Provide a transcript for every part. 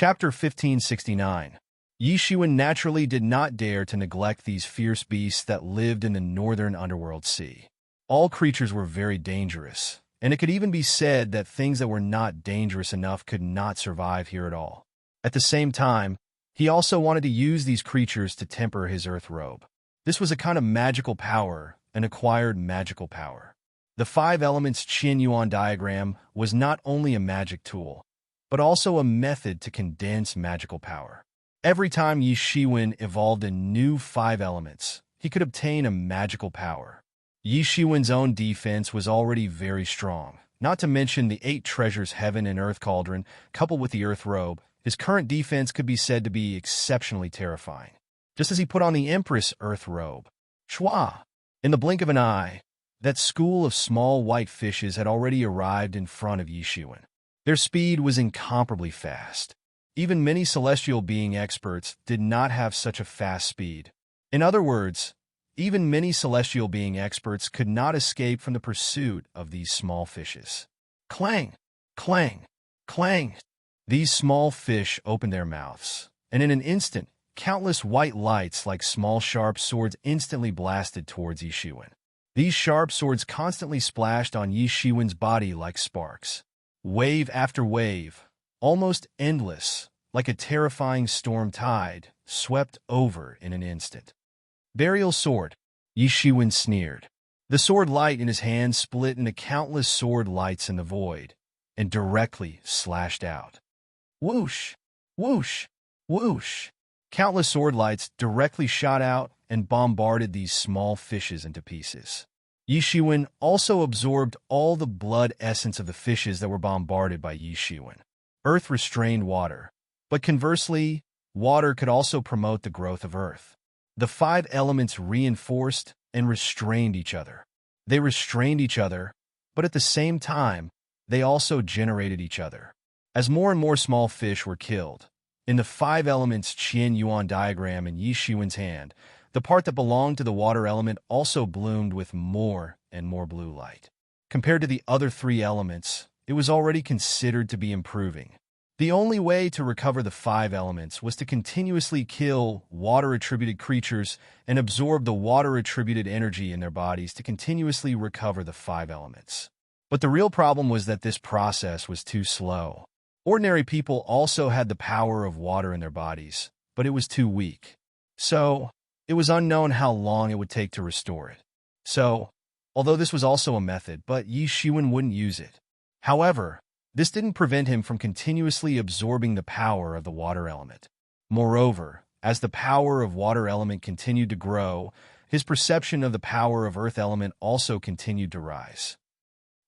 Chapter 1569. Yi Shiwen naturally did not dare to neglect these fierce beasts that lived in the northern underworld sea. All creatures were very dangerous, and it could even be said that things that were not dangerous enough could not survive here at all. At the same time, he also wanted to use these creatures to temper his earth robe. This was a kind of magical power, an acquired magical power. The 5 elements Qin Yuan diagram was not only a magic tool, but also a method to condense magical power. Every time Yi Shiwen evolved a new 5 elements, he could obtain a magical power. Yi Shiwen's own defense was already very strong, not to mention the 8 treasures heaven and earth cauldron, coupled with the earth robe. His current defense could be said to be exceptionally terrifying. Just as he put on the Empress earth robe, Shua! In the blink of an eye, that school of small white fishes had already arrived in front of Yi Shiwen. Their speed was incomparably fast. Even many celestial being experts did not have such a fast speed. In other words, even many celestial being experts could not escape from the pursuit of these small fishes. Clang! Clang! Clang! These small fish opened their mouths, and in an instant, countless white lights like small sharp swords instantly blasted towards Yi Shiwen. These sharp swords constantly splashed on Yi Shiwen's body like sparks. Wave after wave, almost endless, like a terrifying storm tide, swept over in an instant. Burial sword, Yi Shiwen sneered. The sword light in his hand split into countless sword lights in the void, and directly slashed out. Whoosh! Whoosh! Whoosh! Countless sword lights directly shot out and bombarded these small fishes into pieces. Yi Shiwen also absorbed all the blood essence of the fishes that were bombarded by Yi Shiwen. Earth restrained water, but conversely, water could also promote the growth of earth. The 5 elements reinforced and restrained each other. They restrained each other, but at the same time, they also generated each other. As more and more small fish were killed, in the 5 elements Qin Yuan diagram in Yi Shiwen's hand, the part that belonged to the water element also bloomed with more and more blue light. Compared to the other 3 elements, it was already considered to be improving. The only way to recover the 5 elements was to continuously kill water-attributed creatures and absorb the water-attributed energy in their bodies to continuously recover the 5 elements. But the real problem was that this process was too slow. Ordinary people also had the power of water in their bodies, but it was too weak. So, it was unknown how long it would take to restore it. So, although this was also a method, but Yi Shiwen wouldn't use it. However, this didn't prevent him from continuously absorbing the power of the water element. Moreover, as the power of water element continued to grow, his perception of the power of earth element also continued to rise.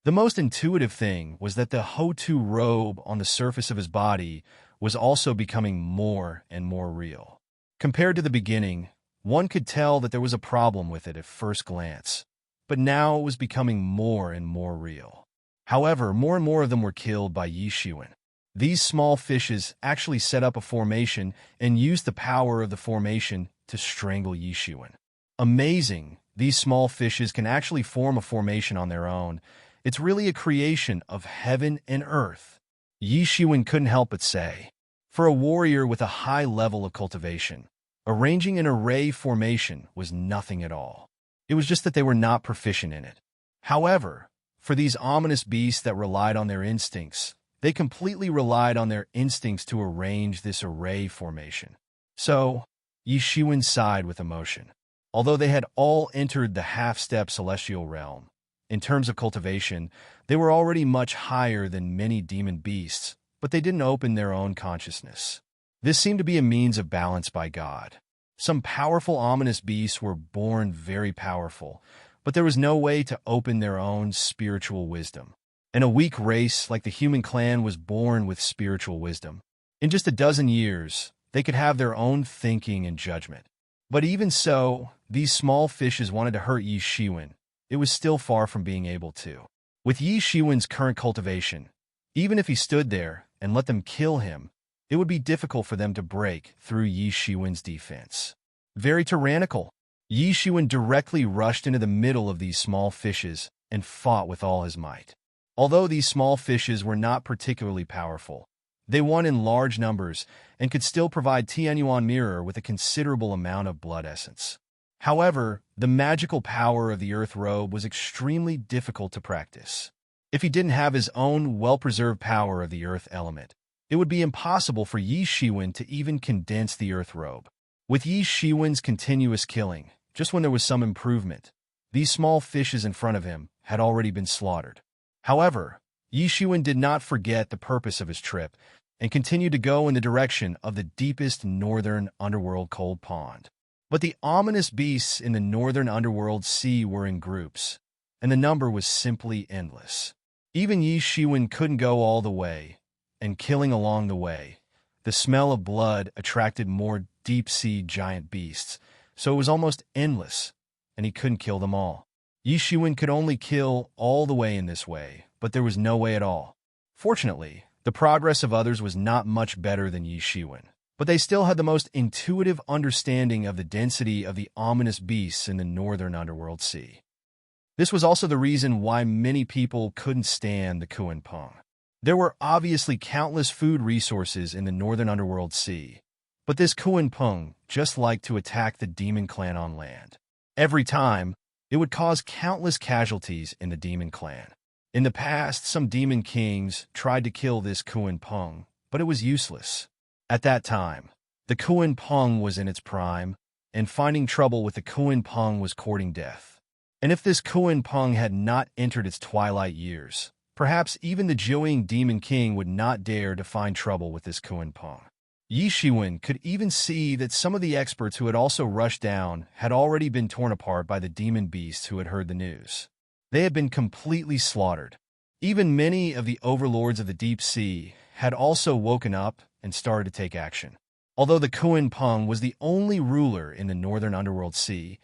The most intuitive thing was that the Ho-Tu robe on the surface of his body was also becoming more and more real. Compared to the beginning, one could tell that there was a problem with it at first glance, but now it was becoming more and more real. However, more and more of them were killed by Yi Shiwen. These small fishes actually set up a formation and used the power of the formation to strangle Yi Shiwen. Amazing! These small fishes can actually form a formation on their own. It's really a creation of heaven and earth. Yi Shiwen couldn't help but say, for a warrior with a high level of cultivation, arranging an array formation was nothing at all. It was just that they were not proficient in it. However, for these ominous beasts that relied on their instincts, they completely relied on their instincts to arrange this array formation. So, Yi Shiwen sighed with emotion. Although they had all entered the half-step celestial realm, in terms of cultivation, they were already much higher than many demon beasts, but they didn't open their own consciousness. This seemed to be a means of balance by God. Some powerful ominous beasts were born very powerful, but there was no way to open their own spiritual wisdom. And a weak race like the human clan was born with spiritual wisdom. In just a dozen years, they could have their own thinking and judgment. But even so, these small fishes wanted to hurt Yi Shiwen. It was still far from being able to. With Yi Shiwen's current cultivation, even if he stood there and let them kill him, it would be difficult for them to break through Yi Shiwen's defense. Very tyrannical, Yi Shiwen directly rushed into the middle of these small fishes and fought with all his might. Although these small fishes were not particularly powerful, They won in large numbers and could still provide Tianyuan Mirror with a considerable amount of blood essence. However, the magical power of the Earth Robe was extremely difficult to practice. If he didn't have his own well-preserved power of the Earth element, it would be impossible for Yi Shiwen to even condense the Earth Robe. With Yi Shiwen's continuous killing, just when there was some improvement, these small fishes in front of him had already been slaughtered. However, Yi Shiwen did not forget the purpose of his trip and continued to go in the direction of the deepest northern underworld cold pond. But the ominous beasts in the northern underworld sea were in groups, and the number was simply endless. Even Yi Shiwen couldn't go all the way, and killing along the way, the smell of blood attracted more deep-sea giant beasts, so it was almost endless, and he couldn't kill them all. Yi Shiwen could only kill all the way in this way, but there was no way at all. Fortunately, the progress of others was not much better than Yi Shiwen, but they still had the most intuitive understanding of the density of the ominous beasts in the northern underworld sea. This was also the reason why many people couldn't stand the Kuan Peng. There were obviously countless food resources in the northern underworld sea, but this Kuan Peng just liked to attack the demon clan on land. Every time, it would cause countless casualties in the demon clan. In the past, some demon kings tried to kill this Kuan Peng, but it was useless. At that time, the Kuan Peng was in its prime, and finding trouble with the Kuan Peng was courting death. And if this Kuan Peng had not entered its twilight years, perhaps even the Jiuying Demon King would not dare to find trouble with this Kuan Peng. Yi Shiwen could even see that some of the experts who had also rushed down had already been torn apart by the demon beasts who had heard the news. They had been completely slaughtered. Even many of the overlords of the deep sea had also woken up and started to take action. Although the Kuan Peng was the only ruler in the northern underworld sea,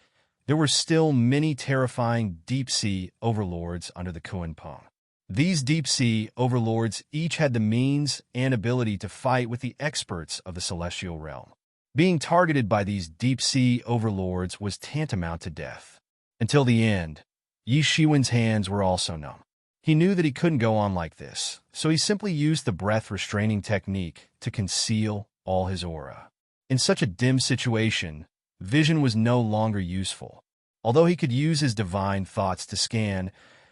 there were still many terrifying deep-sea overlords under the Kuan Peng. These deep-sea overlords each had the means and ability to fight with the experts of the celestial realm. Being targeted by these deep-sea overlords was tantamount to death. Until the end, Yi Shiwen's hands were also numb. He knew that he couldn't go on like this, so he simply used the breath-restraining technique to conceal all his aura. In such a dim situation, vision was no longer useful. Although he could use his divine thoughts to scan,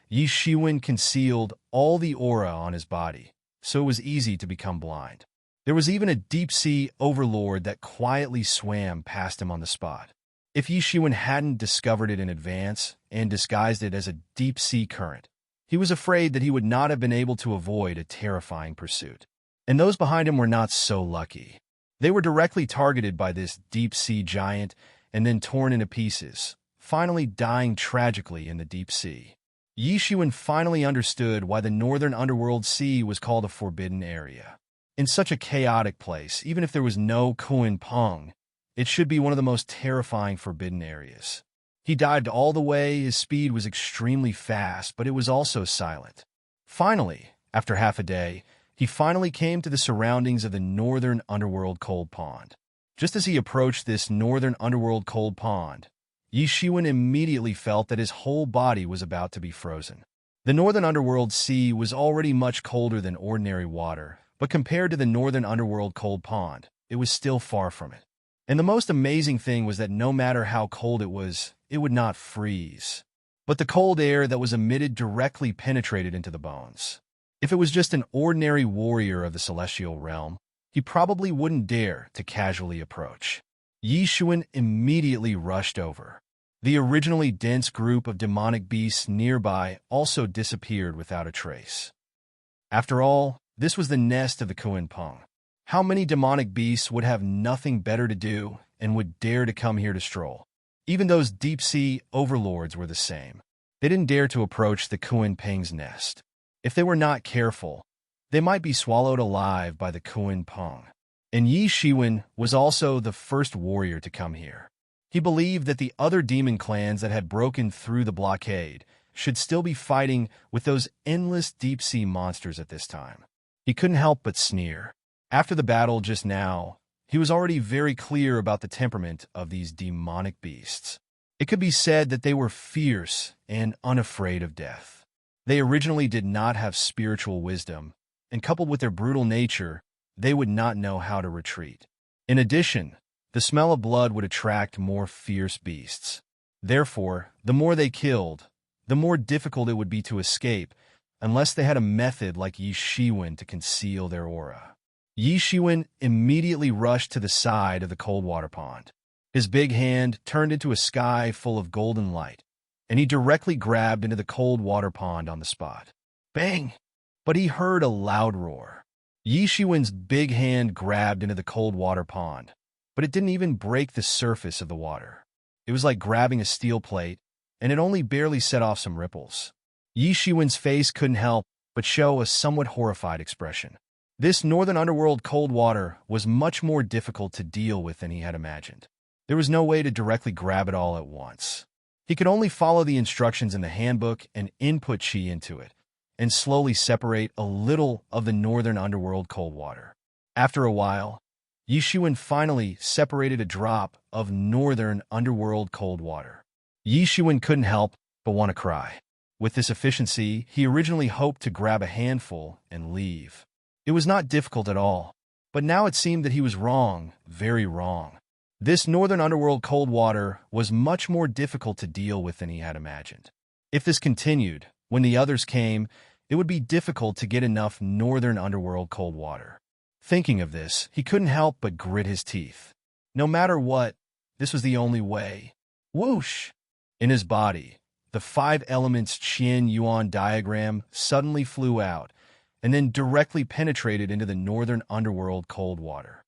Yi Shiwen concealed all the aura on his body, so it was easy to become blind. There was even a deep-sea overlord that quietly swam past him on the spot. If Yi Shiwen hadn't discovered it in advance and disguised it as a deep-sea current, he was afraid that he would not have been able to avoid a terrifying pursuit. And those behind him were not so lucky. They were directly targeted by this deep-sea giant and then torn into pieces, finally dying tragically in the deep sea. Yi Shiwen finally understood why the northern underworld sea was called a forbidden area. In such a chaotic place, even if there was no Kuan Peng, it should be one of the most terrifying forbidden areas. He dived all the way, his speed was extremely fast, but it was also silent. Finally, after half a day, he finally came to the surroundings of the northern underworld cold pond. Just as he approached this northern underworld cold pond, Yi Shiwen immediately felt that his whole body was about to be frozen. The northern underworld sea was already much colder than ordinary water, but compared to the northern underworld cold pond, it was still far from it. And the most amazing thing was that no matter how cold it would not freeze. But the cold air that was emitted directly penetrated into the bones. If it was just an ordinary warrior of the celestial realm, he probably wouldn't dare to casually approach. Yi Shiwen immediately rushed over. The originally dense group of demonic beasts nearby also disappeared without a trace. After all, this was the nest of the Kuan Peng. How many demonic beasts would have nothing better to do and would dare to come here to stroll? Even those deep-sea overlords were the same. They didn't dare to approach the Kuan Peng's nest. If they were not careful, they might be swallowed alive by the Kuan Peng. And Yi Shiwen was also the first warrior to come here. He believed that the other demon clans that had broken through the blockade should still be fighting with those endless deep-sea monsters at this time. He couldn't help but sneer. After the battle just now, he was already very clear about the temperament of these demonic beasts. It could be said that they were fierce and unafraid of death. They originally did not have spiritual wisdom, and coupled with their brutal nature, they would not know how to retreat. In addition, the smell of blood would attract more fierce beasts. Therefore, the more they killed, the more difficult it would be to escape, unless they had a method like Yi Shiwen to conceal their aura. Yi Shiwen immediately rushed to the side of the cold water pond. His big hand turned into a sky full of golden light, and he directly grabbed into the cold water pond on the spot. Bang! But he heard a loud roar. Yi Shiwen's big hand grabbed into the cold water pond, but it didn't even break the surface of the water. It was like grabbing a steel plate, and it only barely set off some ripples. Yi Shiwen's face couldn't help but show a somewhat horrified expression. This northern underworld cold water was much more difficult to deal with than he had imagined. There was no way to directly grab it all at once. He could only follow the instructions in the handbook and input chi into it, and slowly separate a little of the northern underworld cold water. After a while, Yi Shiwen finally separated a drop of northern underworld cold water. Yi Shiwen couldn't help but want to cry. With this efficiency, he originally hoped to grab a handful and leave. It was not difficult at all, but now it seemed that he was wrong, very wrong. This northern underworld cold water was much more difficult to deal with than he had imagined. If this continued, when the others came, it would be difficult to get enough northern underworld cold water. Thinking of this, he couldn't help but grit his teeth. No matter what, this was the only way. Whoosh! In his body, the 5 elements Qian Yuan diagram suddenly flew out, and then directly penetrated into the northern underworld cold water.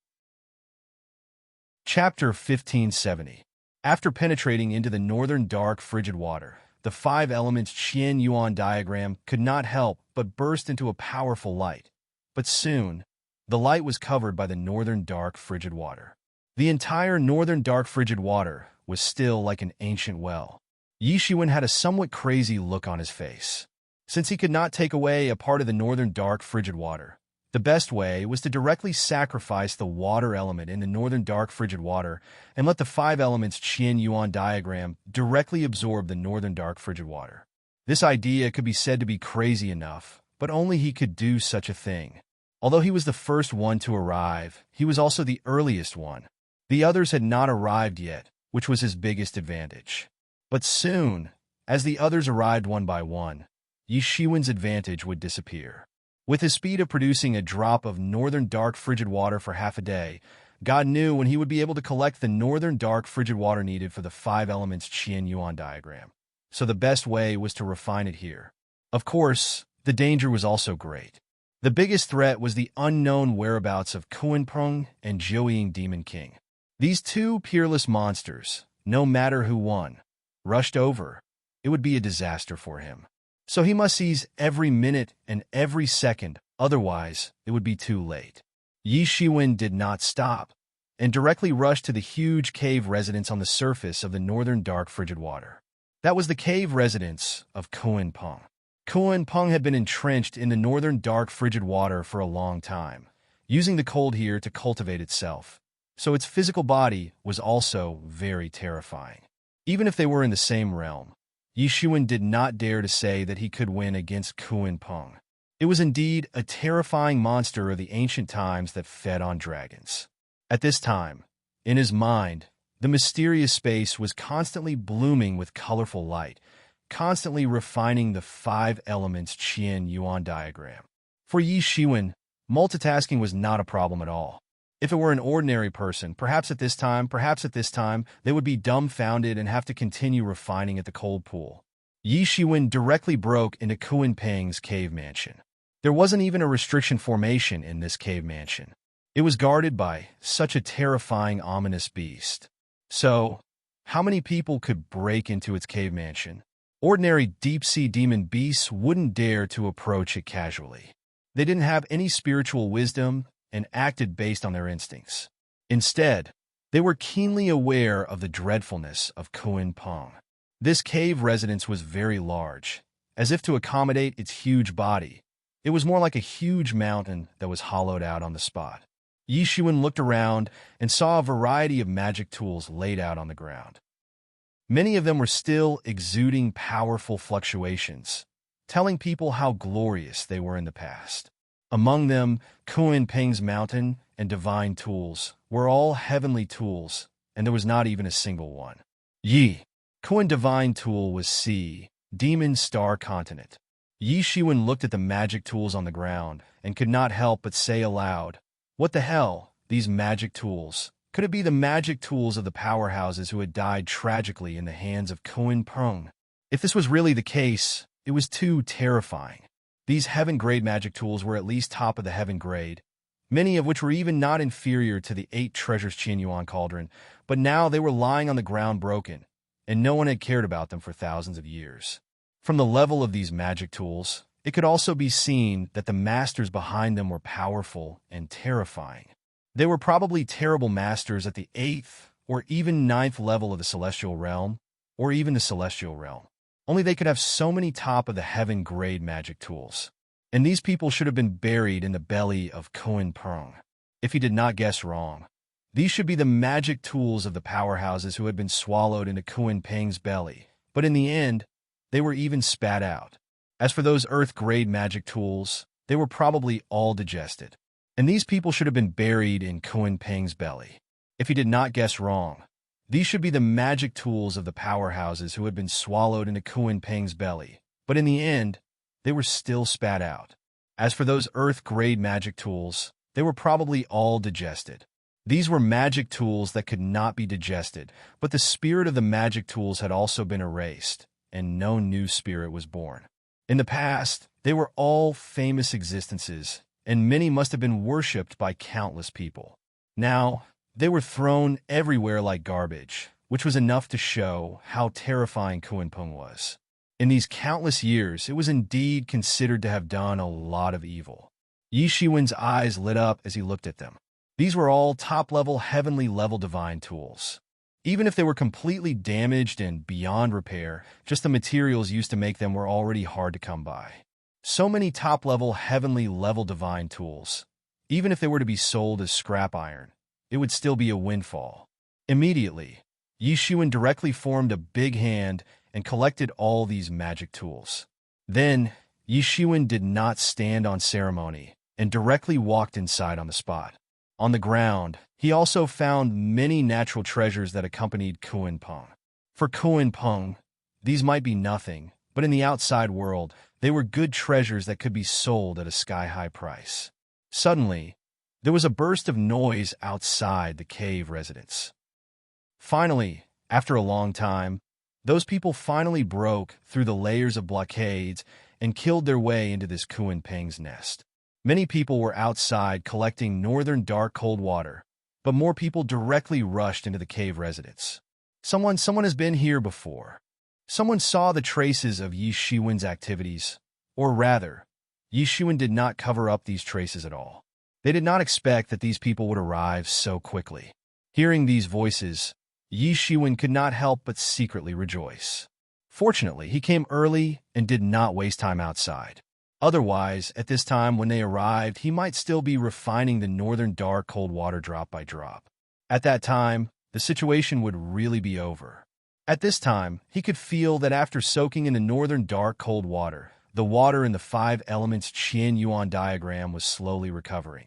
Chapter 1570. After penetrating into the northern dark frigid water, the 5 elements Qian Yuan diagram could not help but burst into a powerful light. But soon, the light was covered by the northern dark frigid water. The entire northern dark frigid water was still like an ancient well. Yi Shiwen had a somewhat crazy look on his face. Since he could not take away a part of the northern dark frigid water, the best way was to directly sacrifice the water element in the northern dark frigid water and let the 5 elements Qian Yuan diagram directly absorb the northern dark frigid water. This idea could be said to be crazy enough, but only he could do such a thing. Although he was the first one to arrive, he was also the earliest one. The others had not arrived yet, which was his biggest advantage. But soon, as the others arrived one by one, Yi Shiwen's advantage would disappear. With his speed of producing a drop of northern dark frigid water for half a day, God knew when he would be able to collect the northern dark frigid water needed for the 5 elements Qian Yuan diagram. So the best way was to refine it here. Of course, the danger was also great. The biggest threat was the unknown whereabouts of Kuanpeng and Jiuying Demon King. These 2 peerless monsters, no matter who won, rushed over. It would be a disaster for him. So he must seize every minute and every second, otherwise it would be too late. Yi Shiwen did not stop, and directly rushed to the huge cave residence on the surface of the northern dark frigid water. That was the cave residence of Kuanpeng. Kuanpeng had been entrenched in the northern dark frigid water for a long time, using the cold here to cultivate itself, so its physical body was also very terrifying. Even if they were in the same realm, Yi Shiwen did not dare to say that he could win against Kuanpeng. It was indeed a terrifying monster of the ancient times that fed on dragons. At this time, in his mind, the mysterious space was constantly blooming with colorful light, constantly refining the 5 elements Qian Yuan diagram. For Yi Shiwen, multitasking was not a problem at all. If it were an ordinary person, perhaps at this time, they would be dumbfounded and have to continue refining at the cold pool. Yi Shiwen directly broke into Kuanpeng's cave mansion. There wasn't even a restriction formation in this cave mansion. It was guarded by such a terrifying, ominous beast. So, how many people could break into its cave mansion? Ordinary deep-sea demon beasts wouldn't dare to approach it casually. They didn't have any spiritual wisdom and acted based on their instincts. Instead, they were keenly aware of the dreadfulness of Kuanpeng. This cave residence was very large, as if to accommodate its huge body. It was more like a huge mountain that was hollowed out on the spot. Yi Shiwen looked around and saw a variety of magic tools laid out on the ground. Many of them were still exuding powerful fluctuations, telling people how glorious they were in the past. Among them, Kuan Ping's mountain and divine tools were all heavenly tools, and there was not even a single one. Yi. Kuan divine tool was sea, demon star continent. Yi Shiwen looked at the magic tools on the ground and could not help but say aloud, "What the hell, these magic tools? Could it be the magic tools of the powerhouses who had died tragically in the hands of Kuan Peng?" If this was really the case, it was too terrifying. These heaven-grade magic tools were at least top of the heaven grade, many of which were even not inferior to the 8 treasures Qianyuan cauldron, but now they were lying on the ground broken, and no one had cared about them for thousands of years. From the level of these magic tools, it could also be seen that the masters behind them were powerful and terrifying. They were probably terrible masters at the 8th or even 9th level of the celestial realm, or even the celestial realm. Only they could have so many top of the heaven grade magic tools. And these people should have been buried in the belly of Kuan Peng. If he did not guess wrong, these should be the magic tools of the powerhouses who had been swallowed into Kuan Peng's belly, but in the end, they were even spat out. As for those earth-grade magic tools, they were probably all digested. And these people should have been buried in Kuan Peng's belly. If he did not guess wrong, these should be the magic tools of the powerhouses who had been swallowed into Kuan Peng's belly, but in the end, they were still spat out. As for those earth-grade magic tools, they were probably all digested. These were magic tools that could not be digested, but the spirit of the magic tools had also been erased, and no new spirit was born. In the past, they were all famous existences, and many must have been worshipped by countless people. Now, they were thrown everywhere like garbage, which was enough to show how terrifying Kuan Peng was. In these countless years, it was indeed considered to have done a lot of evil. Yi Shiwen's eyes lit up as he looked at them. These were all top-level, heavenly-level divine tools. Even if they were completely damaged and beyond repair, just the materials used to make them were already hard to come by. So many top-level, heavenly-level divine tools. Even if they were to be sold as scrap iron, it would still be a windfall. Immediately, Yi Shiwen directly formed a big hand and collected all these magic tools. Then, Yi Shiwen did not stand on ceremony and directly walked inside on the spot. On the ground, he also found many natural treasures that accompanied Kuan Peng. For Kuan Peng, these might be nothing, but in the outside world, they were good treasures that could be sold at a sky-high price. Suddenly, there was a burst of noise outside the cave residence. Finally, after a long time, those people finally broke through the layers of blockades and killed their way into this Kuan Peng's nest. Many people were outside collecting northern dark cold water, but more people directly rushed into the cave residence. Someone has been here before. Someone saw the traces of Yi Shiwen's activities, or rather, Yi Shiwen did not cover up these traces at all. They did not expect that these people would arrive so quickly. Hearing these voices, Yi Shiwen could not help but secretly rejoice. Fortunately, he came early and did not waste time outside. Otherwise, at this time when they arrived, he might still be refining the northern dark cold water drop by drop. At that time, the situation would really be over. At this time, he could feel that after soaking in the northern dark cold water, the water in the 5 elements Qianyuan diagram was slowly recovering.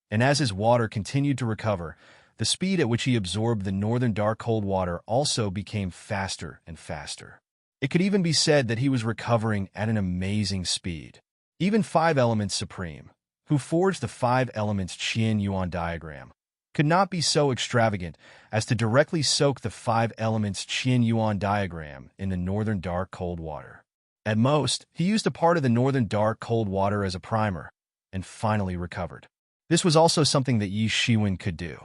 And as his water continued to recover, the speed at which he absorbed the northern dark cold water also became faster and faster. It could even be said that he was recovering at an amazing speed. Even 5 Elements Supreme, who forged the 5 Elements Qianyuan diagram, could not be so extravagant as to directly soak the 5 Elements Qianyuan diagram in the northern dark cold water. At most, he used a part of the northern dark cold water as a primer, and finally recovered. This was also something that Yi Shiwen could do,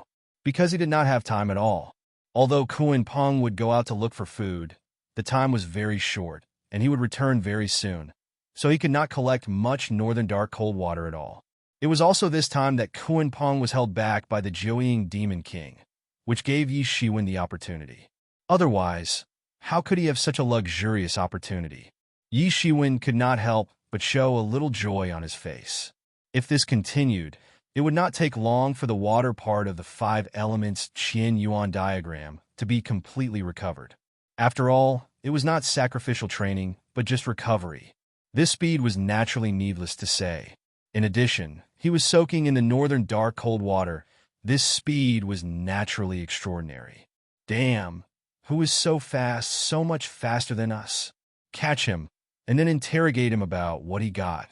because he did not have time at all. Although Kuan Peng would go out to look for food, the time was very short, and he would return very soon, so he could not collect much northern dark cold water at all. It was also this time that Kuan Peng was held back by the Jiuying Demon King, which gave Yi Shiwen the opportunity. Otherwise, how could he have such a luxurious opportunity? Yi Shiwen could not help but show a little joy on his face. If this continued, it would not take long for the water part of the 5 elements Qianyuan diagram to be completely recovered. After all, it was not sacrificial training, but just recovery. This speed was naturally needless to say. In addition, he was soaking in the northern dark cold water. This speed was naturally extraordinary. Damn, who is so fast, so much faster than us? Catch him, and then interrogate him about what he got.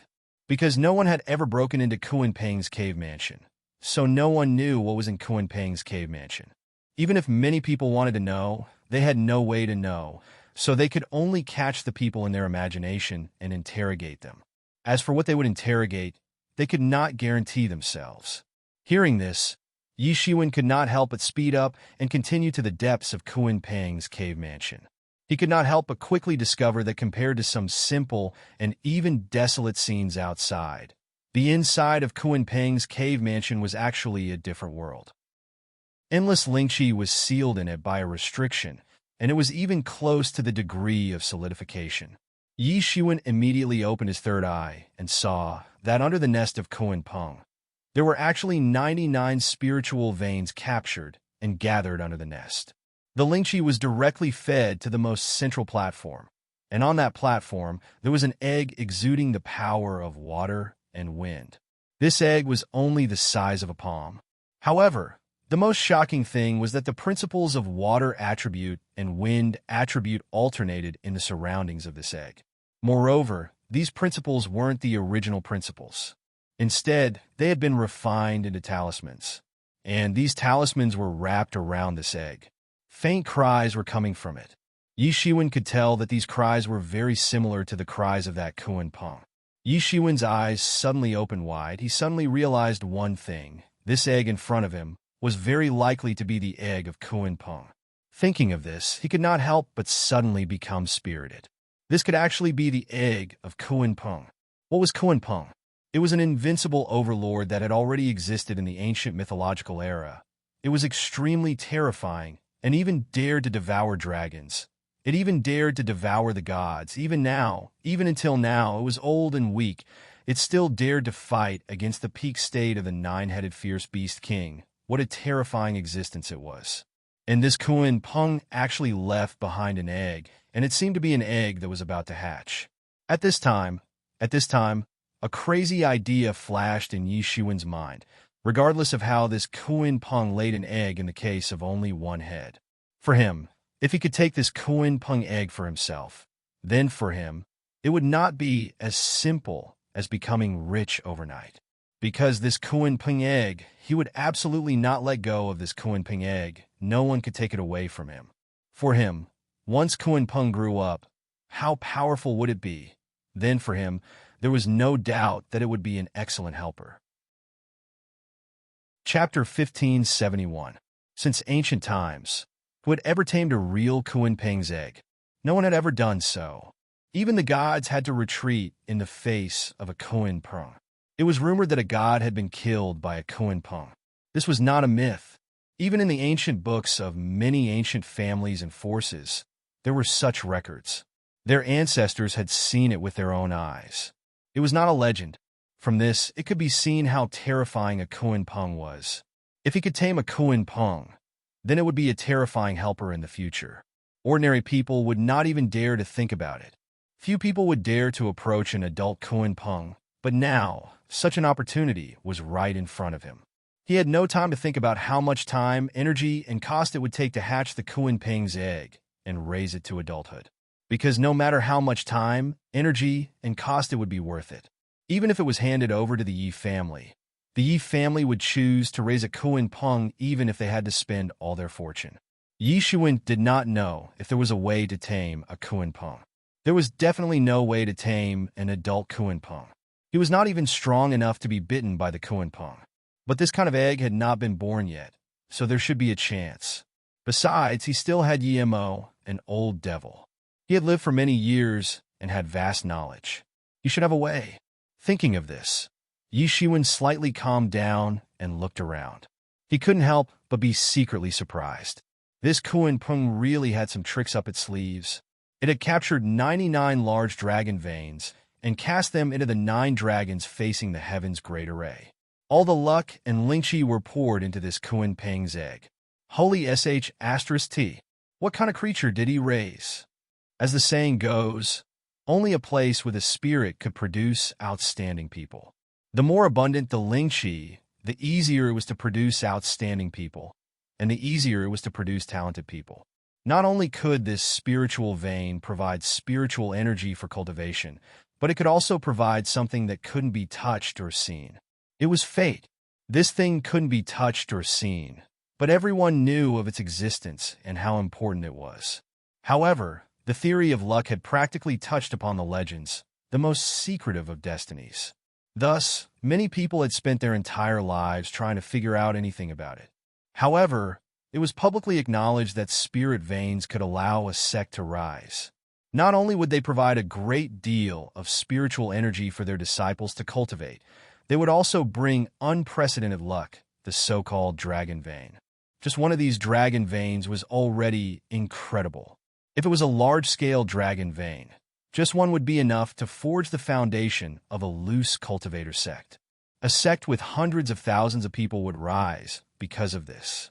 Because no one had ever broken into Kuan Peng's cave mansion, so no one knew what was in Kuan Peng's cave mansion. Even if many people wanted to know, they had no way to know, so they could only catch the people in their imagination and interrogate them. As for what they would interrogate, they could not guarantee themselves. Hearing this, Yi Shiwen could not help but speed up and continue to the depths of Kuan Peng's cave mansion. He could not help but quickly discover that compared to some simple and even desolate scenes outside, the inside of Kuan Peng's cave mansion was actually a different world. Endless Lingqi was sealed in it by a restriction, and it was even close to the degree of solidification. Yi Shiwen immediately opened his third eye and saw that under the nest of Kuan Peng, there were actually 99 spiritual veins captured and gathered under the nest. The Lingqi was directly fed to the most central platform, and on that platform there was an egg exuding the power of water and wind. This egg was only the size of a palm. However, the most shocking thing was that the principles of water attribute and wind attribute alternated in the surroundings of this egg. Moreover, these principles weren't the original principles. Instead, they had been refined into talismans, and these talismans were wrapped around this egg. Faint cries were coming from it. Yi Shiwen could tell that these cries were very similar to the cries of that Kuan Peng. Yi Shiwen's eyes suddenly opened wide. He suddenly realized one thing. This egg in front of him was very likely to be the egg of Kuan Peng. Thinking of this, he could not help but suddenly become spirited. This could actually be the egg of Kuan Peng. What was Kuan Peng? It was an invincible overlord that had already existed in the ancient mythological era. It was extremely terrifying and even dared to devour dragons. It even dared to devour the gods. Even until now, it was old and weak. It still dared to fight against the peak state of the nine-headed fierce beast king. What a terrifying existence it was. And this Kuan Peng actually left behind an egg, and it seemed to be an egg that was about to hatch. At this time, a crazy idea flashed in Yi Shiwen's mind, regardless of how this Kuan Peng laid an egg in the case of only one head. For him, if he could take this Kuan Peng egg for himself, then for him, it would not be as simple as becoming rich overnight. Because this Kuan Peng egg, he would absolutely not let go of this Kuan Peng egg. No one could take it away from him. For him, once Kuan Peng grew up, how powerful would it be? Then for him, there was no doubt that it would be an excellent helper. Chapter 1571. Since ancient times, who had ever tamed a real Kuan Peng's egg? No one had ever done so. Even the gods had to retreat in the face of a Kuan Peng. It was rumored that a god had been killed by a Kuan Peng. This was not a myth. Even in the ancient books of many ancient families and forces, there were such records. Their ancestors had seen it with their own eyes. It was not a legend. From this, it could be seen how terrifying a Kuan Peng was. If he could tame a Kuan Peng, then it would be a terrifying helper in the future. Ordinary people would not even dare to think about it. Few people would dare to approach an adult Kuan Peng, but now, such an opportunity was right in front of him. He had no time to think about how much time, energy, and cost it would take to hatch the Kuan Peng's egg and raise it to adulthood. Because no matter how much time, energy, and cost it would be worth it. Even if it was handed over to the Yi family, the Yi family would choose to raise a Kuan Peng even if they had to spend all their fortune. Yi Shiwen did not know if there was a way to tame a Kuan Peng. There was definitely no way to tame an adult Kuan Peng. He was not even strong enough to be bitten by the Kuan Peng. But this kind of egg had not been born yet, so there should be a chance. Besides, he still had Yemo, an old devil. He had lived for many years and had vast knowledge. He should have a way. Thinking of this, Yi Shiwen slightly calmed down and looked around. He couldn't help but be secretly surprised. This Kuan Peng really had some tricks up its sleeves. It had captured 99 large dragon veins and cast them into the 9 dragons facing the heaven's great array. All the luck and Lingqi were poured into this Kuan Peng's egg. Holy **T. What kind of creature did he raise? As the saying goes, only a place with a spirit could produce outstanding people. The more abundant the ling qi, the easier it was to produce outstanding people, and the easier it was to produce talented people. Not only could this spiritual vein provide spiritual energy for cultivation, but it could also provide something that couldn't be touched or seen. It was fate. This thing couldn't be touched or seen, but everyone knew of its existence and how important it was. However, the theory of luck had practically touched upon the legends, the most secretive of destinies. Thus, many people had spent their entire lives trying to figure out anything about it. However, it was publicly acknowledged that spirit veins could allow a sect to rise. Not only would they provide a great deal of spiritual energy for their disciples to cultivate, they would also bring unprecedented luck, the so-called dragon vein. Just one of these dragon veins was already incredible. If it was a large-scale dragon vein, just one would be enough to forge the foundation of a loose cultivator sect. A sect with hundreds of thousands of people would rise because of this.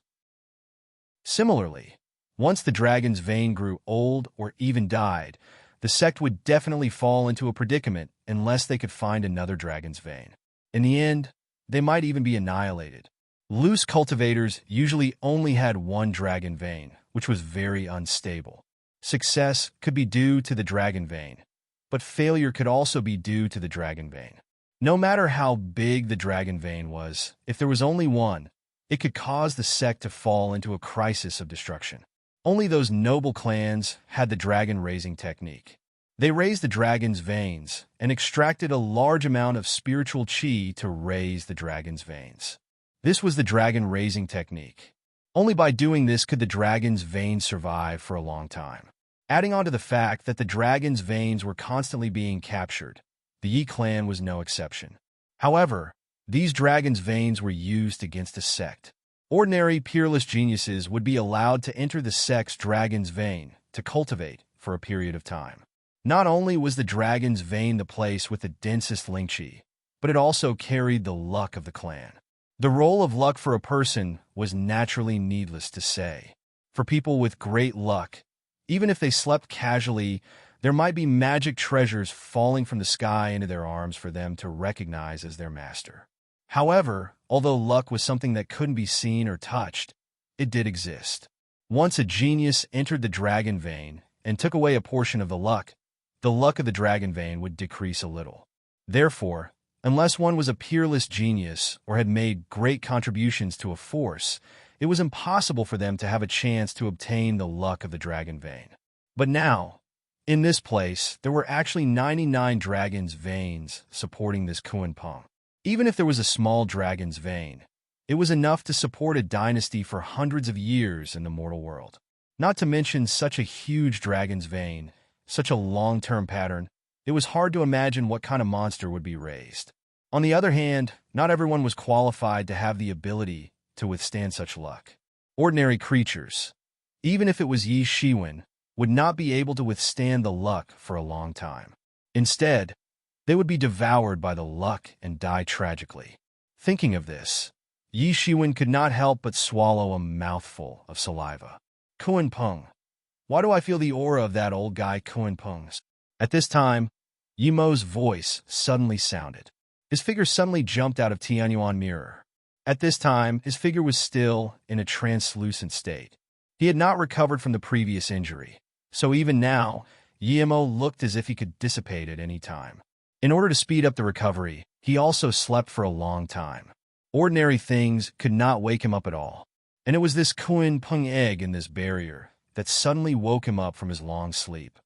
Similarly, once the dragon's vein grew old or even died, the sect would definitely fall into a predicament unless they could find another dragon's vein. In the end, they might even be annihilated. Loose cultivators usually only had one dragon vein, which was very unstable. Success could be due to the dragon vein, but failure could also be due to the dragon vein. No matter how big the dragon vein was, if there was only one, it could cause the sect to fall into a crisis of destruction. Only those noble clans had the dragon-raising technique. They raised the dragon's veins and extracted a large amount of spiritual qi to raise the dragon's veins. This was the dragon-raising technique. Only by doing this could the dragon's veins survive for a long time. Adding on to the fact that the dragon's veins were constantly being captured, the Yi clan was no exception. However, these dragon's veins were used against a sect. Ordinary, peerless geniuses would be allowed to enter the sect's dragon's vein to cultivate for a period of time. Not only was the dragon's vein the place with the densest ling qi, but it also carried the luck of the clan. The role of luck for a person was naturally needless to say. For people with great luck, even if they slept casually, there might be magic treasures falling from the sky into their arms for them to recognize as their master. However, although luck was something that couldn't be seen or touched, it did exist. Once a genius entered the dragon vein and took away a portion of the luck of the dragon vein would decrease a little. Therefore, unless one was a peerless genius or had made great contributions to a force, it was impossible for them to have a chance to obtain the luck of the dragon vein. But now, in this place, there were actually 99 dragon's veins supporting this Kunpeng. Even if there was a small dragon's vein, it was enough to support a dynasty for hundreds of years in the mortal world. Not to mention such a huge dragon's vein, such a long-term pattern, it was hard to imagine what kind of monster would be raised. On the other hand, not everyone was qualified to have the ability to withstand such luck. Ordinary creatures, even if it was Yi Shiwen, would not be able to withstand the luck for a long time. Instead, they would be devoured by the luck and die tragically. Thinking of this, Yi Shiwen could not help but swallow a mouthful of saliva. Kunpeng. Why do I feel the aura of that old guy Kunpeng's? At this time, Yi Mo's voice suddenly sounded. His figure suddenly jumped out of Tianyuan mirror. At this time, his figure was still in a translucent state. He had not recovered from the previous injury, so even now, Yi Mo looked as if he could dissipate at any time. In order to speed up the recovery, he also slept for a long time. Ordinary things could not wake him up at all, and it was this Kunpeng egg in this barrier that suddenly woke him up from his long sleep.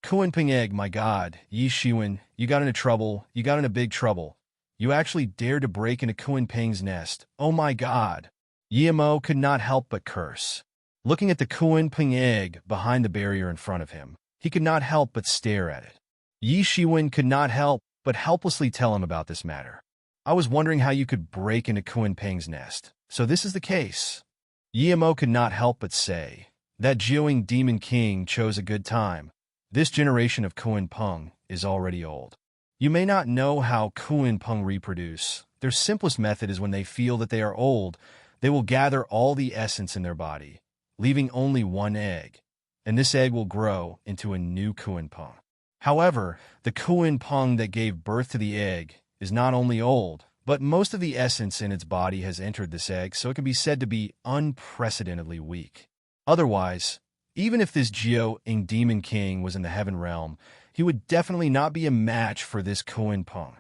Kunpeng egg, my God, Yi Shiwen, you got into trouble, you got into big trouble. You actually dared to break into Kunpeng's nest. Oh my God. Yi Mo could not help but curse. Looking at the Kunpeng egg behind the barrier in front of him, he could not help but stare at it. Yi Shiwen could not help but helplessly tell him about this matter. I was wondering how you could break into Kunpeng's nest. So this is the case. Yi Mo could not help but say, that Jiuing Demon King chose a good time. This generation of Kunpeng is already old. You may not know how Kunpeng reproduce. Their simplest method is when they feel that they are old, they will gather all the essence in their body, leaving only one egg, and this egg will grow into a new Kunpeng. However, the Kunpeng that gave birth to the egg is not only old, but most of the essence in its body has entered this egg, so it can be said to be unprecedentedly weak. Otherwise, even if this Geo-ing Demon King was in the heaven realm, he would definitely not be a match for this Koin Peng.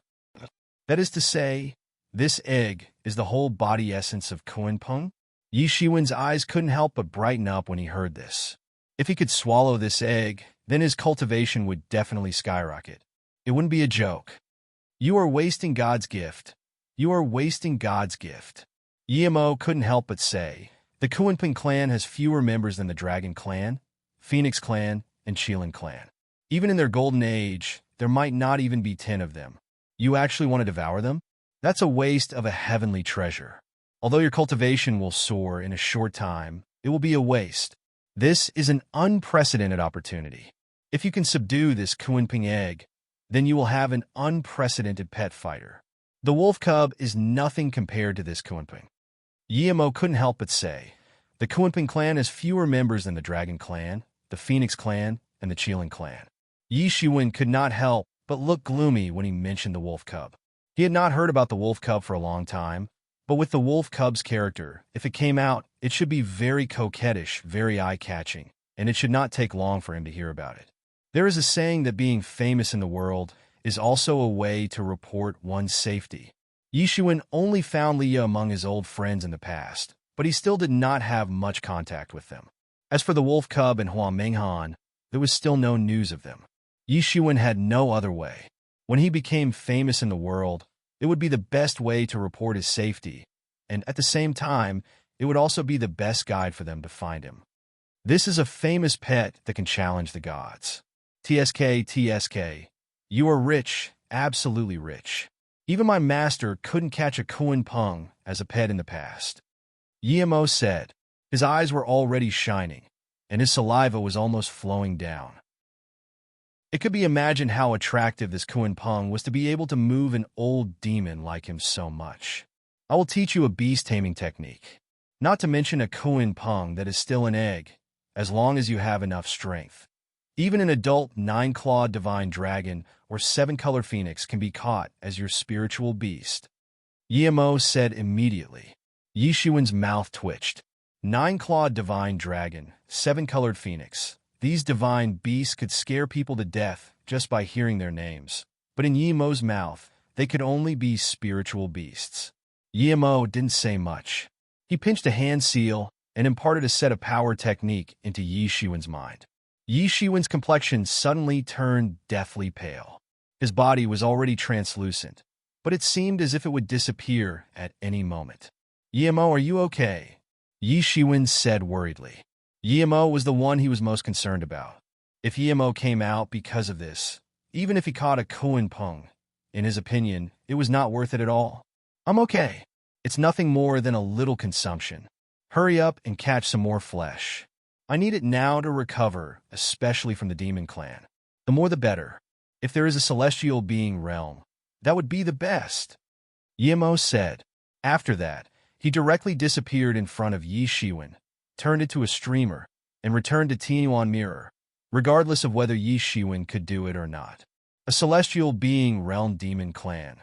That is to say, this egg is the whole body essence of Koin Peng. Yi Shiwen's eyes couldn't help but brighten up when he heard this. If he could swallow this egg, then his cultivation would definitely skyrocket. It wouldn't be a joke. You are wasting God's gift. You are wasting God's gift. Yimo couldn't help but say, the Kuanping clan has fewer members than the Dragon clan, Phoenix clan, and Qilin clan. Even in their golden age, there might not even be 10 of them. You actually want to devour them? That's a waste of a heavenly treasure. Although your cultivation will soar in a short time, it will be a waste. This is an unprecedented opportunity. If you can subdue this Kuanping egg, then you will have an unprecedented pet fighter. The wolf cub is nothing compared to this Kuanping. Yimo couldn't help but say, the Kuanping clan has fewer members than the Dragon clan, the Phoenix clan, and the Qilin clan. Yi Shiwen could not help but look gloomy when he mentioned the wolf cub. He had not heard about the wolf cub for a long time, but with the wolf cub's character, if it came out, it should be very coquettish, very eye-catching, and it should not take long for him to hear about it. There is a saying that being famous in the world is also a way to report one's safety. Yi Shiwen only found Liya among his old friends in the past, but he still did not have much contact with them. As for the wolf cub and Hua Menghan, there was still no news of them. Yi Shiwen had no other way. When he became famous in the world, it would be the best way to report his safety, and at the same time, it would also be the best guide for them to find him. This is a famous pet that can challenge the gods. TSK, you are rich, absolutely rich. Even my master couldn't catch a Kuan Peng as a pet in the past. Yimo said. His eyes were already shining, and his saliva was almost flowing down. It could be imagined how attractive this Kuan Peng was to be able to move an old demon like him so much. I will teach you a beast taming technique, not to mention a Kuan Peng that is still an egg, as long as you have enough strength. Even an adult 9-clawed divine dragon or 7-color phoenix can be caught as your spiritual beast. Yimo said immediately. Yi Shiwen's mouth twitched. 9-clawed divine dragon, 7-colored phoenix. These divine beasts could scare people to death just by hearing their names. But in Yimo's mouth, they could only be spiritual beasts. Yimo didn't say much. He pinched a hand seal and imparted a set of power technique into Yi Shiwen's mind. Yi Shiwen's complexion suddenly turned deathly pale. His body was already translucent, but it seemed as if it would disappear at any moment. Yimo, are you okay? Yi Shiwen said worriedly. Yimo was the one he was most concerned about. If Yimo came out because of this, even if he caught a Kuan Peng, in his opinion, it was not worth it at all. I'm okay. It's nothing more than a little consumption. Hurry up and catch some more flesh. I need it now to recover, especially from the demon clan. The more the better. If there is a celestial being realm, that would be the best. Yimo said. After that, he directly disappeared in front of Yi Shiwen, turned into a streamer, and returned to Tianyuan Mirror, regardless of whether Yi Shiwen could do it or not. A celestial being realm demon clan.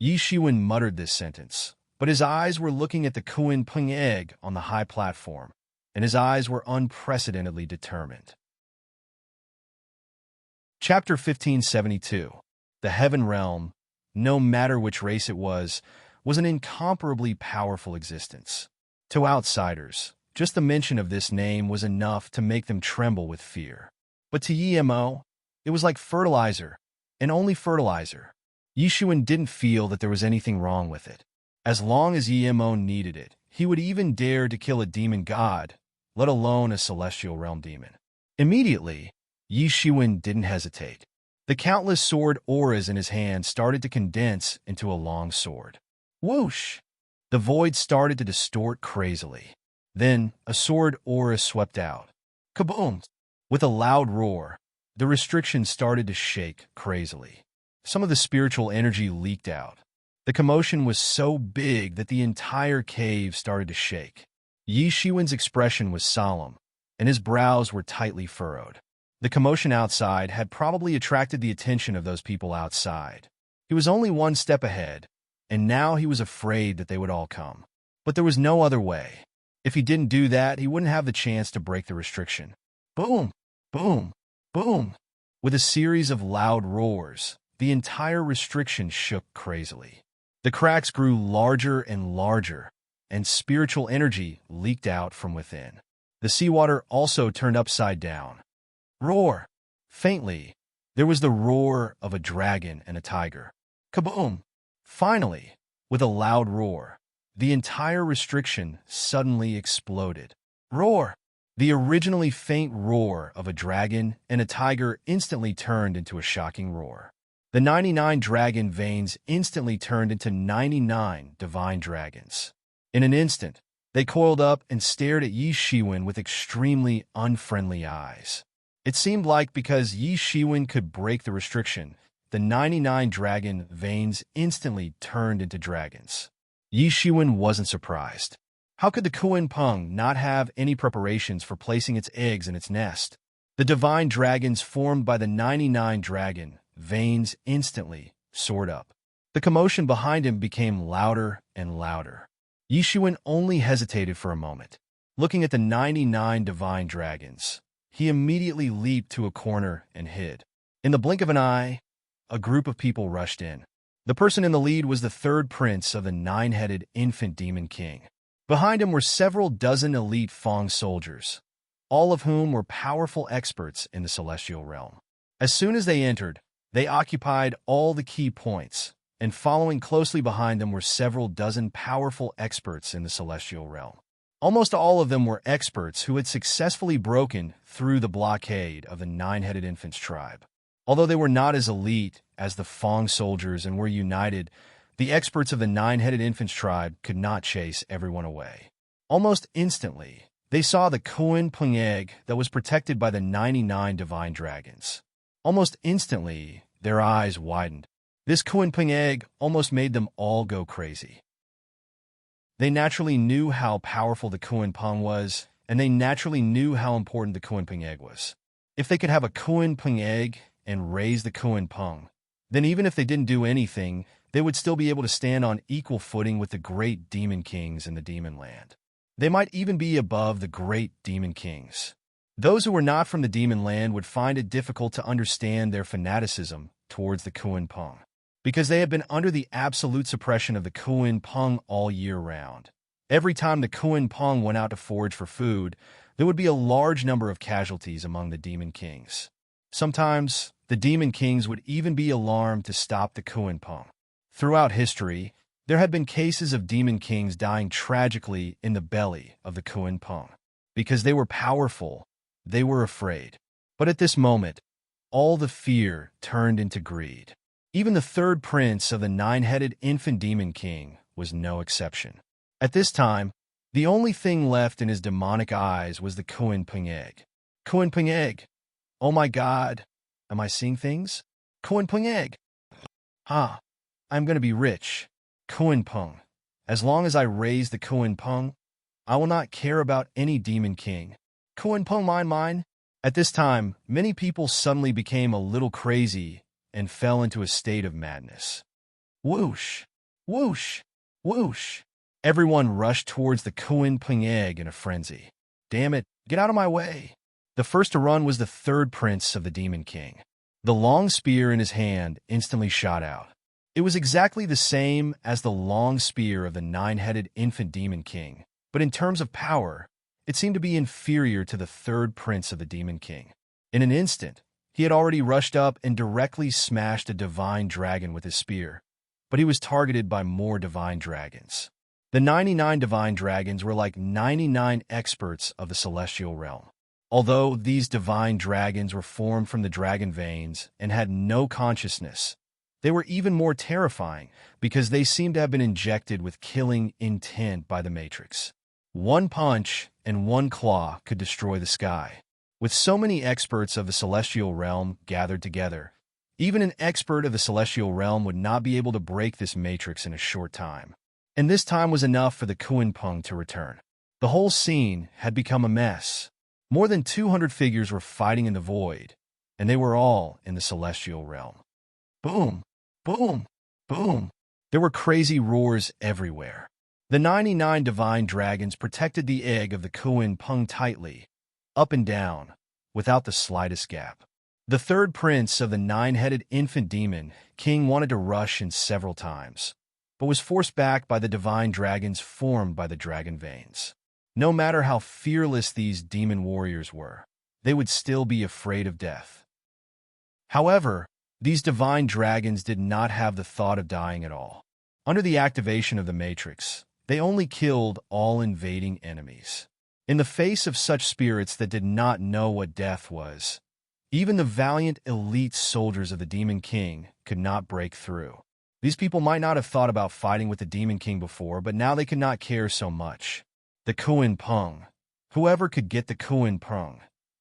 Yi Shiwen muttered this sentence, but his eyes were looking at the Kuan Peng egg on the high platform, and his eyes were unprecedentedly determined. Chapter 1572. The Heaven Realm, no matter which race it was an incomparably powerful existence. To outsiders, just the mention of this name was enough to make them tremble with fear. But to Yimo, it was like fertilizer, and only fertilizer. Yi Shiwen didn't feel that there was anything wrong with it. As long as Yimo needed it, he would even dare to kill a demon god, let alone a celestial realm demon. Immediately, Yi Shiwen didn't hesitate. The countless sword auras in his hand started to condense into a long sword. Whoosh! The void started to distort crazily. Then, a sword aura swept out. Kaboom! With a loud roar, the restrictions started to shake crazily. Some of the spiritual energy leaked out. The commotion was so big that the entire cave started to shake. Yi Shiwen's expression was solemn, and his brows were tightly furrowed. The commotion outside had probably attracted the attention of those people outside. He was only one step ahead, and now he was afraid that they would all come. But there was no other way. If he didn't do that, he wouldn't have the chance to break the restriction. Boom! Boom! Boom! With a series of loud roars, the entire restriction shook crazily. The cracks grew larger and larger, and spiritual energy leaked out from within. The seawater also turned upside down. Roar! Faintly, there was the roar of a dragon and a tiger. Kaboom! Finally, with a loud roar, the entire restriction suddenly exploded. Roar! The originally faint roar of a dragon and a tiger instantly turned into a shocking roar. The 99 dragon veins instantly turned into 99 divine dragons. In an instant, they coiled up and stared at Yi Shiwen with extremely unfriendly eyes. It seemed like because Yi Shiwen could break the restriction, the 99 dragon veins instantly turned into dragons. Yi Shiwen wasn't surprised. How could the Kuan Peng not have any preparations for placing its eggs in its nest? The divine dragons formed by the 99 dragon veins instantly soared up. The commotion behind him became louder and louder. Yi Shiwen only hesitated for a moment. Looking at the 99 divine dragons, he immediately leaped to a corner and hid. In the blink of an eye, a group of people rushed in. The person in the lead was the third prince of the nine-headed infant demon king. Behind him were several dozen elite Fong soldiers, all of whom were powerful experts in the celestial realm. As soon as they entered, they occupied all the key points, and following closely behind them were several dozen powerful experts in the celestial realm. Almost all of them were experts who had successfully broken through the blockade of the nine-headed infants tribe. Although they were not as elite as the Fong soldiers and were united, the experts of the nine-headed infants tribe could not chase everyone away. Almost instantly, they saw the Kuan Peng egg that was protected by the 99 divine dragons. Almost instantly, their eyes widened. This Kuan Peng egg almost made them all go crazy. They naturally knew how powerful the Kuan Peng was, and they naturally knew how important the Kuan Peng egg was. If they could have a Kuan Peng egg and raise the Kuan Peng, then even if they didn't do anything, they would still be able to stand on equal footing with the great demon kings in the demon land. They might even be above the great demon kings. Those who were not from the demon land would find it difficult to understand their fanaticism towards the Kuan Peng, because they had been under the absolute suppression of the Kuan Peng all year round. Every time the Kuan Peng went out to forage for food, there would be a large number of casualties among the demon kings. Sometimes, the demon kings would even be alarmed to stop the Kuan Peng. Throughout history, there had been cases of demon kings dying tragically in the belly of the Kuan Peng. Because they were powerful, they were afraid. But at this moment, all the fear turned into greed. Even the third prince of the nine-headed infant demon king was no exception. At this time, the only thing left in his demonic eyes was the Kuan Peng egg. Kuan Peng egg! Oh my God! Am I seeing things? Kuan Peng egg! Ha! I'm going to be rich. Kuan Peng. As long as I raise the Kuan Peng, I will not care about any demon king. Kuan Peng mine. At this time, many people suddenly became a little crazy and fell into a state of madness. Whoosh! Whoosh! Whoosh! Everyone rushed towards the Kuan Peng egg in a frenzy. Damn it, get out of my way! The first to run was the third prince of the Demon King. The long spear in his hand instantly shot out. It was exactly the same as the long spear of the nine-headed infant Demon King, but in terms of power, it seemed to be inferior to the third prince of the Demon King. In an instant, he had already rushed up and directly smashed a divine dragon with his spear, but he was targeted by more divine dragons. The 99 divine dragons were like 99 experts of the celestial realm. Although these divine dragons were formed from the dragon veins and had no consciousness, they were even more terrifying because they seemed to have been injected with killing intent by the Matrix. One punch and one claw could destroy the sky. With so many experts of the celestial realm gathered together, even an expert of the celestial realm would not be able to break this matrix in a short time. And this time was enough for the Kuan Peng to return. The whole scene had become a mess. More than 200 figures were fighting in the void, and they were all in the celestial realm. Boom! Boom! Boom! There were crazy roars everywhere. The 99 divine dragons protected the egg of the Kuin Peng tightly, up and down, without the slightest gap. The third prince of the nine-headed infant demon king wanted to rush in several times, but was forced back by the divine dragons formed by the dragon veins. No matter how fearless these demon warriors were, they would still be afraid of death. However, these divine dragons did not have the thought of dying at all. Under the activation of the Matrix, they only killed all invading enemies. In the face of such spirits that did not know what death was, even the valiant elite soldiers of the Demon King could not break through. These people might not have thought about fighting with the Demon King before, but now they could not care so much. The Kuin Peng. Whoever could get the Kuin Peng.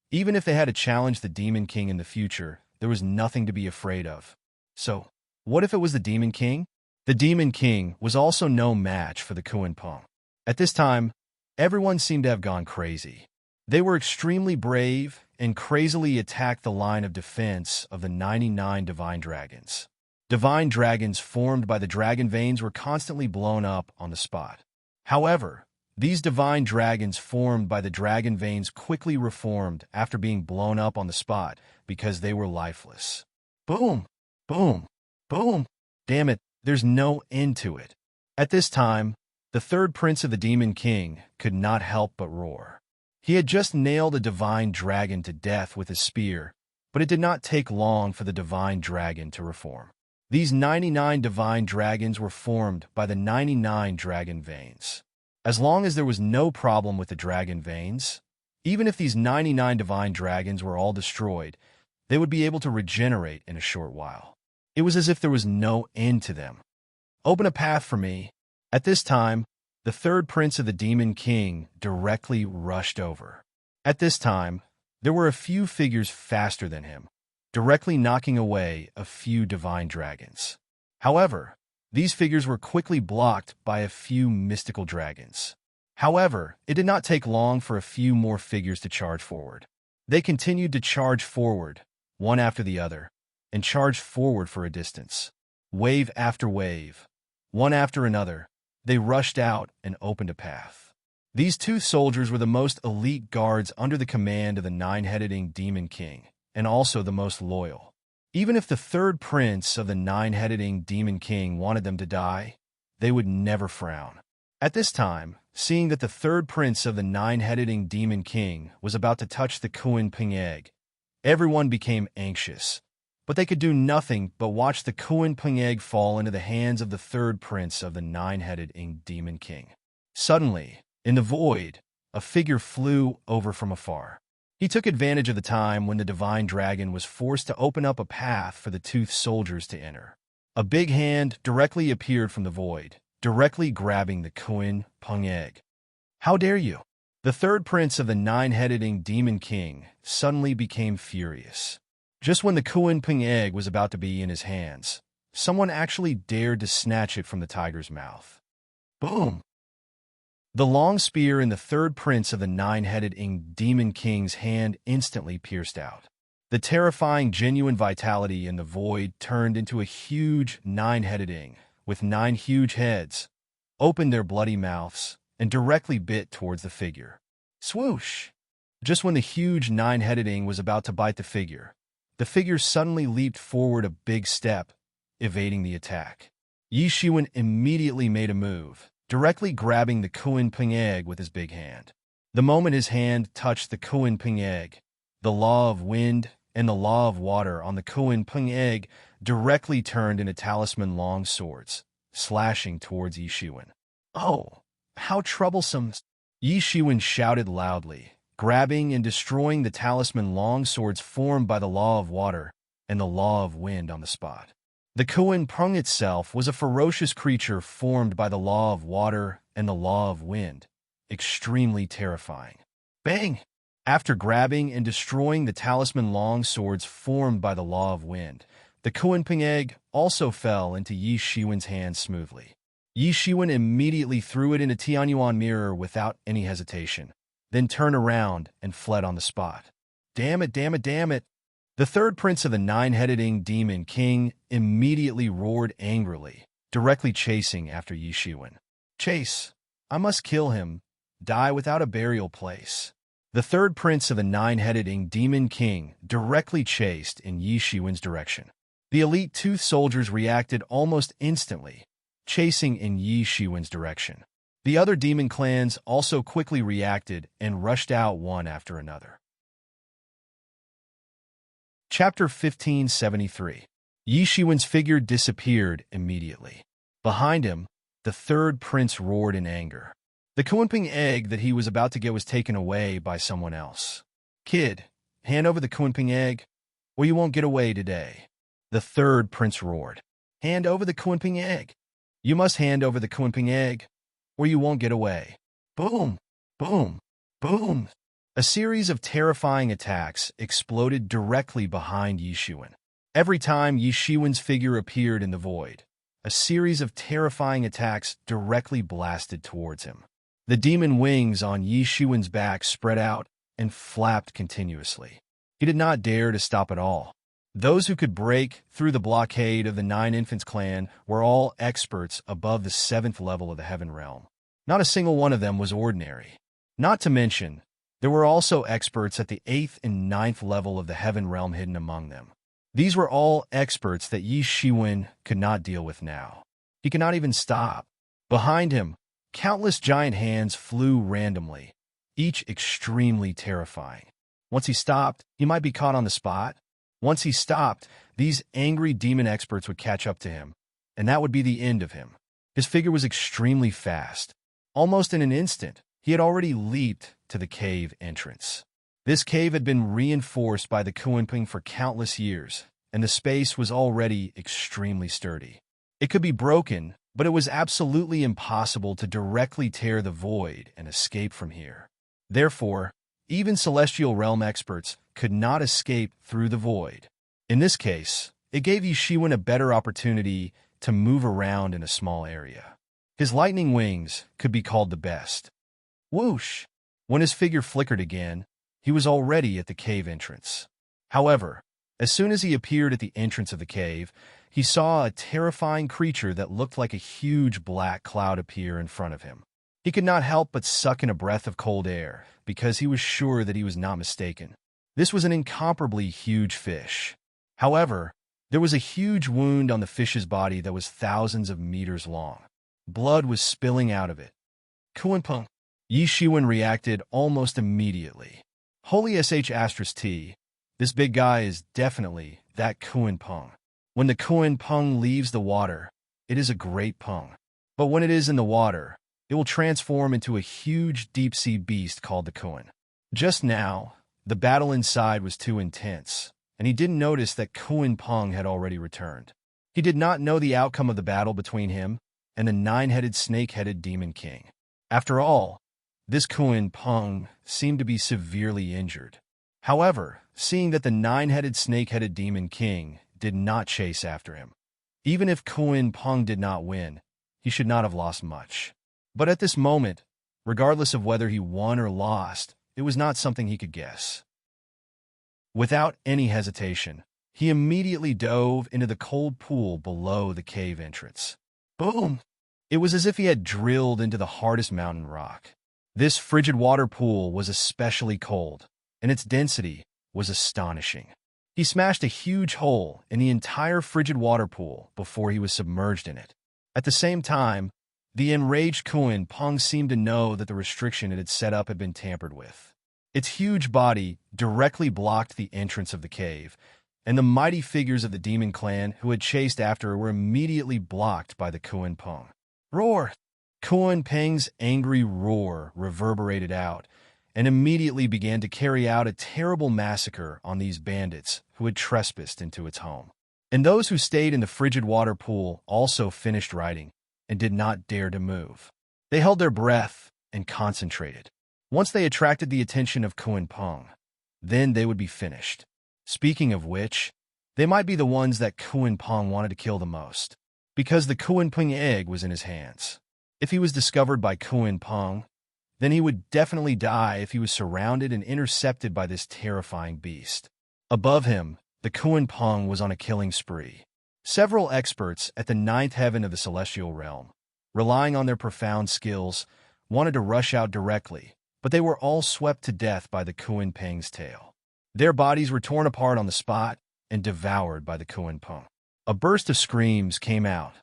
Even if they had to challenge the Demon King in the future, there was nothing to be afraid of. So, what if it was the Demon King? The Demon King was also no match for the Kuin Peng. At this time, everyone seemed to have gone crazy. They were extremely brave and crazily attacked the line of defense of the 99 divine dragons. Divine dragons formed by the dragon veins were constantly blown up on the spot. However, these divine dragons formed by the dragon veins quickly reformed after being blown up on the spot because they were lifeless. Boom! Boom! Boom! Damn it, there's no end to it. At this time, the third prince of the Demon King could not help but roar. He had just nailed a divine dragon to death with his spear, but it did not take long for the divine dragon to reform. These 99 divine dragons were formed by the 99 dragon veins. As long as there was no problem with the dragon veins, even if these 99 divine dragons were all destroyed, they would be able to regenerate in a short while. It was as if there was no end to them. Open a path for me. At this time, the third prince of the Demon King directly rushed over. At this time, there were a few figures faster than him, directly knocking away a few divine dragons. However, these figures were quickly blocked by a few mystical dragons. However, it did not take long for a few more figures to charge forward. They continued to charge forward, one after the other, and charged forward for a distance. Wave after wave, one after another, they rushed out and opened a path. These two soldiers were the most elite guards under the command of the nine-headed Demon King, and also the most loyal. Even if the third prince of the nine-headed Demon King wanted them to die, they would never frown. At this time, seeing that the third prince of the nine-headed Demon King was about to touch the Kuin Peng egg, everyone became anxious. But they could do nothing but watch the Kuin Peng egg fall into the hands of the third prince of the nine-headed Demon King. Suddenly, in the void, a figure flew over from afar. He took advantage of the time when the divine dragon was forced to open up a path for the toothed soldiers to enter. A big hand directly appeared from the void, directly grabbing the Kuin Peng egg. How dare you? The third prince of the nine-headed Demon King suddenly became furious. Just when the Kuin Peng egg was about to be in his hands, someone actually dared to snatch it from the tiger's mouth. Boom! The long spear in the third prince of the nine-headed Demon King's hand instantly pierced out. The terrifying genuine vitality in the void turned into a huge nine-headed with 9 huge heads, opened their bloody mouths, and directly bit towards the figure. Swoosh! Just when the huge nine-headed was about to bite the figure suddenly leaped forward a big step, evading the attack. Yi Shiwen immediately made a move, directly grabbing the Kuin Peng egg with his big hand. The moment his hand touched the Kuin Peng egg, the law of wind and the law of water on the Kuin Peng egg directly turned into talisman long swords, slashing towards Yi Shiwen. Oh, how troublesome! Yi Shiwen shouted loudly, grabbing and destroying the talisman long swords formed by the law of water and the law of wind on the spot. The Kuin Peng itself was a ferocious creature formed by the law of water and the law of wind, extremely terrifying. Bang! After grabbing and destroying the talisman long swords formed by the law of wind, the Kuin Peng egg also fell into Yi Shiwen's hands smoothly. Yi Shiwen immediately threw it in a Tianyuan mirror without any hesitation, then turned around and fled on the spot. Damn it, damn it, damn it! The third prince of the nine-headed demon king immediately roared angrily, directly chasing after Yi Shiwen. Chase! I must kill him, die without a burial place. The third prince of the nine-headed demon king directly chased in Yi Shiwen's direction. The elite tooth soldiers reacted almost instantly, chasing in Yi Shiwen's direction. The other demon clans also quickly reacted and rushed out one after another. Chapter 1573. Yi Shiwen's figure disappeared immediately. Behind him, the third prince roared in anger. The Kunping egg that he was about to get was taken away by someone else. Kid, hand over the Kunping egg, or you won't get away today. The third prince roared. Hand over the Kunping egg. You must hand over the Kunping egg, or you won't get away. Boom, boom, boom. A series of terrifying attacks exploded directly behind Yi Shiwen. Every time Yi Shiwen's figure appeared in the void, a series of terrifying attacks directly blasted towards him. The demon wings on Yi Shiwen's back spread out and flapped continuously. He did not dare to stop at all. Those who could break through the blockade of the Nine Infants clan were all experts above the 7th level of the Heaven Realm. Not a single one of them was ordinary. Not to mention, there were also experts at the 8th and 9th level of the Heaven Realm hidden among them. These were all experts that Yi Shiwen could not deal with now. He could not even stop. Behind him, countless giant hands flew randomly, each extremely terrifying. Once he stopped, he might be caught on the spot. Once he stopped, these angry demon experts would catch up to him, and that would be the end of him. His figure was extremely fast. Almost in an instant, he had already leaped to the cave entrance. This cave had been reinforced by the Kunping for countless years, and the space was already extremely sturdy. It could be broken, but it was absolutely impossible to directly tear the void and escape from here. Therefore, even celestial realm experts could not escape through the void. In this case, it gave Yi Shiwen a better opportunity to move around in a small area. His lightning wings could be called the best. Whoosh! When his figure flickered again, he was already at the cave entrance. However, as soon as he appeared at the entrance of the cave, he saw a terrifying creature that looked like a huge black cloud appear in front of him. He could not help but suck in a breath of cold air, because he was sure that he was not mistaken. This was an incomparably huge fish. However, there was a huge wound on the fish's body that was thousands of meters long. Blood was spilling out of it. Kunpeng. Yi Shiwen reacted almost immediately. Holy sh*t, this big guy is definitely that Kunpeng. When the Kunpeng leaves the water, it is a great peng. But when it is in the water, it will transform into a huge deep-sea beast called the Kun. Just now, the battle inside was too intense, and he didn't notice that Kunpeng had already returned. He did not know the outcome of the battle between him and the nine-headed snake-headed demon king. After all, this Kunpeng seemed to be severely injured. However, seeing that the nine-headed snake-headed demon king did not chase after him, even if Kunpeng did not win, he should not have lost much. But at this moment, regardless of whether he won or lost, it was not something he could guess. Without any hesitation, he immediately dove into the cold pool below the cave entrance. Boom! It was as if he had drilled into the hardest mountain rock. This frigid water pool was especially cold, and its density was astonishing. He smashed a huge hole in the entire frigid water pool before he was submerged in it. At the same time, the enraged Kunpeng seemed to know that the restriction it had set up had been tampered with. Its huge body directly blocked the entrance of the cave, and the mighty figures of the demon clan who had chased after were immediately blocked by the Kunpeng. Roar! Kunpeng's angry roar reverberated out, and immediately began to carry out a terrible massacre on these bandits who had trespassed into its home. And those who stayed in the frigid water pool also finished riding and did not dare to move. They held their breath and concentrated. Once they attracted the attention of Kunpeng, then they would be finished. Speaking of which, they might be the ones that Kunpeng wanted to kill the most, because the Kunpeng egg was in his hands. If he was discovered by Kunpeng, then he would definitely die if he was surrounded and intercepted by this terrifying beast. Above him, the Kuan Peng was on a killing spree. Several experts at the ninth heaven of the celestial realm, relying on their profound skills, wanted to rush out directly, but they were all swept to death by the Kuan Peng's tail. Their bodies were torn apart on the spot and devoured by the Kuan Peng. A burst of screams came out.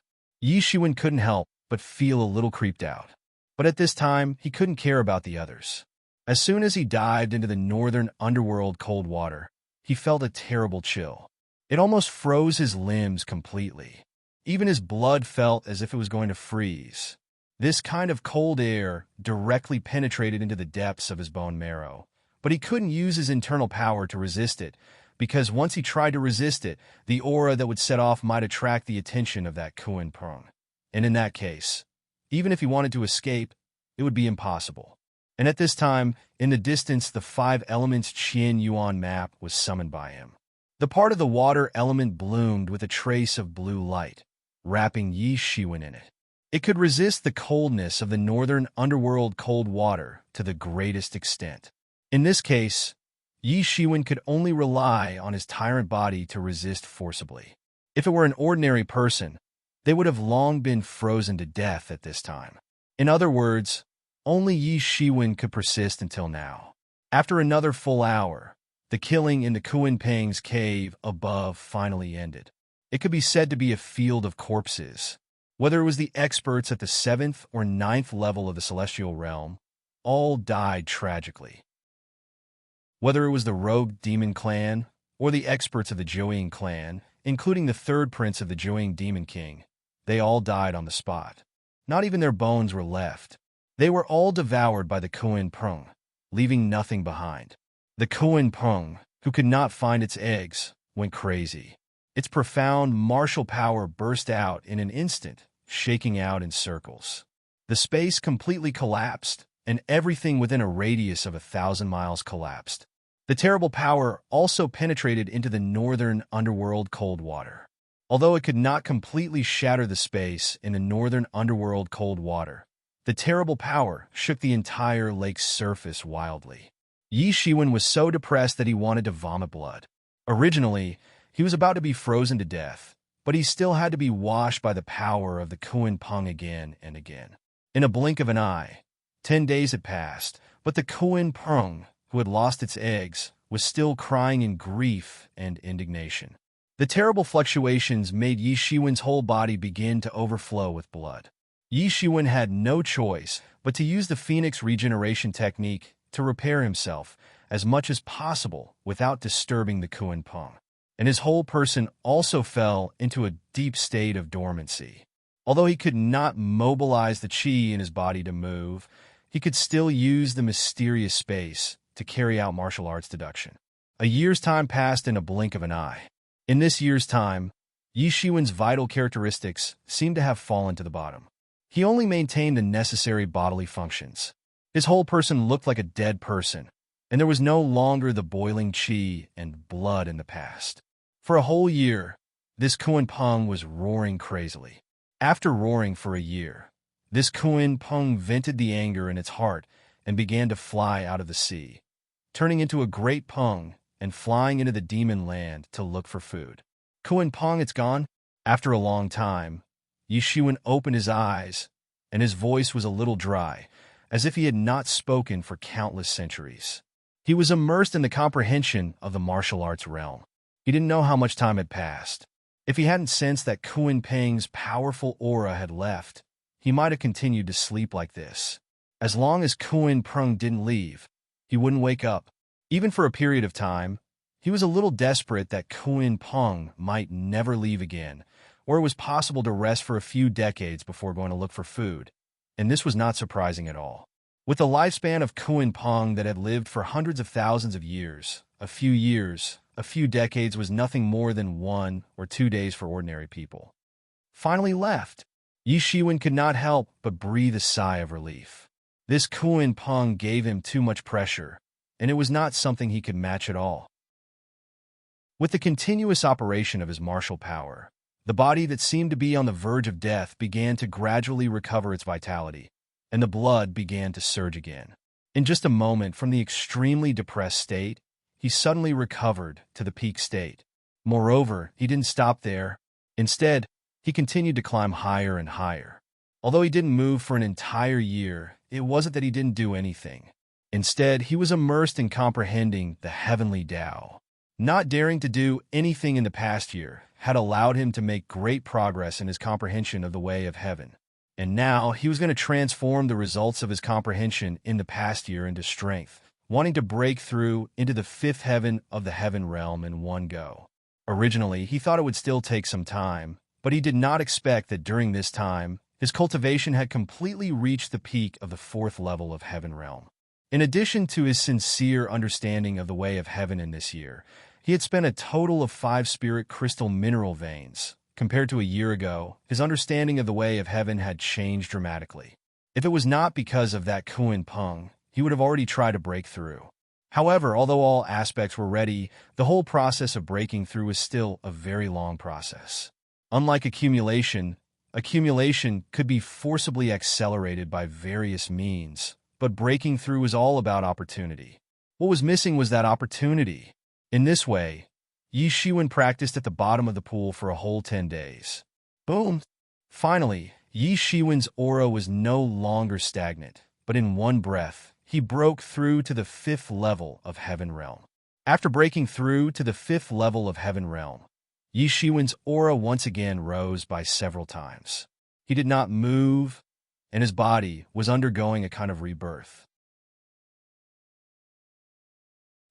Yi Shiwen couldn't help but feel a little creeped out. But at this time, he couldn't care about the others. As soon as he dived into the northern underworld cold water, he felt a terrible chill. It almost froze his limbs completely. Even his blood felt as if it was going to freeze. This kind of cold air directly penetrated into the depths of his bone marrow, but he couldn't use his internal power to resist it, because once he tried to resist it, the aura that would set off might attract the attention of that Kuan Peng. And in that case, even if he wanted to escape, it would be impossible. And at this time, in the distance, the 5 elements Qian Yuan map was summoned by him. The part of the water element bloomed with a trace of blue light, wrapping Yi Shiwen in it. It could resist the coldness of the northern underworld cold water to the greatest extent. In this case, Yi Shiwen could only rely on his tyrant body to resist forcibly. If it were an ordinary person, they would have long been frozen to death at this time. In other words, only Yi Shiwen could persist until now. After another full hour, the killing in the Kuan Peng's cave above finally ended. It could be said to be a field of corpses. Whether it was the experts at the 7th or 9th level of the celestial realm, all died tragically. Whether it was the rogue demon clan or the experts of the Jiuying clan, including the 3rd prince of the Jiuying demon king, they all died on the spot. Not even their bones were left. They were all devoured by the Kuan Peng, leaving nothing behind. The Kuan Peng, who could not find its eggs, went crazy. Its profound martial power burst out in an instant, shaking out in circles. The space completely collapsed, and everything within a radius of 1,000 miles collapsed. The terrible power also penetrated into the northern underworld cold water. Although it could not completely shatter the space in the northern underworld cold water, the terrible power shook the entire lake's surface wildly. Yi Shiwen was so depressed that he wanted to vomit blood. Originally, he was about to be frozen to death, but he still had to be washed by the power of the Kuan Peng again and again. In a blink of an eye, 10 days had passed, but the Kuan Peng, who had lost its eggs, was still crying in grief and indignation. The terrible fluctuations made Yi Shiwen's whole body begin to overflow with blood. Yi Shiwen had no choice but to use the Phoenix regeneration technique to repair himself as much as possible without disturbing the Kuan Peng. And his whole person also fell into a deep state of dormancy. Although he could not mobilize the qi in his body to move, he could still use the mysterious space to carry out martial arts deduction. A year's time passed in a blink of an eye. In this year's time, Yi Shiwen's vital characteristics seemed to have fallen to the bottom. He only maintained the necessary bodily functions. His whole person looked like a dead person, and there was no longer the boiling qi and blood in the past. For a whole year, this Kuan Peng was roaring crazily. After roaring for a year, this Kuan Peng vented the anger in its heart and began to fly out of the sea, turning into a great Peng and flying into the demon land to look for food. Kuan Peng, it's gone. After a long time, Yi Shiwen opened his eyes, and his voice was a little dry, as if he had not spoken for countless centuries. He was immersed in the comprehension of the martial arts realm. He didn't know how much time had passed. If he hadn't sensed that Kuan Peng's powerful aura had left, he might have continued to sleep like this. As long as Kuan Peng didn't leave, he wouldn't wake up. Even for a period of time, he was a little desperate that Kuan Peng might never leave again, or it was possible to rest for a few decades before going to look for food. And this was not surprising at all. With the lifespan of Kuan Peng that had lived for hundreds of thousands of years, a few decades was nothing more than 1 or 2 days for ordinary people. Finally left, Yi Shiwen could not help but breathe a sigh of relief. This Kuan Peng gave him too much pressure, and it was not something he could match at all. With the continuous operation of his martial power, the body that seemed to be on the verge of death began to gradually recover its vitality, and the blood began to surge again. In just a moment from the extremely depressed state, he suddenly recovered to the peak state. Moreover, he didn't stop there. Instead, he continued to climb higher and higher. Although he didn't move for an entire year, it wasn't that he didn't do anything. Instead, he was immersed in comprehending the heavenly Tao. Not daring to do anything in the past year had allowed him to make great progress in his comprehension of the way of heaven. And now he was going to transform the results of his comprehension in the past year into strength, wanting to break through into the fifth heaven of the heaven realm in one go. Originally, he thought it would still take some time, but he did not expect that during this time, his cultivation had completely reached the peak of the fourth level of heaven realm. In addition to his sincere understanding of the way of heaven in this year, he had spent a total of 5 spirit crystal mineral veins. Compared to a year ago, his understanding of the way of heaven had changed dramatically. If it was not because of that Kuan Peng, he would have already tried to break through. However, although all aspects were ready, the whole process of breaking through was still a very long process. Unlike accumulation could be forcibly accelerated by various means, but breaking through is all about opportunity. What was missing was that opportunity. In this way, Yi Shiwen practiced at the bottom of the pool for a whole 10 days. Boom! Finally, Yi Shiwen's aura was no longer stagnant, but in one breath, he broke through to the 5th level of Heaven Realm. After breaking through to the 5th level of Heaven Realm, Yi Shiwen's aura once again rose by several times. He did not move, and his body was undergoing a kind of rebirth.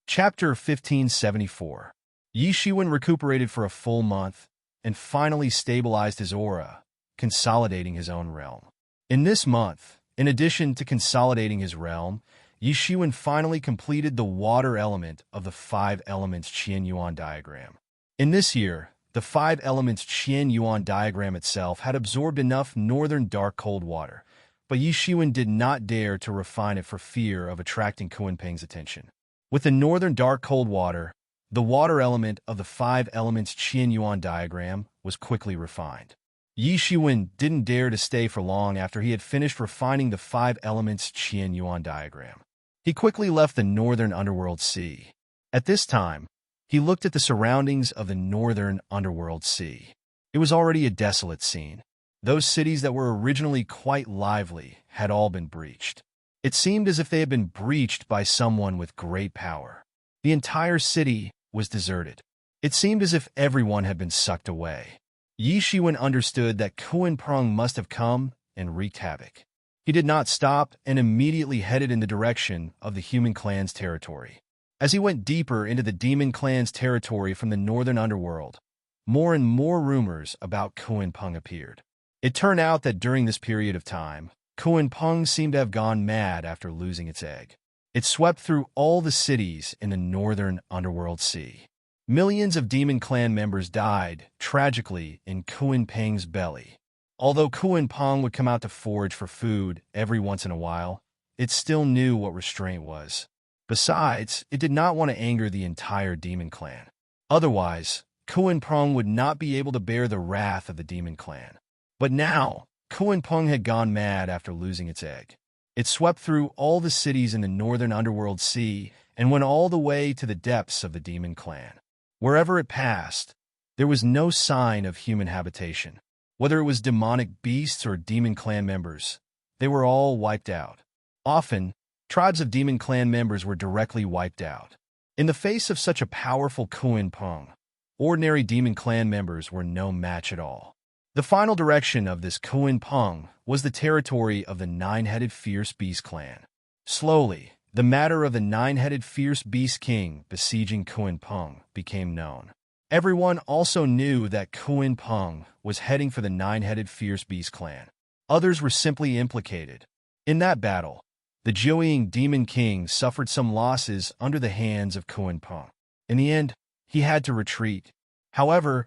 Chapter 1574. Yi Shiwen recuperated for a full month and finally stabilized his aura, consolidating his own realm. In this month, in addition to consolidating his realm, Yi Shiwen finally completed the water element of the 5 elements Qian Yuan diagram. In this year, the 5 elements Qian Yuan diagram itself had absorbed enough northern dark cold water, but Yi Shiwen did not dare to refine it for fear of attracting Kuan Peng's attention. With the northern dark cold water, the water element of the 5 elements Qian Yuan diagram was quickly refined. Yi Shiwen didn't dare to stay for long after he had finished refining the 5 elements Qian Yuan diagram. He quickly left the northern underworld sea. At this time, he looked at the surroundings of the northern underworld sea. It was already a desolate scene. Those cities that were originally quite lively had all been breached. It seemed as if they had been breached by someone with great power. The entire city was deserted. It seemed as if everyone had been sucked away. Yi Shiwen understood that Kuan Peng must have come and wreaked havoc. He did not stop and immediately headed in the direction of the human clan's territory. As he went deeper into the demon clan's territory from the northern underworld, more and more rumors about Kuan Peng appeared. It turned out that during this period of time, Kuan Peng seemed to have gone mad after losing its egg. It swept through all the cities in the northern underworld sea. Millions of demon clan members died, tragically, in Kuan Peng's belly. Although Kuan Peng would come out to forage for food every once in a while, it still knew what restraint was. Besides, it did not want to anger the entire demon clan. Otherwise, Kuan Peng would not be able to bear the wrath of the demon clan. But now, Kuan Peng had gone mad after losing its egg. It swept through all the cities in the northern underworld sea and went all the way to the depths of the demon clan. Wherever it passed, there was no sign of human habitation. Whether it was demonic beasts or demon clan members, they were all wiped out. Often, tribes of demon clan members were directly wiped out. In the face of such a powerful Kuan Peng, ordinary demon clan members were no match at all. The final direction of this Kuan Peng was the territory of the 9-headed fierce beast clan. Slowly, the matter of the 9-headed fierce beast king besieging Kuan Peng became known. Everyone also knew that Kuan Peng was heading for the 9-headed fierce beast clan. Others were simply implicated. In that battle, the Jiuying demon king suffered some losses under the hands of Kuan Peng. In the end, he had to retreat. However,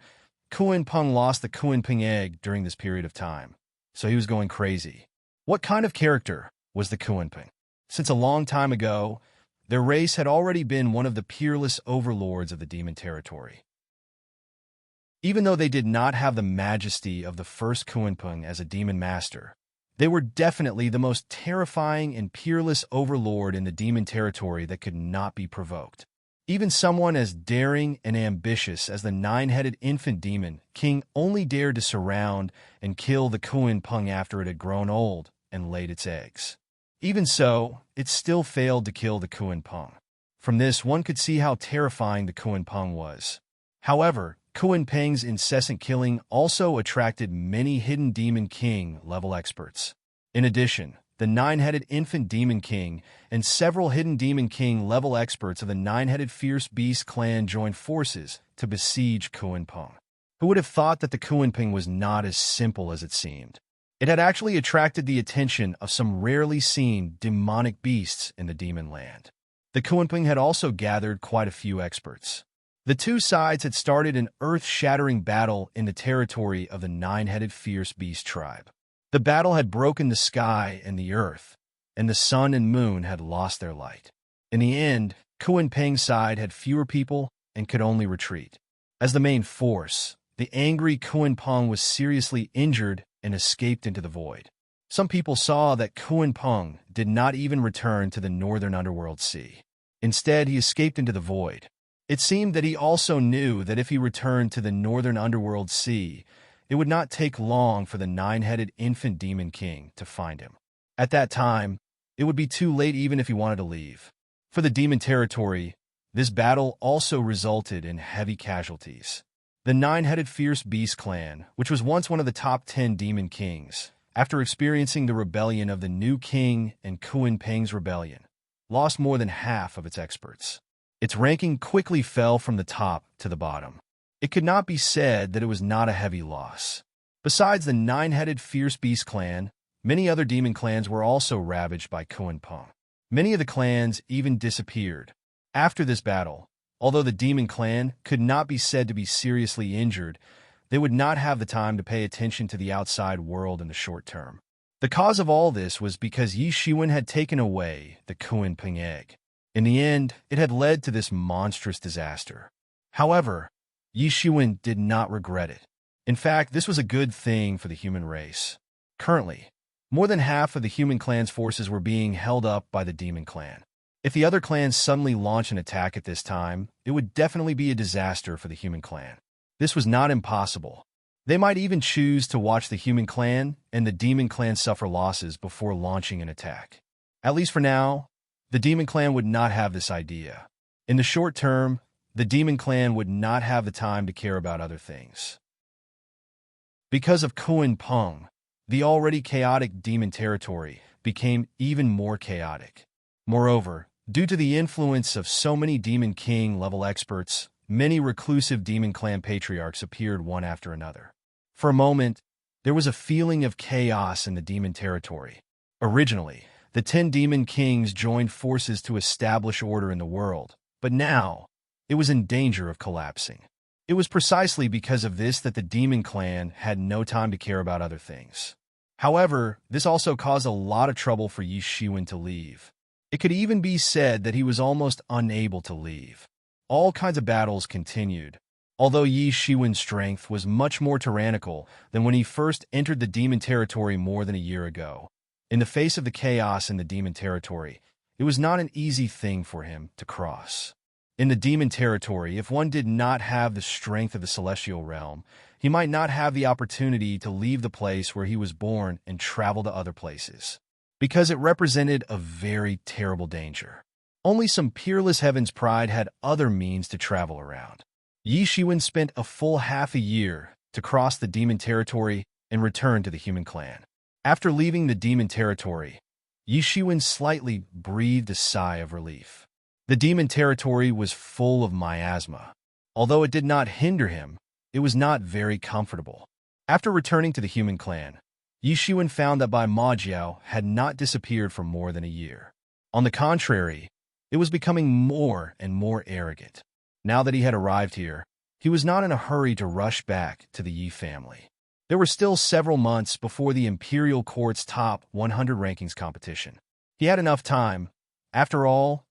Kuan Peng lost the Kuan Peng egg during this period of time, so he was going crazy. What kind of character was the Kuan Peng? Since a long time ago, their race had already been one of the peerless overlords of the demon territory. Even though they did not have the majesty of the first Kuan Peng as a demon master, they were definitely the most terrifying and peerless overlord in the demon territory that could not be provoked. Even someone as daring and ambitious as the nine-headed infant demon king only dared to surround and kill the Kuan Pung after it had grown old and laid its eggs. Even so, it still failed to kill the Kuan Pung. From this, one could see how terrifying the Kuan Pung was. However, Kuan Peng's incessant killing also attracted many hidden demon king level experts. In addition, the nine-headed infant demon king and several hidden demon king level experts of the nine-headed fierce beast clan joined forces to besiege Kuan Peng. Who would have thought that the Kuan Peng was not as simple as it seemed? It had actually attracted the attention of some rarely seen demonic beasts in the demon land. The Kuan Peng had also gathered quite a few experts. The two sides had started an earth-shattering battle in the territory of the nine-headed fierce beast tribe. The battle had broken the sky and the earth, and the sun and moon had lost their light. In the end, Kuan Peng's side had fewer people and could only retreat. As the main force, the angry Kuan Peng was seriously injured and escaped into the void. Some people saw that Kuan Peng did not even return to the northern underworld sea. Instead, he escaped into the void. It seemed that he also knew that if he returned to the northern underworld sea, it would not take long for the nine-headed infant demon king to find him. At that time, it would be too late even if he wanted to leave. For the demon territory, this battle also resulted in heavy casualties. The nine-headed fierce beast clan, which was once one of the top 10 demon kings, after experiencing the rebellion of the new king and Kuan Peng's rebellion, lost more than half of its experts. Its ranking quickly fell from the top to the bottom. It could not be said that it was not a heavy loss. Besides the nine-headed fierce beast clan, many other demon clans were also ravaged by Kuan Peng. Many of the clans even disappeared. After this battle, although the demon clan could not be said to be seriously injured, they would not have the time to pay attention to the outside world in the short term. The cause of all this was because Yi Shiwen had taken away the Kuan Peng egg. In the end, it had led to this monstrous disaster. However, Yi Shiwen did not regret it. In fact, this was a good thing for the human race. Currently, more than half of the human clan's forces were being held up by the demon clan. If the other clans suddenly launch an attack at this time, it would definitely be a disaster for the human clan. This was not impossible. They might even choose to watch the human clan and the demon clan suffer losses before launching an attack. At least for now, the demon clan would not have this idea. In the short term, the demon clan would not have the time to care about other things. Because of Kuan Peng, the already chaotic demon territory became even more chaotic. Moreover, due to the influence of so many demon king level experts, many reclusive demon clan patriarchs appeared one after another. For a moment, there was a feeling of chaos in the demon territory. Originally, the 10 demon kings joined forces to establish order in the world, but now, it was in danger of collapsing. It was precisely because of this that the demon clan had no time to care about other things. However, this also caused a lot of trouble for Yi Shiwen to leave. It could even be said that he was almost unable to leave. All kinds of battles continued, although Yi Shiwen's strength was much more tyrannical than when he first entered the demon territory more than a year ago. In the face of the chaos in the demon territory, it was not an easy thing for him to cross. In the demon territory, if one did not have the strength of the celestial realm, he might not have the opportunity to leave the place where he was born and travel to other places, because it represented a very terrible danger. Only some peerless heaven's pride had other means to travel around. Yi Shiwen spent a full half a year to cross the demon territory and return to the human clan. After leaving the demon territory, Yi Shiwen slightly breathed a sigh of relief. The demon territory was full of miasma. Although it did not hinder him, it was not very comfortable. After returning to the human clan, Yi Shiwen found that Bai Majiao had not disappeared for more than a year. On the contrary, it was becoming more and more arrogant. Now that he had arrived here, he was not in a hurry to rush back to the Yi family. There were still several months before the Imperial Court's top 100 rankings competition. He had enough time. After all,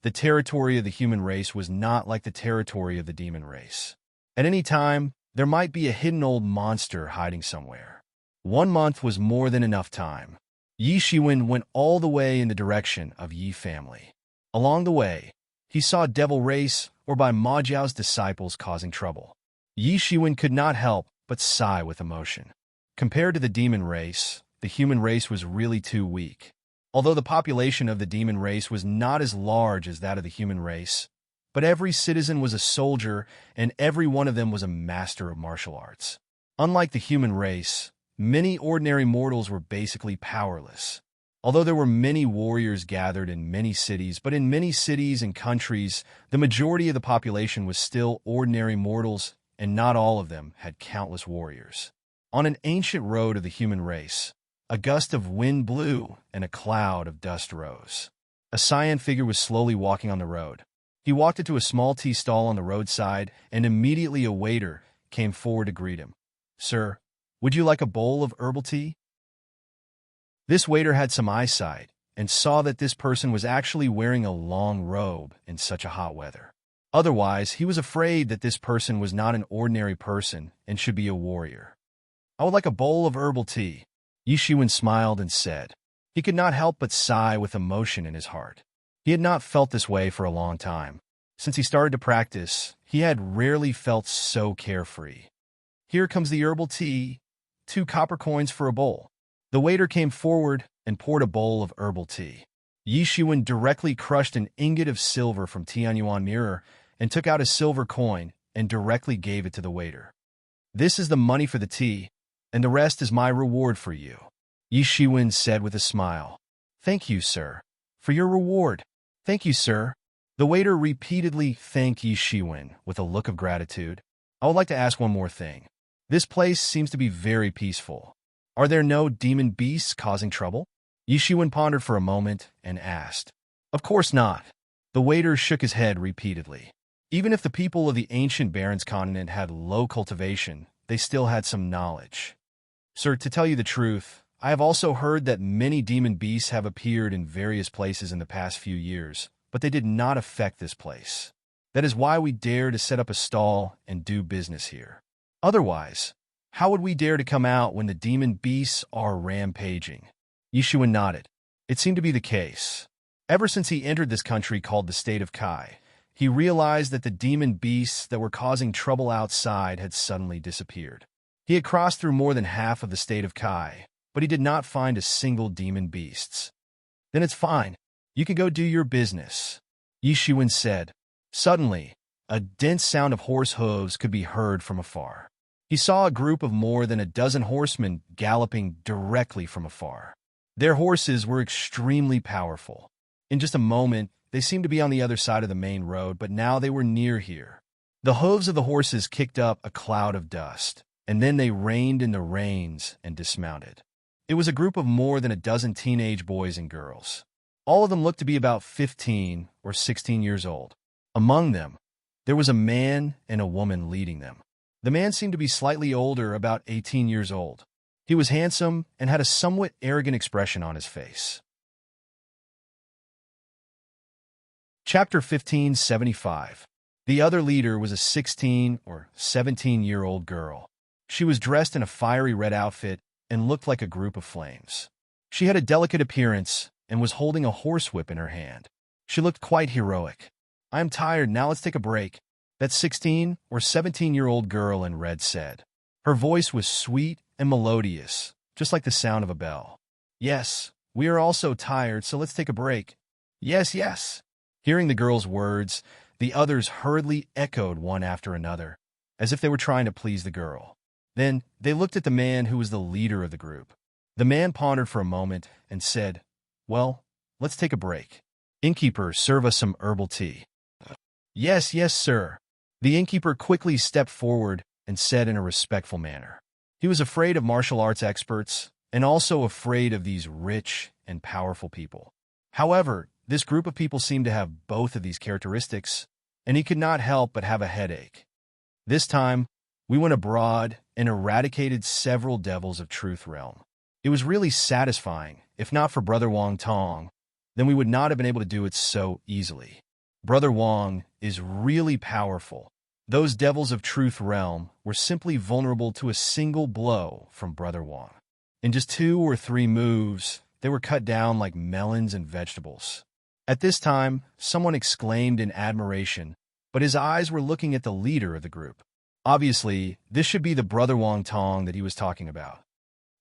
the territory of the human race was not like the territory of the demon race. At any time, there might be a hidden old monster hiding somewhere. 1 month was more than enough time. Yi Shiwen went all the way in the direction of Yi family. Along the way, he saw devil race or by Ma Jiao's disciples causing trouble. Yi Shiwen could not help but sigh with emotion. Compared to the demon race, the human race was really too weak. Although the population of the demon race was not as large as that of the human race, but every citizen was a soldier and every one of them was a master of martial arts. Unlike the human race, many ordinary mortals were basically powerless. Although there were many warriors gathered in many cities, but in many cities and countries, the majority of the population was still ordinary mortals, and not all of them had countless warriors. On an ancient road of the human race, a gust of wind blew and a cloud of dust rose. A cyan figure was slowly walking on the road. He walked into a small tea stall on the roadside, and immediately a waiter came forward to greet him. "Sir, would you like a bowl of herbal tea?" This waiter had some eyesight and saw that this person was actually wearing a long robe in such a hot weather. Otherwise, he was afraid that this person was not an ordinary person and should be a warrior. "I would like a bowl of herbal tea," Yi Shiwen smiled and said. He could not help but sigh with emotion in his heart. He had not felt this way for a long time. Since he started to practice, he had rarely felt so carefree. "Here comes the herbal tea, 2 copper coins for a bowl." The waiter came forward and poured a bowl of herbal tea. Yi Shiwen directly crushed an ingot of silver from Tianyuan mirror and took out a silver coin and directly gave it to the waiter. "This is the money for the tea, and the rest is my reward for you," Yi Shiwen said with a smile. "Thank you, sir, for your reward." "Thank you, sir." The waiter repeatedly thanked Yi Shiwen with a look of gratitude. "I would like to ask one more thing. This place seems to be very peaceful. Are there no demon beasts causing trouble?" Yi Shiwen pondered for a moment and asked. "Of course not." The waiter shook his head repeatedly. Even if the people of the ancient Barrens continent had low cultivation, they still had some knowledge. "Sir, to tell you the truth, I have also heard that many demon beasts have appeared in various places in the past few years, but they did not affect this place. That is why we dare to set up a stall and do business here. Otherwise, how would we dare to come out when the demon beasts are rampaging?" Yi Shiwen nodded. It seemed to be the case. Ever since he entered this country called the State of Kai, he realized that the demon beasts that were causing trouble outside had suddenly disappeared. He had crossed through more than half of the State of Kai, but he did not find a single demon beasts. "Then it's fine. You can go do your business," Yi Shiwen said. Suddenly, a dense sound of horse hooves could be heard from afar. He saw a group of more than a dozen horsemen galloping directly from afar. Their horses were extremely powerful. In just a moment, they seemed to be on the other side of the main road, but now they were near here. The hooves of the horses kicked up a cloud of dust, and then they reined in the reins and dismounted. It was a group of more than a dozen teenage boys and girls. All of them looked to be about 15 or 16 years old. Among them, there was a man and a woman leading them. The man seemed to be slightly older, about 18 years old. He was handsome and had a somewhat arrogant expression on his face. Chapter 1575. The other leader was a 16 or 17-year-old girl. She was dressed in a fiery red outfit and looked like a group of flames. She had a delicate appearance and was holding a horsewhip in her hand. She looked quite heroic. "I am tired, now let's take a break," that 16 or 17-year-old girl in red said. Her voice was sweet and melodious, just like the sound of a bell. "Yes, we are also tired, so let's take a break." "Yes, yes." Hearing the girl's words, the others hurriedly echoed one after another, as if they were trying to please the girl. Then they looked at the man who was the leader of the group. The man pondered for a moment and said, "Well, let's take a break. Innkeeper, serve us some herbal tea." "Yes, yes, sir." The innkeeper quickly stepped forward and said in a respectful manner. He was afraid of martial arts experts and also afraid of these rich and powerful people. However, this group of people seemed to have both of these characteristics, and he could not help but have a headache. "This time, we went abroad and eradicated several devils of Truth Realm. It was really satisfying. If not for Brother Wang Tong, then we would not have been able to do it so easily. Brother Wang is really powerful. Those devils of Truth Realm were simply vulnerable to a single blow from Brother Wang. In just 2 or 3 moves, they were cut down like melons and vegetables." At this time, someone exclaimed in admiration, but his eyes were looking at the leader of the group. Obviously, this should be the brother Wang Tong that he was talking about.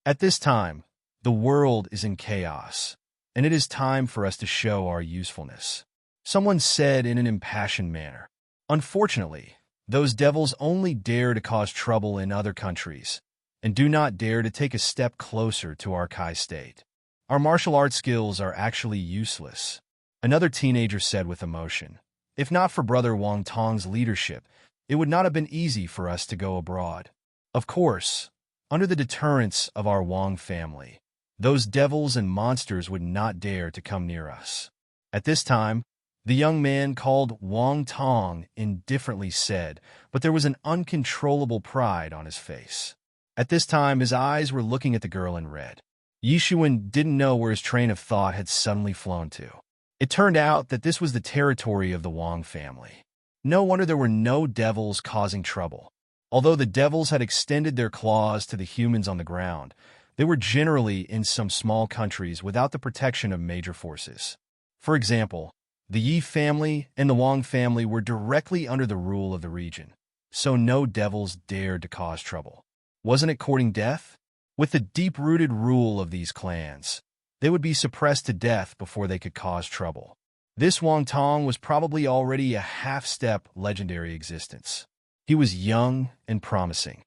At this time, the world is in chaos, and it is time for us to show our usefulness. Someone said in an impassioned manner. Unfortunately, those devils only dare to cause trouble in other countries, and do not dare to take a step closer to our Kai state. Our martial arts skills are actually useless. Another teenager said with emotion. If not for Brother Wang Tong's leadership, it would not have been easy for us to go abroad. Of course, under the deterrence of our Wang family, those devils and monsters would not dare to come near us. At this time, the young man called Wang Tong indifferently said, but there was an uncontrollable pride on his face. At this time, his eyes were looking at the girl in red. Yishuan didn't know where his train of thought had suddenly flown to. It turned out that this was the territory of the Wang family. No wonder there were no devils causing trouble. Although the devils had extended their claws to the humans on the ground, they were generally in some small countries without the protection of major forces. For example, the Yi family and the Wang family were directly under the rule of the region, so no devils dared to cause trouble. Wasn't it courting death? With the deep-rooted rule of these clans, they would be suppressed to death before they could cause trouble. This Wang Tong was probably already a half-step legendary existence. He was young and promising.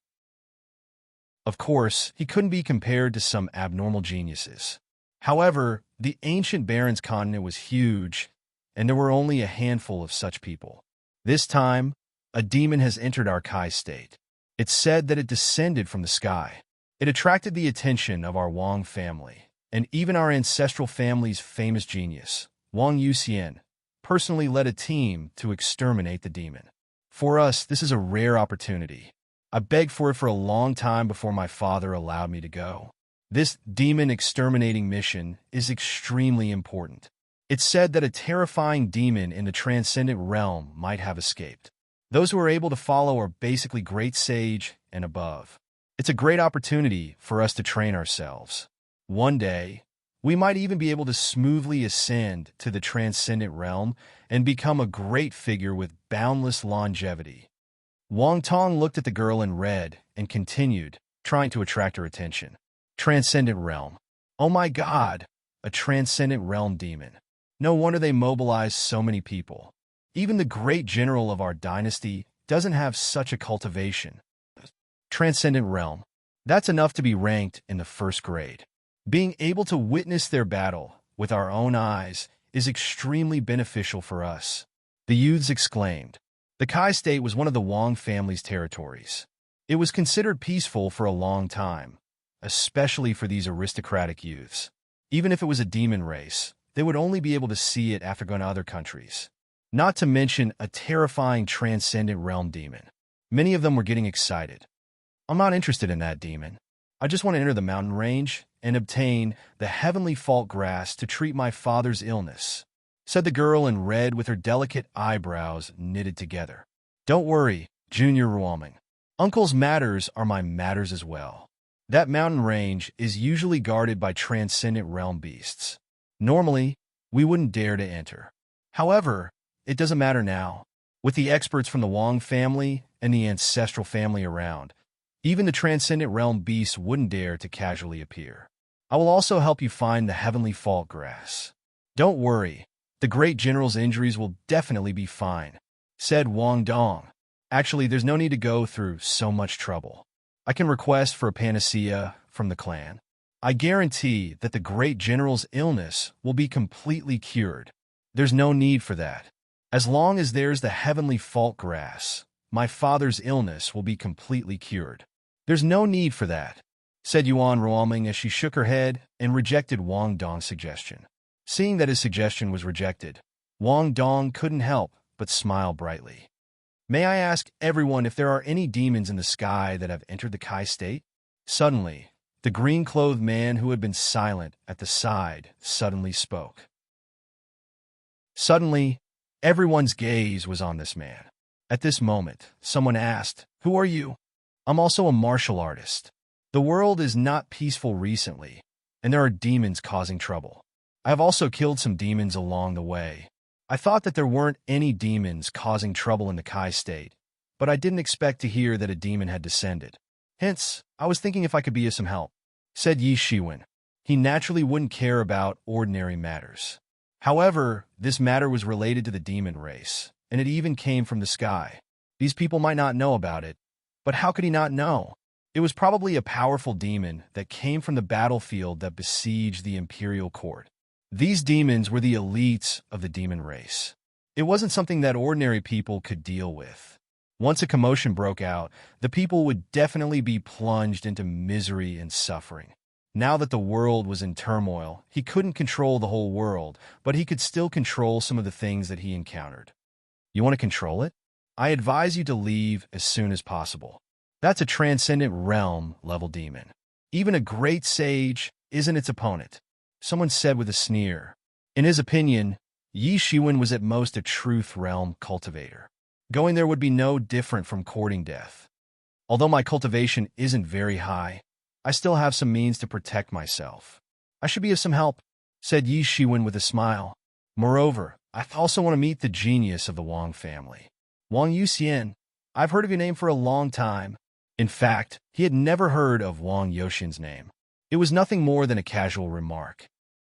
Of course, he couldn't be compared to some abnormal geniuses. However, the ancient Baron's continent was huge, and there were only a handful of such people. This time, a demon has entered our Kai state. It's said that it descended from the sky. It attracted the attention of our Wang family, and even our ancestral family's famous genius, Wang Yuxian, personally led a team to exterminate the demon. For us, this is a rare opportunity. I begged for it for a long time before my father allowed me to go. This demon exterminating mission is extremely important. It's said that a terrifying demon in the transcendent realm might have escaped. Those who are able to follow are basically great sage and above. It's a great opportunity for us to train ourselves. One day, we might even be able to smoothly ascend to the transcendent realm and become a great figure with boundless longevity. Wang Tong looked at the girl in red and continued, trying to attract her attention. Transcendent realm. Oh my God, a transcendent realm demon. No wonder they mobilized so many people. Even the great general of our dynasty doesn't have such a cultivation. Transcendent realm. That's enough to be ranked in the first grade. Being able to witness their battle with our own eyes is extremely beneficial for us. The youths exclaimed. The Kai state was one of the Wang family's territories. It was considered peaceful for a long time, especially for these aristocratic youths. Even if it was a demon race, they would only be able to see it after going to other countries. Not to mention a terrifying transcendent realm demon. Many of them were getting excited. I'm not interested in that demon. I just want to enter the mountain range and obtain the heavenly fault grass to treat my father's illness, said the girl in red with her delicate eyebrows knitted together. Don't worry, Junior Ruoming. Uncle's matters are my matters as well. That mountain range is usually guarded by transcendent realm beasts. Normally, we wouldn't dare to enter. However, it doesn't matter now. With the experts from the Wang family and the ancestral family around, even the transcendent realm beasts wouldn't dare to casually appear. I will also help you find the heavenly fault grass. Don't worry, the great general's injuries will definitely be fine, said Wang Dong. Actually, there's no need to go through so much trouble. I can request for a panacea from the clan. I guarantee that the great general's illness will be completely cured. There's no need for that. As long as there's the heavenly fault grass, my father's illness will be completely cured. There's no need for that, said Yuan Ruoming as she shook her head and rejected Wang Dong's suggestion. Seeing that his suggestion was rejected, Wang Dong couldn't help but smile brightly. May I ask everyone if there are any demons in the sky that have entered the Kai state? Suddenly, the green-clothed man who had been silent at the side suddenly spoke. Suddenly, everyone's gaze was on this man. At this moment, someone asked, "Who are you?" "I'm also a martial artist. The world is not peaceful recently, and there are demons causing trouble. I have also killed some demons along the way. I thought that there weren't any demons causing trouble in the Kai state, but I didn't expect to hear that a demon had descended. Hence, I was thinking if I could be of some help," said Yi Shiwen. He naturally wouldn't care about ordinary matters. However, this matter was related to the demon race, and it even came from the sky. These people might not know about it, but how could he not know? It was probably a powerful demon that came from the battlefield that besieged the imperial court. These demons were the elites of the demon race. It wasn't something that ordinary people could deal with. Once a commotion broke out, the people would definitely be plunged into misery and suffering. Now that the world was in turmoil, he couldn't control the whole world, but he could still control some of the things that he encountered. You want to control it? I advise you to leave as soon as possible. That's a transcendent realm-level demon. Even a great sage isn't its opponent, someone said with a sneer. In his opinion, Yi Shiwen was at most a truth realm cultivator. Going there would be no different from courting death. Although my cultivation isn't very high, I still have some means to protect myself. I should be of some help, said Yi Shiwen with a smile. Moreover, I also want to meet the genius of the Wang family. Wang Yuxian, I've heard of your name for a long time. In fact, he had never heard of Wang Yoxian's name. It was nothing more than a casual remark.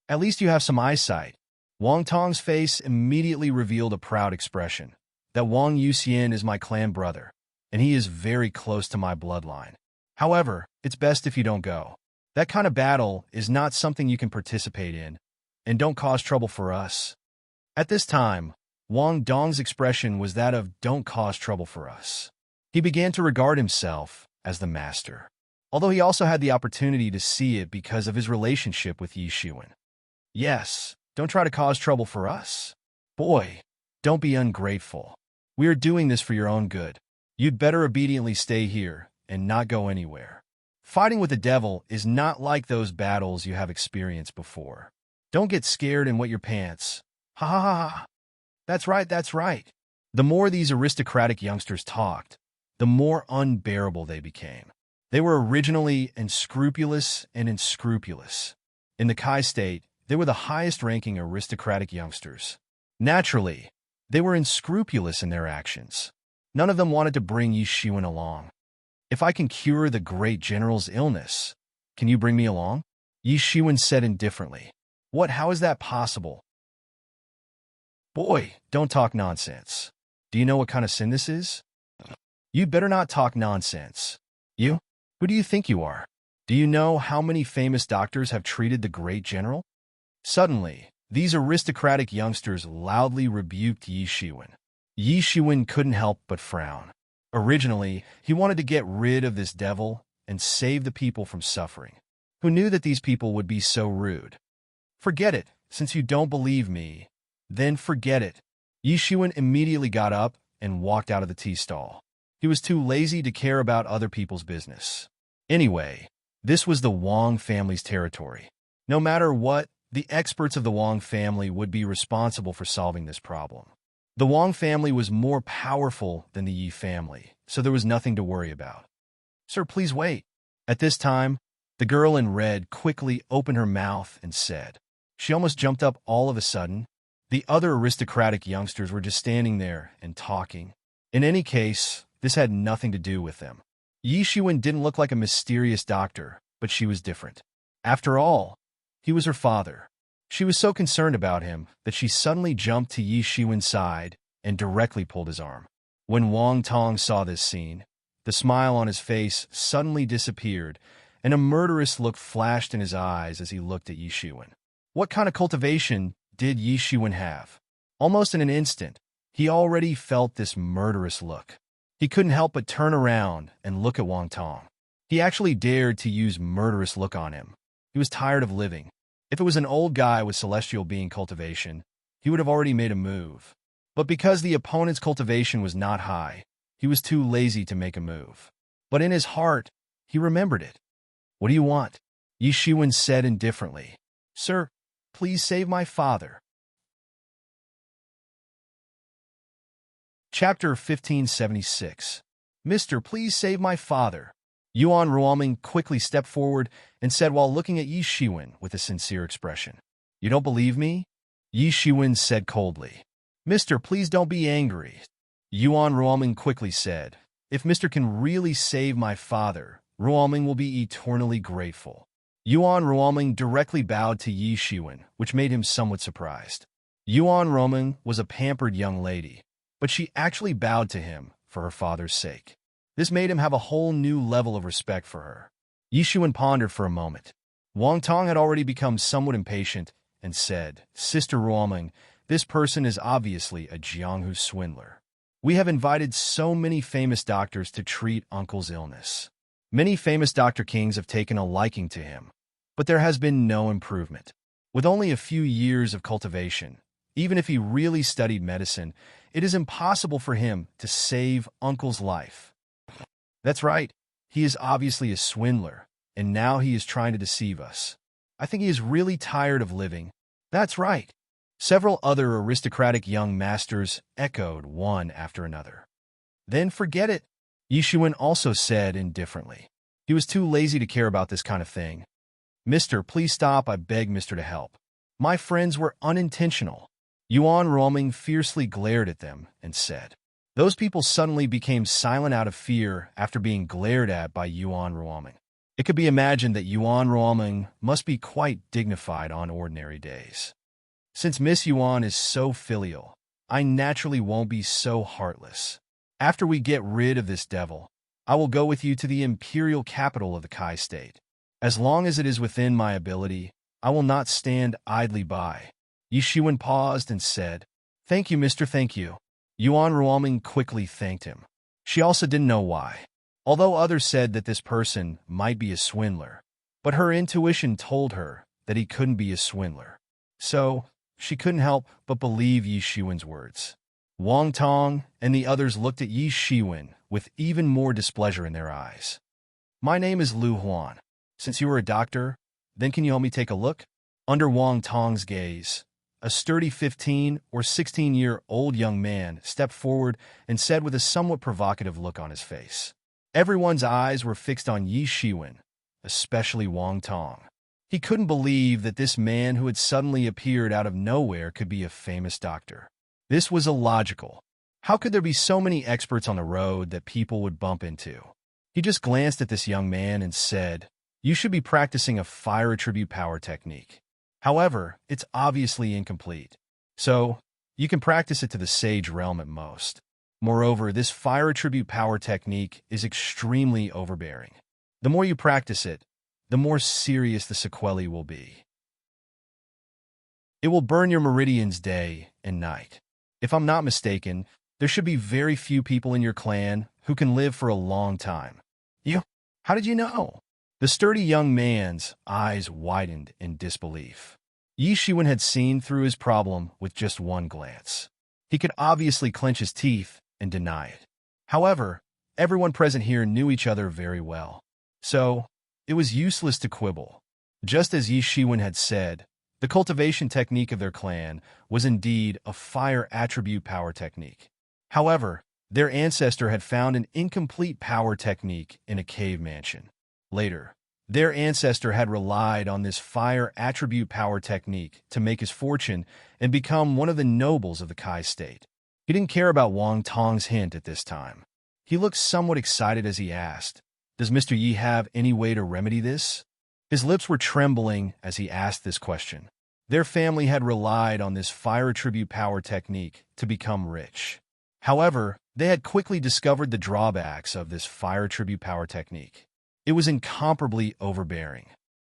At least you have some eyesight. Wang Tong's face immediately revealed a proud expression. That Wang Yuxian is my clan brother, and he is very close to my bloodline. However, it's best if you don't go. That kind of battle is not something you can participate in, and don't cause trouble for us. At this time, Wang Dong's expression was that of don't cause trouble for us. He began to regard himself as the master, although he also had the opportunity to see it because of his relationship with Yi Shiwen. Yes, don't try to cause trouble for us. Boy, don't be ungrateful. We are doing this for your own good. You'd better obediently stay here and not go anywhere. Fighting with the devil is not like those battles you have experienced before. Don't get scared and wet your pants. Ha ha ha ha. That's right, that's right. The more these aristocratic youngsters talked, the more unbearable they became. They were originally unscrupulous and unscrupulous. In the Kai state, they were the highest-ranking aristocratic youngsters. Naturally, they were unscrupulous in their actions. None of them wanted to bring Yi Shiwen along. If I can cure the great general's illness, can you bring me along? Yi Shiwen said indifferently. What? How is that possible? Boy, don't talk nonsense. Do you know what kind of sin this is? You'd better not talk nonsense. You? Who do you think you are? Do you know how many famous doctors have treated the great general? Suddenly, these aristocratic youngsters loudly rebuked Yi Shiwen. Yi Shiwen couldn't help but frown. Originally, he wanted to get rid of this devil and save the people from suffering. Who knew that these people would be so rude? Forget it. Since you don't believe me, then forget it. Yi Shiwen immediately got up and walked out of the tea stall. He was too lazy to care about other people's business. Anyway, this was the Wang family's territory. No matter what, the experts of the Wang family would be responsible for solving this problem. The Wang family was more powerful than the Yi family, so there was nothing to worry about. Sir, please wait. At this time, the girl in red quickly opened her mouth and said. She almost jumped up all of a sudden. The other aristocratic youngsters were just standing there and talking. In any case, this had nothing to do with them. Yi Shiwen didn't look like a mysterious doctor, but she was different. After all, he was her father. She was so concerned about him that she suddenly jumped to Yi Shiwen's side and directly pulled his arm. When Wang Tong saw this scene, the smile on his face suddenly disappeared, and a murderous look flashed in his eyes as he looked at Yi Shiwen. What kind of cultivation did Yi Shiwen have? Almost in an instant, he already felt this murderous look. He couldn't help but turn around and look at Wang Tong. He actually dared to use murderous look on him. He was tired of living. If it was an old guy with celestial being cultivation, he would have already made a move. But because the opponent's cultivation was not high, he was too lazy to make a move. But in his heart, he remembered it. What do you want? Yi Shiwen said indifferently. Sir, please save my father. Chapter 1576. Mister, please save my father. Yuan Ruoming quickly stepped forward and said while looking at Yi Shiwen with a sincere expression. You don't believe me? Yi Shiwen said coldly. Mister, please don't be angry. Yuan Ruoming quickly said, if Mister can really save my father, Ruoming will be eternally grateful. Yuan Ruoming directly bowed to Yi Shiwen, which made him somewhat surprised. Yuan Ruoming was a pampered young lady, but she actually bowed to him for her father's sake. This made him have a whole new level of respect for her. Yi Shiwen pondered for a moment. Wang Tong had already become somewhat impatient and said, Sister Ruoming, this person is obviously a Jianghu swindler. We have invited so many famous doctors to treat Uncle's illness. Many famous Dr. Kings have taken a liking to him, but there has been no improvement. With only a few years of cultivation, even if he really studied medicine, it is impossible for him to save Uncle's life. That's right. He is obviously a swindler, and now he is trying to deceive us. I think he is really tired of living. That's right. Several other aristocratic young masters echoed one after another. Then forget it, Yi Shiwen also said indifferently. He was too lazy to care about this kind of thing. Mister, please stop, I beg Mister to help. My friends were unintentional. Yuan Ruoming fiercely glared at them and said. Those people suddenly became silent out of fear after being glared at by Yuan Ruoming. It could be imagined that Yuan Ruoming must be quite dignified on ordinary days. Since Miss Yuan is so filial, I naturally won't be so heartless. After we get rid of this devil, I will go with you to the imperial capital of the Kai state. As long as it is within my ability, I will not stand idly by. Yi Shiwen paused and said, Thank you, mister, thank you. Yuan Ruoming quickly thanked him. She also didn't know why. Although others said that this person might be a swindler, but her intuition told her that he couldn't be a swindler. So, she couldn't help but believe Yi Shiwen's words. Wang Tong and the others looked at Yi Shiwen with even more displeasure in their eyes. My name is Lu Huan. Since you are a doctor, then can you help me take a look? Under Wang Tong's gaze, a sturdy 15 or 16-year-old young man stepped forward and said with a somewhat provocative look on his face. Everyone's eyes were fixed on Yi Shiwen, especially Wang Tong. He couldn't believe that this man who had suddenly appeared out of nowhere could be a famous doctor. This was illogical. How could there be so many experts on the road that people would bump into? He just glanced at this young man and said, You should be practicing a fire attribute power technique. However, it's obviously incomplete. So, you can practice it to the sage realm at most. Moreover, this fire attribute power technique is extremely overbearing. The more you practice it, the more serious the sequelae will be. It will burn your meridians day and night. If I'm not mistaken, there should be very few people in your clan who can live for a long time. You? How did you know? The sturdy young man's eyes widened in disbelief. Yi Shiwen had seen through his problem with just one glance. He could obviously clench his teeth and deny it. However, everyone present here knew each other very well. So, it was useless to quibble. Just as Yi Shiwen had said, the cultivation technique of their clan was indeed a fire attribute power technique. However, their ancestor had found an incomplete power technique in a cave mansion. Later, their ancestor had relied on this fire attribute power technique to make his fortune and become one of the nobles of the Kai state. He didn't care about Wang Tong's hint at this time. He looked somewhat excited as he asked, Does Mr. Yi have any way to remedy this? His lips were trembling as he asked this question. Their family had relied on this fire attribute power technique to become rich. However, they had quickly discovered the drawbacks of this fire attribute power technique. It was incomparably overbearing.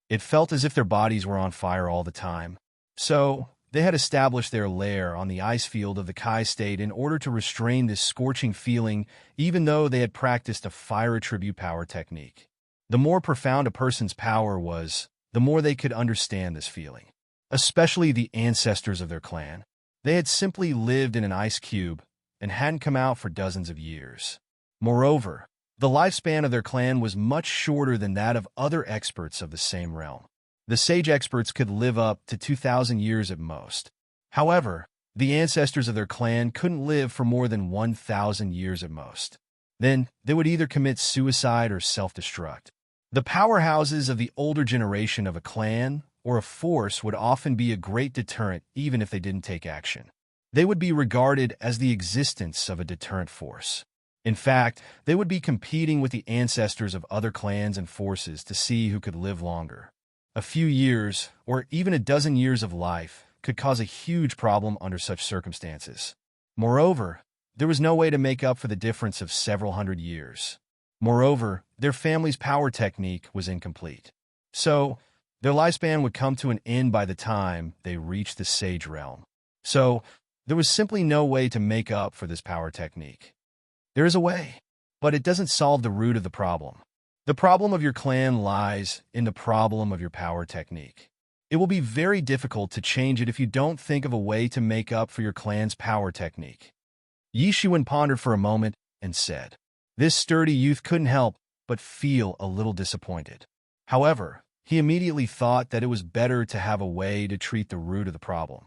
It felt as if their bodies were on fire all the time. So, they had established their lair on the ice field of the Kai state in order to restrain this scorching feeling, even though they had practiced a fire attribute power technique. The more profound a person's power was, the more they could understand this feeling. Especially the ancestors of their clan. They had simply lived in an ice cube and hadn't come out for dozens of years. Moreover, the lifespan of their clan was much shorter than that of other experts of the same realm. The sage experts could live up to 2,000 years at most. However, the ancestors of their clan couldn't live for more than 1,000 years at most. Then, they would either commit suicide or self-destruct. The powerhouses of the older generation of a clan, or a force would often be a great deterrent even if they didn't take action. They would be regarded as the existence of a deterrent force. In fact, they would be competing with the ancestors of other clans and forces to see who could live longer. A few years, or even a dozen years of life, could cause a huge problem under such circumstances. Moreover, there was no way to make up for the difference of several hundred years. Moreover, their family's power technique was incomplete. So, their lifespan would come to an end by the time they reached the Sage Realm. So, there was simply no way to make up for this power technique. There is a way, but it doesn't solve the root of the problem. The problem of your clan lies in the problem of your power technique. It will be very difficult to change it if you don't think of a way to make up for your clan's power technique. Yi Shiwen pondered for a moment and said, This sturdy youth couldn't help but feel a little disappointed. However, he immediately thought that it was better to have a way to treat the root of the problem.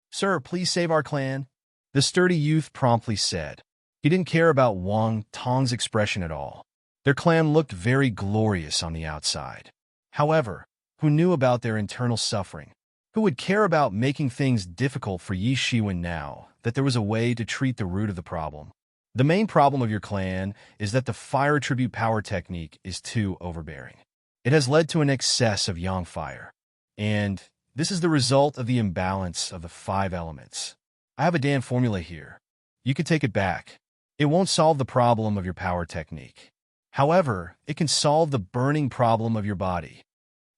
Sir, please save our clan, the sturdy youth promptly said. He didn't care about Wang Tong's expression at all. Their clan looked very glorious on the outside. However, who knew about their internal suffering? Who would care about making things difficult for Yi Shiwen now that there was a way to treat the root of the problem? The main problem of your clan is that the fire tribute power technique is too overbearing. It has led to an excess of yang fire. And this is the result of the imbalance of the 5 elements. I have a Dan formula here. You can take it back. It won't solve the problem of your power technique. However, it can solve the burning problem of your body.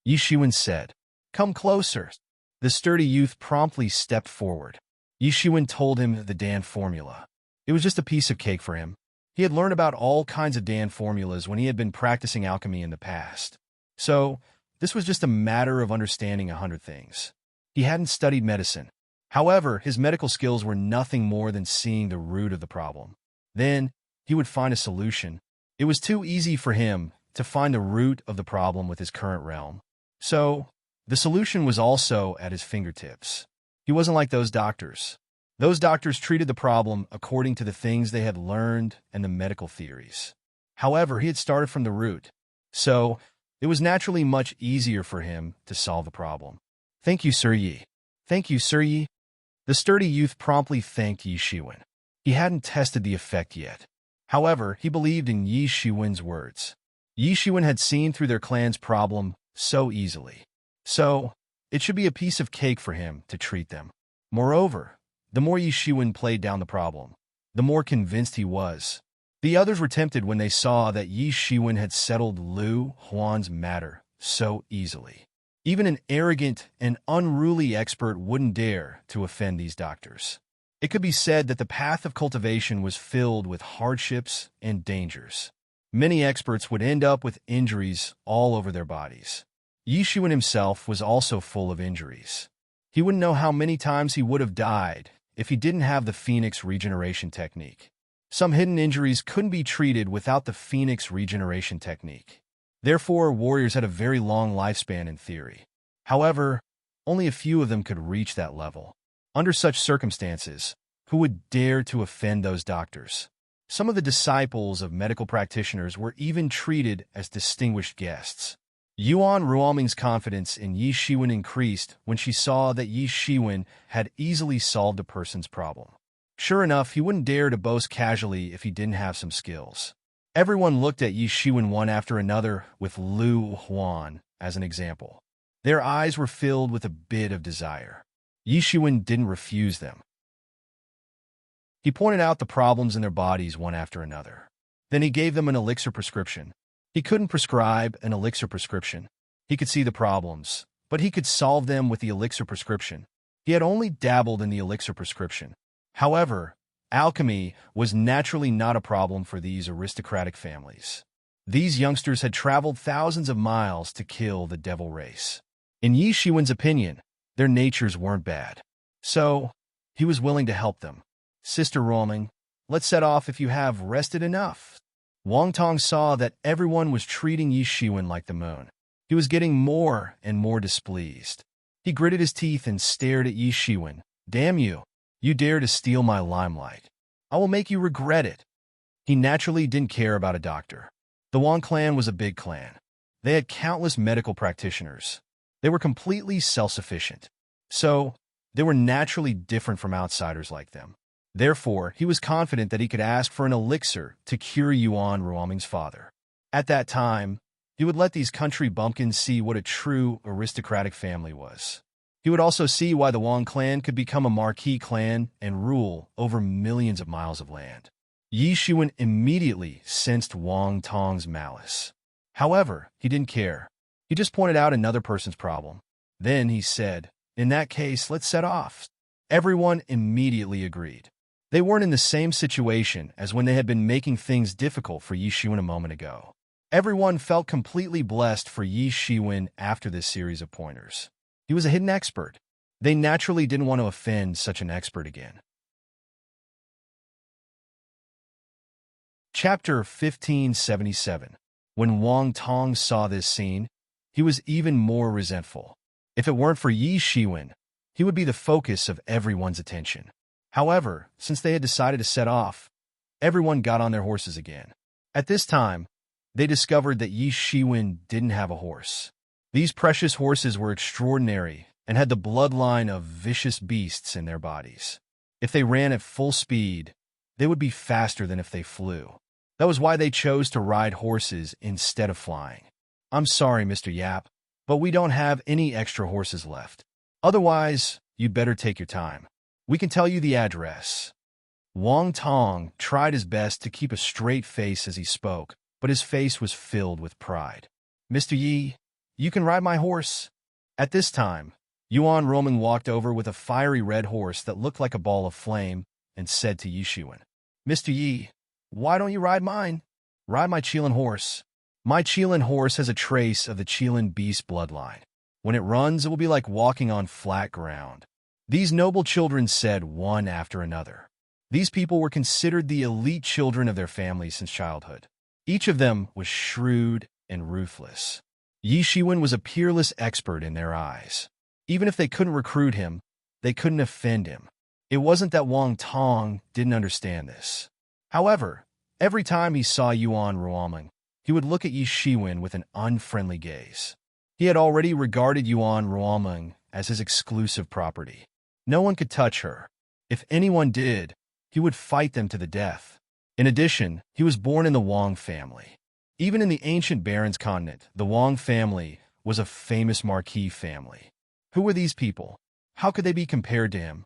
Yi Shiwen said, Come closer. The sturdy youth promptly stepped forward. Yi Shiwen told him the Dan formula. It was just a piece of cake for him. He had learned about all kinds of Dan formulas when he had been practicing alchemy in the past. So, this was just a matter of understanding 100 things. He hadn't studied medicine. However, his medical skills were nothing more than seeing the root of the problem. Then, he would find a solution. It was too easy for him to find the root of the problem with his current realm. So, the solution was also at his fingertips. He wasn't like those doctors. Those doctors treated the problem according to the things they had learned and the medical theories. However, he had started from the root. So, it was naturally much easier for him to solve the problem. Thank you, Sir Yi. Thank you, Sir Yi. The sturdy youth promptly thanked Yi Shiwen. He hadn't tested the effect yet. However, he believed in Yi Shiwen's words. Yi Shiwen had seen through their clan's problem so easily. So, it should be a piece of cake for him to treat them. Moreover, the more Yi Shiwen played down the problem, the more convinced he was. The others were tempted when they saw that Yi Shiwen had settled Lu Huan's matter so easily. Even an arrogant and unruly expert wouldn't dare to offend these doctors. It could be said that the path of cultivation was filled with hardships and dangers. Many experts would end up with injuries all over their bodies. Yi Shiwen himself was also full of injuries. He wouldn't know how many times he would have died if he didn't have the Phoenix regeneration technique. Some hidden injuries couldn't be treated without the Phoenix regeneration technique. Therefore, warriors had a very long lifespan in theory. However, only a few of them could reach that level. Under such circumstances, who would dare to offend those doctors? Some of the disciples of medical practitioners were even treated as distinguished guests. Yuan Ruoming's confidence in Yi Shiwen increased when she saw that Yi Shiwen had easily solved a person's problem. Sure enough, he wouldn't dare to boast casually if he didn't have some skills. Everyone looked at Yi Shiwen one after another with Lu Huan as an example. Their eyes were filled with a bit of desire. Yi Shiwen didn't refuse them. He pointed out the problems in their bodies one after another. Then he gave them an elixir prescription. He couldn't prescribe an elixir prescription. He could see the problems, but he could solve them with the elixir prescription. He had only dabbled in the elixir prescription. However, alchemy was naturally not a problem for these aristocratic families. These youngsters had traveled thousands of miles to kill the devil race. In Yi Shiwen's opinion, their natures weren't bad. So, he was willing to help them. Sister Roaming, let's set off if you have rested enough. Wang Tong saw that everyone was treating Yi Shiwen like the moon. He was getting more and more displeased. He gritted his teeth and stared at Yi Shiwen. Damn you! You dare to steal my limelight. I will make you regret it. He naturally didn't care about a doctor. The Wang clan was a big clan. They had countless medical practitioners. They were completely self-sufficient. So, they were naturally different from outsiders like them. Therefore, he was confident that he could ask for an elixir to cure Yuan Ruoming's father. At that time, he would let these country bumpkins see what a true aristocratic family was. He would also see why the Wang clan could become a marquee clan and rule over millions of miles of land. Yi Shiwen immediately sensed Wang Tong's malice. However, he didn't care. He just pointed out another person's problem. Then he said, "In that case, let's set off." Everyone immediately agreed. They weren't in the same situation as when they had been making things difficult for Yi Shiwen a moment ago. Everyone felt completely blessed for Yi Shiwen after this series of pointers. He was a hidden expert. They naturally didn't want to offend such an expert again. Chapter 1577. When Wang Tong saw this scene, he was even more resentful. If it weren't for Yi Shiwen, he would be the focus of everyone's attention. However, since they had decided to set off, everyone got on their horses again. At this time, they discovered that Yi Shiwen didn't have a horse. These precious horses were extraordinary and had the bloodline of vicious beasts in their bodies. If they ran at full speed, they would be faster than if they flew. That was why they chose to ride horses instead of flying. "I'm sorry, Mr. Yap, but we don't have any extra horses left. Otherwise, you'd better take your time. We can tell you the address." Wang Tong tried his best to keep a straight face as he spoke, but his face was filled with pride. "Mr. Yi, you can ride my horse." At this time, Yuan Ruoming walked over with a fiery red horse that looked like a ball of flame and said to Yi Shiwen, "Mr. Yi, why don't you ride mine? Ride my Qilin horse. My Qilin horse has a trace of the Qilin beast bloodline. When it runs, it will be like walking on flat ground." These noble children said one after another. These people were considered the elite children of their families since childhood. Each of them was shrewd and ruthless. Yi Shiwen was a peerless expert in their eyes. Even if they couldn't recruit him, they couldn't offend him. It wasn't that Wang Tong didn't understand this. However, every time he saw Yuan Ruoming, he would look at Yi Shiwen with an unfriendly gaze. He had already regarded Yuan Ruoming as his exclusive property. No one could touch her. If anyone did, he would fight them to the death. In addition, he was born in the Wang family. Even in the ancient Barons continent, the Wang family was a famous marquee family. Who were these people? How could they be compared to him?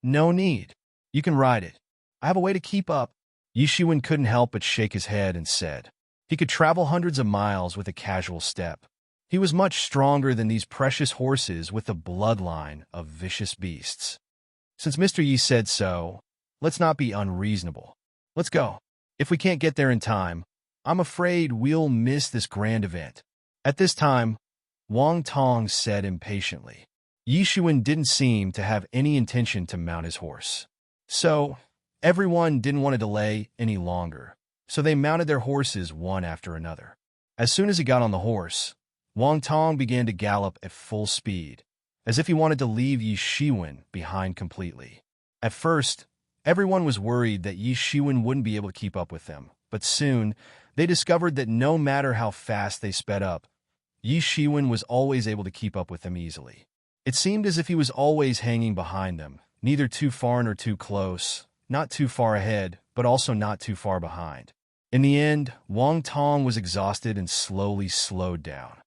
"No need. You can ride it. I have a way to keep up." Yi Shiwen couldn't help but shake his head and said, he could travel hundreds of miles with a casual step. He was much stronger than these precious horses with the bloodline of vicious beasts. "Since Mr. Yi said so, let's not be unreasonable. Let's go. If we can't get there in time, I'm afraid we'll miss this grand event." At this time, Wang Tong said impatiently. Yi Shiwen didn't seem to have any intention to mount his horse. So, everyone didn't want to delay any longer, so they mounted their horses one after another. As soon as he got on the horse, Wang Tong began to gallop at full speed, as if he wanted to leave Yi Shiwen behind completely. At first, everyone was worried that Yi Shiwen wouldn't be able to keep up with them, but soon, they discovered that no matter how fast they sped up, Yi Shiwen was always able to keep up with them easily. It seemed as if he was always hanging behind them, neither too far nor too close, not too far ahead, but also not too far behind. In the end, Wang Tong was exhausted and slowly slowed down.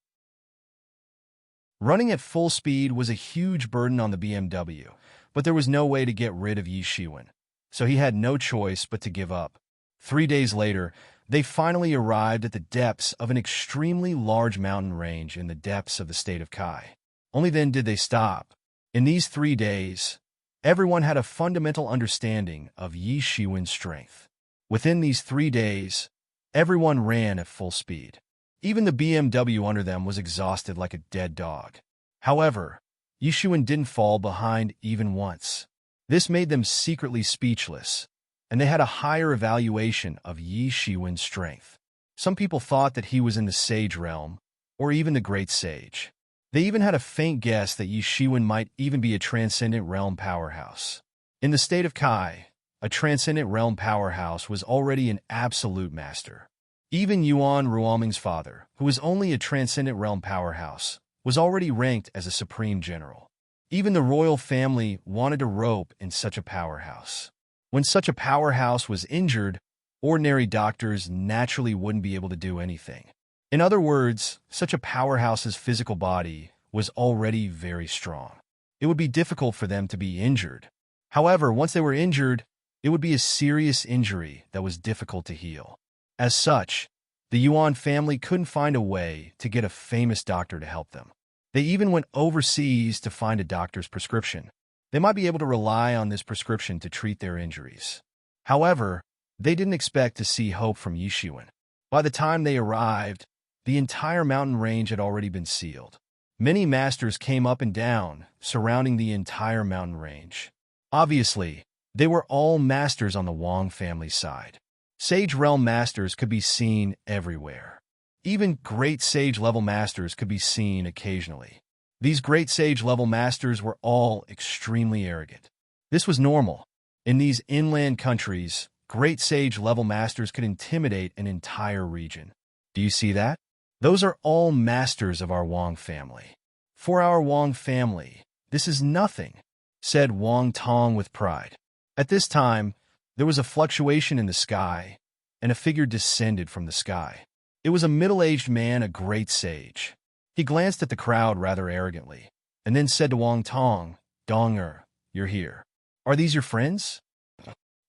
Running at full speed was a huge burden on the BMW, but there was no way to get rid of Yi Shiwen, so he had no choice but to give up. 3 days later, they finally arrived at the depths of an extremely large mountain range in the depths of the state of Kai. Only then did they stop. In these 3 days, everyone had a fundamental understanding of Yi Shiwen's strength. Within these 3 days, everyone ran at full speed. Even the BMW under them was exhausted like a dead dog. However, Yi Shiwen didn't fall behind even once. This made them secretly speechless, and they had a higher evaluation of Yi Shiwen's strength. Some people thought that he was in the Sage realm, or even the Great Sage. They even had a faint guess that Yi Shiwen might even be a Transcendent Realm powerhouse. In the state of Kai, a Transcendent Realm powerhouse was already an absolute master. Even Yuan Ruoming's father, who was only a transcendent realm powerhouse, was already ranked as a supreme general. Even the royal family wanted a rope in such a powerhouse. When such a powerhouse was injured, ordinary doctors naturally wouldn't be able to do anything. In other words, such a powerhouse's physical body was already very strong. It would be difficult for them to be injured. However, once they were injured, it would be a serious injury that was difficult to heal. As such, the Yuan family couldn't find a way to get a famous doctor to help them. They even went overseas to find a doctor's prescription. They might be able to rely on this prescription to treat their injuries. However, they didn't expect to see hope from Yishuan. By the time they arrived, the entire mountain range had already been sealed. Many masters came up and down, surrounding the entire mountain range. Obviously, they were all masters on the Wang family's side. Sage realm masters could be seen everywhere. Even great sage-level masters could be seen occasionally. These great sage-level masters were all extremely arrogant. This was normal. In these inland countries, great sage-level masters could intimidate an entire region. Do you see that? Those are all masters of our Wang family. For our Wang family, this is nothing, said Wang Tong with pride. At this time, there was a fluctuation in the sky, and a figure descended from the sky. It was a middle-aged man, a great sage. He glanced at the crowd rather arrogantly, and then said to Wang Tong, "Donger, you're here. Are these your friends?"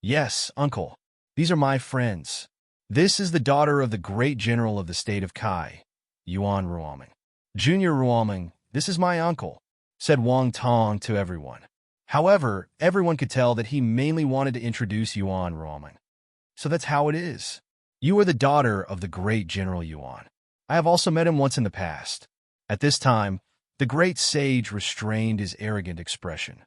"Yes, uncle. These are my friends. This is the daughter of the great general of the state of Kai, Yuan Ruoming. Junior Ruoming, this is my uncle," said Wang Tong to everyone. However, everyone could tell that he mainly wanted to introduce Yuan Ruoming. "So that's how it is. You are the daughter of the great General Yuan. I have also met him once in the past." At this time, the great sage restrained his arrogant expression.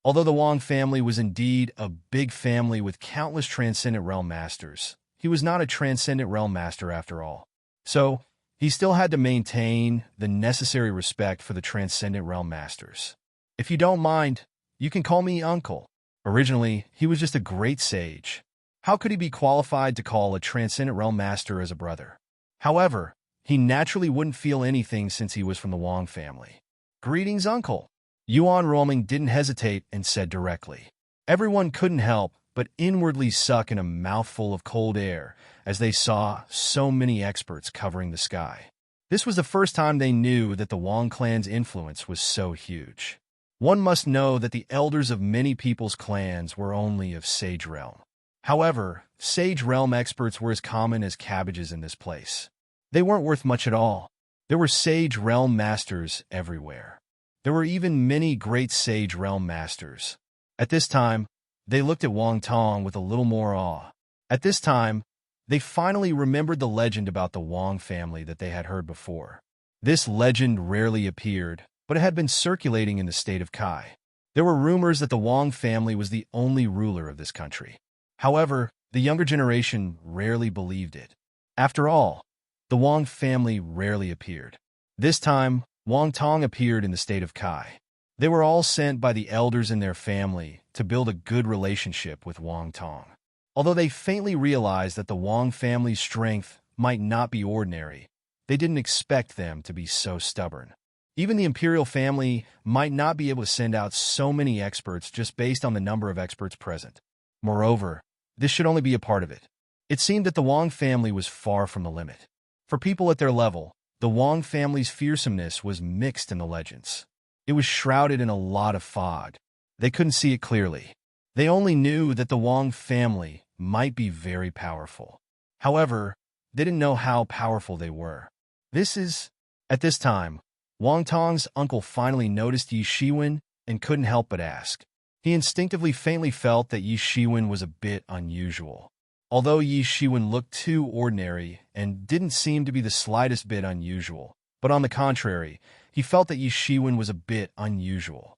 Although the Wang family was indeed a big family with countless transcendent realm masters, he was not a transcendent realm master after all. So, he still had to maintain the necessary respect for the transcendent realm masters. "If you don't mind, you can call me uncle." Originally, he was just a great sage. How could he be qualified to call a transcendent realm master as a brother? However, he naturally wouldn't feel anything since he was from the Wang family. "Greetings, uncle." Yuan Ruoming didn't hesitate and said directly. Everyone couldn't help but inwardly suck in a mouthful of cold air as they saw so many experts covering the sky. This was the first time they knew that the Wang clan's influence was so huge. One must know that the elders of many people's clans were only of Sage Realm. However, Sage Realm experts were as common as cabbages in this place. They weren't worth much at all. There were Sage Realm masters everywhere. There were even many great Sage Realm masters. At this time, they looked at Wang Tong with a little more awe. At this time, they finally remembered the legend about the Wang family that they had heard before. This legend rarely appeared, but it had been circulating in the state of Kai. There were rumors that the Wang family was the only ruler of this country. However, the younger generation rarely believed it. After all, the Wang family rarely appeared. This time, Wang Tong appeared in the state of Kai. They were all sent by the elders in their family to build a good relationship with Wang Tong. Although they faintly realized that the Wang family's strength might not be ordinary, they didn't expect them to be so stubborn. Even the imperial family might not be able to send out so many experts just based on the number of experts present. Moreover, this should only be a part of it. It seemed that the Wang family was far from the limit. For people at their level, the Wang family's fearsomeness was mixed in the legends. It was shrouded in a lot of fog. They couldn't see it clearly. They only knew that the Wang family might be very powerful. However, they didn't know how powerful they were. At this time, Wang Tong's uncle finally noticed Yi Shiwen and couldn't help but ask. He instinctively faintly felt that Yi Shiwen was a bit unusual. Although Yi Shiwen looked too ordinary and didn't seem to be the slightest bit unusual, but on the contrary, he felt that Yi Shiwen was a bit unusual.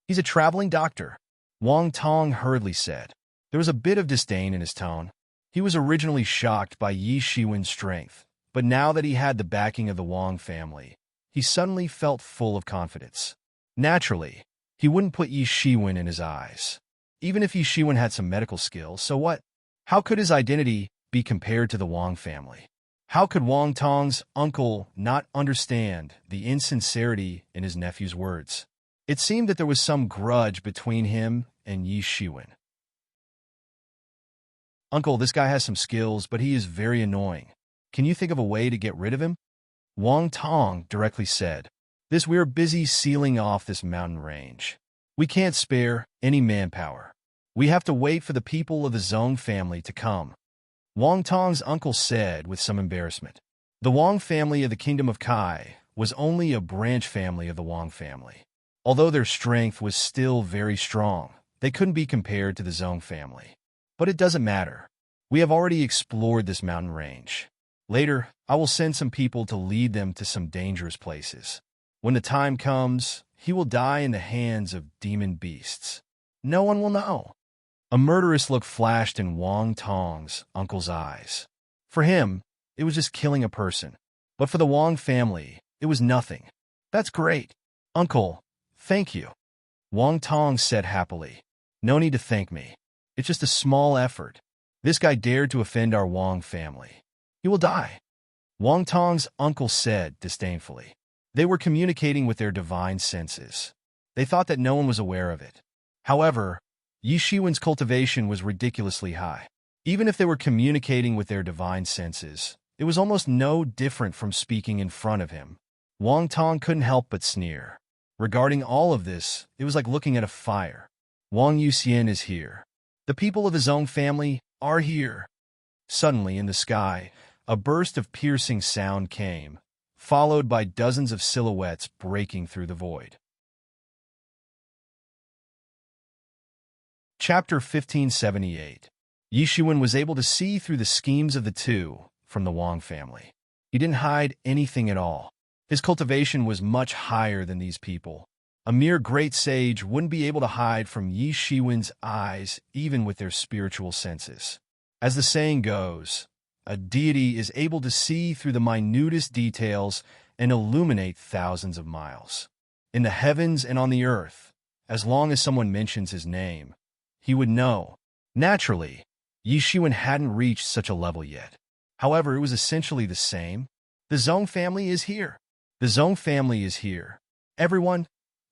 "He's a traveling doctor," Wang Tong hurriedly said. There was a bit of disdain in his tone. He was originally shocked by Yi Shiwen's strength, but now that he had the backing of the Wang family, he suddenly felt full of confidence. Naturally, he wouldn't put Yi Shiwen in his eyes. Even if Yi Shiwen had some medical skills, so what? How could his identity be compared to the Wang family? How could Wang Tong's uncle not understand the insincerity in his nephew's words? It seemed that there was some grudge between him and Yi Shiwen. Uncle, this guy has some skills, but he is very annoying. Can you think of a way to get rid of him? Wang Tong directly said, we're busy sealing off this mountain range. We can't spare any manpower. We have to wait for the people of the Zhong family to come. Wang Tong's uncle said with some embarrassment. The Wang family of the Kingdom of Kai was only a branch family of the Wang family. Although their strength was still very strong, they couldn't be compared to the Zhong family. But it doesn't matter. We have already explored this mountain range. Later, I will send some people to lead them to some dangerous places. When the time comes, he will die in the hands of demon beasts. No one will know. A murderous look flashed in Wang Tong's uncle's eyes. For him, it was just killing a person. But for the Wang family, it was nothing. That's great. Uncle, thank you. Wang Tong said happily. No need to thank me. It's just a small effort. This guy dared to offend our Wang family. He will die. Wang Tong's uncle said disdainfully. They were communicating with their divine senses. They thought that no one was aware of it. However, Yi Shiwen's cultivation was ridiculously high. Even if they were communicating with their divine senses, it was almost no different from speaking in front of him. Wang Tong couldn't help but sneer. Regarding all of this, it was like looking at a fire. Wang Yuxian is here. The people of the Zhong family are here. Suddenly, in the sky, a burst of piercing sound came, followed by dozens of silhouettes breaking through the void. Chapter 1578. Yi Shiwen was able to see through the schemes of the two from the Wang family. He didn't hide anything at all. His cultivation was much higher than these people. A mere great sage wouldn't be able to hide from Yi Shiwen's eyes even with their spiritual senses. As the saying goes, a deity is able to see through the minutest details and illuminate thousands of miles. In the heavens and on the earth, as long as someone mentions his name, he would know. Naturally, Yi Shiwen hadn't reached such a level yet. However, it was essentially the same. The Zhong family is here. The Zhong family is here. Everyone,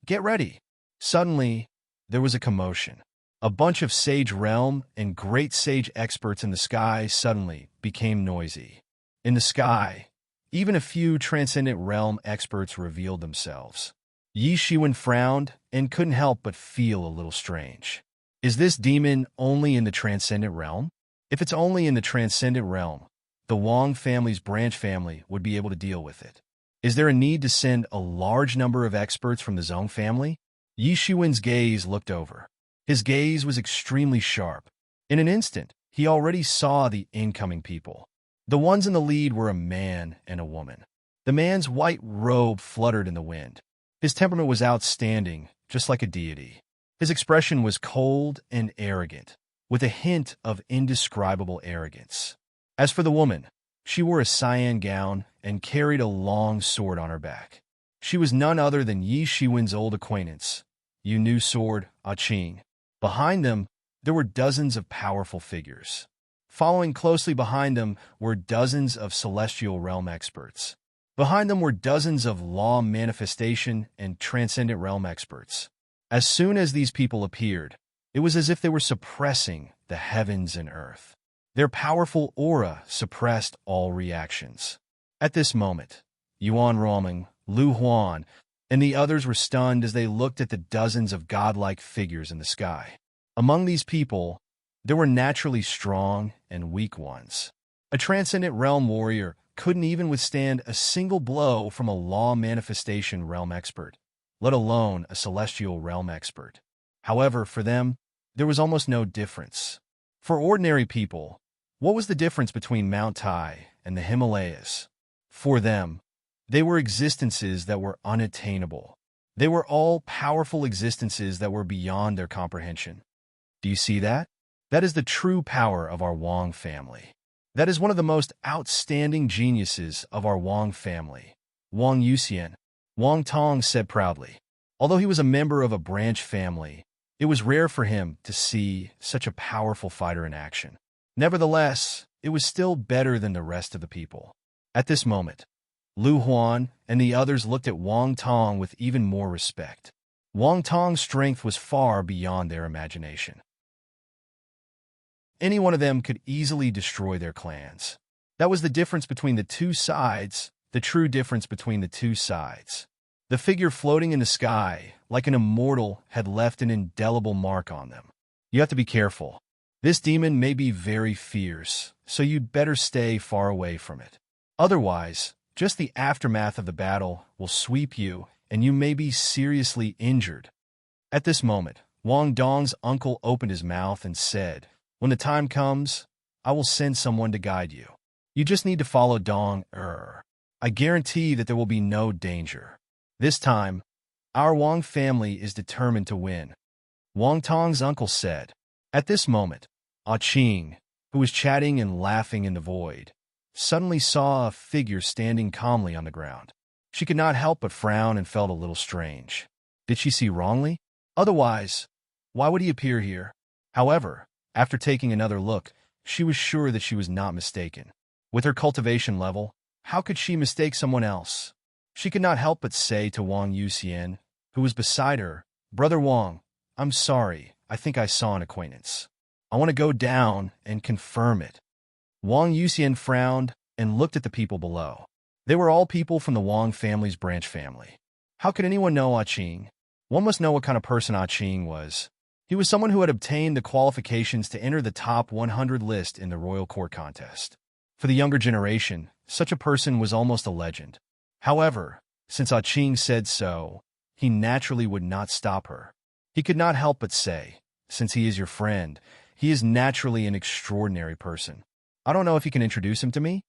get ready. Suddenly, there was a commotion. A bunch of sage realm and great sage experts in the sky suddenly became noisy. In the sky, even a few transcendent realm experts revealed themselves. Yi Shiwen frowned and couldn't help but feel a little strange. Is this demon only in the transcendent realm? If it's only in the transcendent realm, the Wang family's branch family would be able to deal with it. Is there a need to send a large number of experts from the Zhong family? Yi Shiwen's gaze looked over. His gaze was extremely sharp. In an instant, he already saw the incoming people. The ones in the lead were a man and a woman. The man's white robe fluttered in the wind. His temperament was outstanding, just like a deity. His expression was cold and arrogant, with a hint of indescribable arrogance. As for the woman, she wore a cyan gown and carried a long sword on her back. She was none other than Yi Shiwen's old acquaintance, Yu Nu Sword, Qing. Behind them, there were dozens of powerful figures. Following closely behind them were dozens of celestial realm experts. Behind them were dozens of law manifestation and transcendent realm experts. As soon as these people appeared, it was as if they were suppressing the heavens and earth. Their powerful aura suppressed all reactions. At this moment, Yuan Roming, Lu Huan, and the others were stunned as they looked at the dozens of godlike figures in the sky. Among these people, there were naturally strong and weak ones. A transcendent realm warrior couldn't even withstand a single blow from a law manifestation realm expert, let alone a celestial realm expert. However, for them, there was almost no difference. For ordinary people, what was the difference between Mount Tai and the Himalayas? For them, they were existences that were unattainable. They were all powerful existences that were beyond their comprehension. Do you see that? That is the true power of our Wang family. That is one of the most outstanding geniuses of our Wang family. Wang Yuxian, Wang Tong said proudly. Although he was a member of a branch family, it was rare for him to see such a powerful fighter in action. Nevertheless, it was still better than the rest of the people. At this moment, Lu Huan and the others looked at Wang Tong with even more respect. Wang Tong's strength was far beyond their imagination. Any one of them could easily destroy their clans. That was the difference between the two sides, the true difference between the two sides. The figure floating in the sky, like an immortal, had left an indelible mark on them. You have to be careful. This demon may be very fierce, so you'd better stay far away from it. Otherwise, just the aftermath of the battle will sweep you, and you may be seriously injured. At this moment, Wang Dong's uncle opened his mouth and said, "When the time comes, I will send someone to guide you. You just need to follow Dong. I guarantee that there will be no danger. This time, our Wang family is determined to win," Wang Tong's uncle said. At this moment, Qing, who was chatting and laughing in the void, suddenly saw a figure standing calmly on the ground. She could not help but frown and felt a little strange. Did she see wrongly? Otherwise, why would he appear here? However, after taking another look, she was sure that she was not mistaken. With her cultivation level, how could she mistake someone else? She could not help but say to Wang Yuxian, who was beside her, "Brother Wang, I'm sorry, I think I saw an acquaintance. I want to go down and confirm it." Wang Yuxian frowned and looked at the people below. They were all people from the Wang family's branch family. How could anyone know Qing? One must know what kind of person Qing was. He was someone who had obtained the qualifications to enter the top 100 list in the royal court contest. For the younger generation, such a person was almost a legend. However, since Qing said so, he naturally would not stop her. He could not help but say, "Since he is your friend, he is naturally an extraordinary person. I don't know if you can introduce him to me?"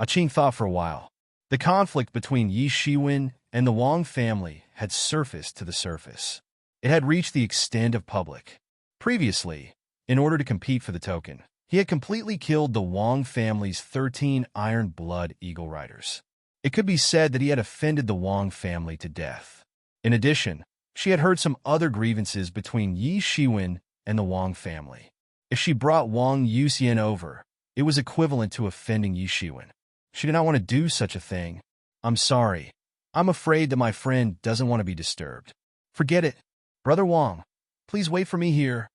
Qing thought for a while. The conflict between Yi Shiwen and the Wang family had surfaced to the surface. It had reached the extent of public. Previously, in order to compete for the token, he had completely killed the Wang family's 13 Iron Blood Eagle Riders. It could be said that he had offended the Wang family to death. In addition, she had heard some other grievances between Yi Shiwen and the Wang family. If she brought Wang Yuxian over, it was equivalent to offending Yi Shiwen. She did not want to do such a thing. "I'm sorry. I'm afraid that my friend doesn't want to be disturbed. Forget it. Brother Wang, please wait for me here."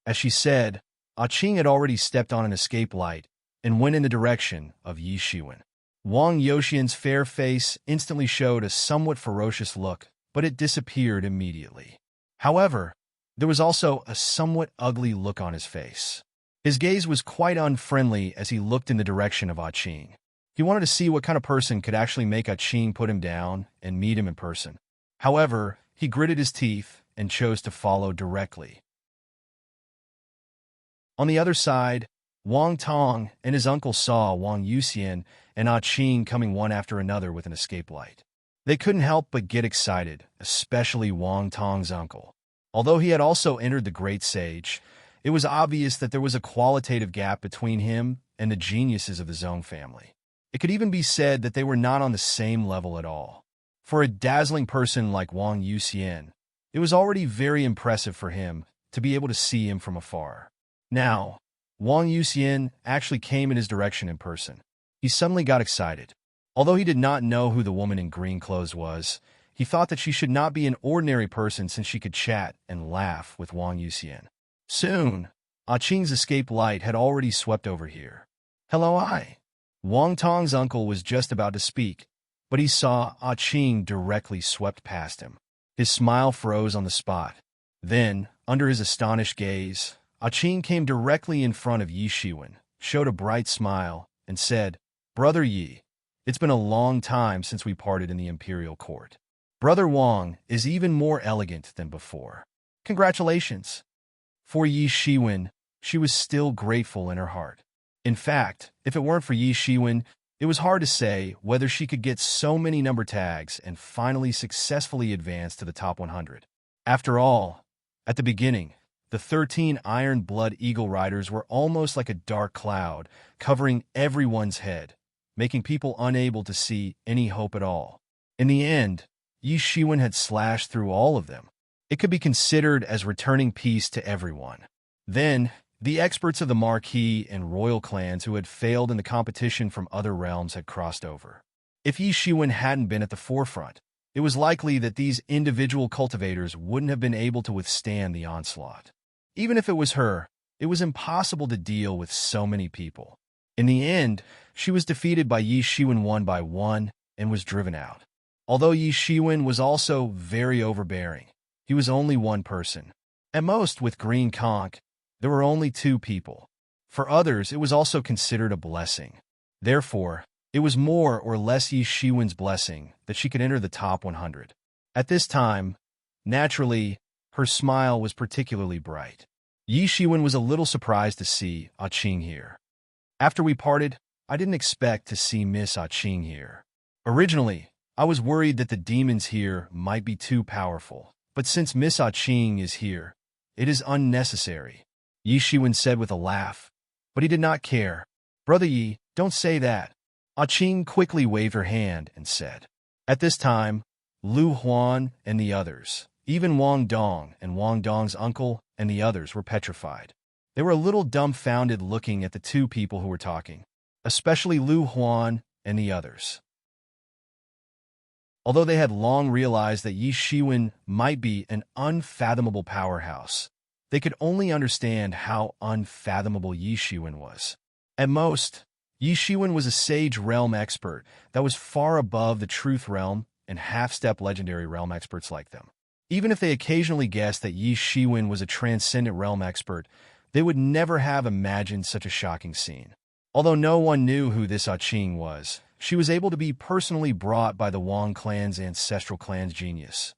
As she said, Qing had already stepped on an escape light and went in the direction of Yi Shiwen. Wang Yuxian's fair face instantly showed a somewhat ferocious look, but it disappeared immediately. However, there was also a somewhat ugly look on his face. His gaze was quite unfriendly as he looked in the direction of Qing. He wanted to see what kind of person could actually make Qing put him down and meet him in person. However, he gritted his teeth and chose to follow directly. On the other side, Wang Tong and his uncle saw Wang Yuxian and Qing coming one after another with an escape light. They couldn't help but get excited, especially Wang Tong's uncle. Although he had also entered the Great Sage, it was obvious that there was a qualitative gap between him and the geniuses of the Zhong family. It could even be said that they were not on the same level at all. For a dazzling person like Wang Yuxian, it was already very impressive for him to be able to see him from afar. Now, Wang Yuxian actually came in his direction in person. He suddenly got excited. Although he did not know who the woman in green clothes was, he thought that she should not be an ordinary person since she could chat and laugh with Wang Yuxian. Soon, Qing's escape light had already swept over here. "Hello, Wang Tong's uncle was just about to speak, but he saw Qing directly swept past him. His smile froze on the spot. Then, under his astonished gaze, Qing came directly in front of Yi Shiwen, showed a bright smile, and said, "Brother Yi, it's been a long time since we parted in the imperial court. Brother Wang is even more elegant than before. Congratulations." For Yi Shiwen, she was still grateful in her heart. In fact, if it weren't for Yi Shiwen, it was hard to say whether she could get so many number tags and finally successfully advance to the top 100. After all, at the beginning, the 13 Iron Blood Eagle Riders were almost like a dark cloud, covering everyone's head, making people unable to see any hope at all. In the end, Yi Shiwen had slashed through all of them. It could be considered as returning peace to everyone. Then, The experts of the marquis and royal clans who had failed in the competition from other realms had crossed over. If Yi Shiwen hadn't been at the forefront, it was likely that these individual cultivators wouldn't have been able to withstand the onslaught. Even if it was her, it was impossible to deal with so many people. In the end, she was defeated by Yi Shiwen one by one and was driven out. Although Yi Shiwen was also very overbearing, he was only one person. At most, with Green Conch, there were only two people. For others, it was also considered a blessing. Therefore, it was more or less Yi Shiwen's blessing that she could enter the top 100. At this time, naturally, her smile was particularly bright. Yi Shiwen was a little surprised to see Ah Qing here. After we parted, I didn't expect to see Miss Ah Qing here. Originally, I was worried that the demons here might be too powerful, but since Miss Ah Qing is here, it is unnecessary, Yi Shiwen said with a laugh, but he did not care. Brother Yi, don't say that. Ah Qing quickly waved her hand and said. At this time, Lu Huan and the others, even Wang Dong and Wang Dong's uncle and the others were petrified. They were a little dumbfounded looking at the two people who were talking, especially Lu Huan and the others. Although they had long realized that Yi Shiwen might be an unfathomable powerhouse, they could only understand how unfathomable Yi Shiwen was. At most, Yi Shiwen was a sage realm expert that was far above the truth realm and half-step legendary realm experts like them. Even if they occasionally guessed that Yi Shiwen was a transcendent realm expert, they would never have imagined such a shocking scene. Although no one knew who this Ah Qing was, she was able to be personally brought by the Wang clan's ancestral clan's genius,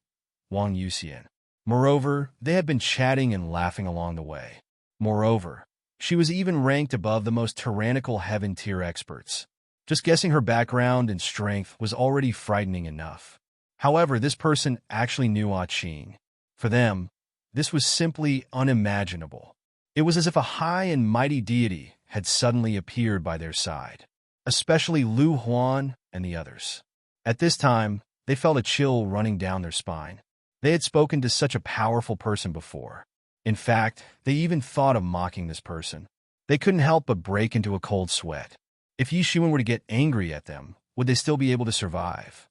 Wang Yuxian. Moreover, they had been chatting and laughing along the way. Moreover, she was even ranked above the most tyrannical heaven-tier experts. Just guessing her background and strength was already frightening enough. However, this person actually knew Ah Qing. For them, this was simply unimaginable. It was as if a high and mighty deity had suddenly appeared by their side, especially Lu Huan and the others. At this time, they felt a chill running down their spine. They had spoken to such a powerful person before. In fact, they even thought of mocking this person. They couldn't help but break into a cold sweat. If Yi Shiwen were to get angry at them, would they still be able to survive?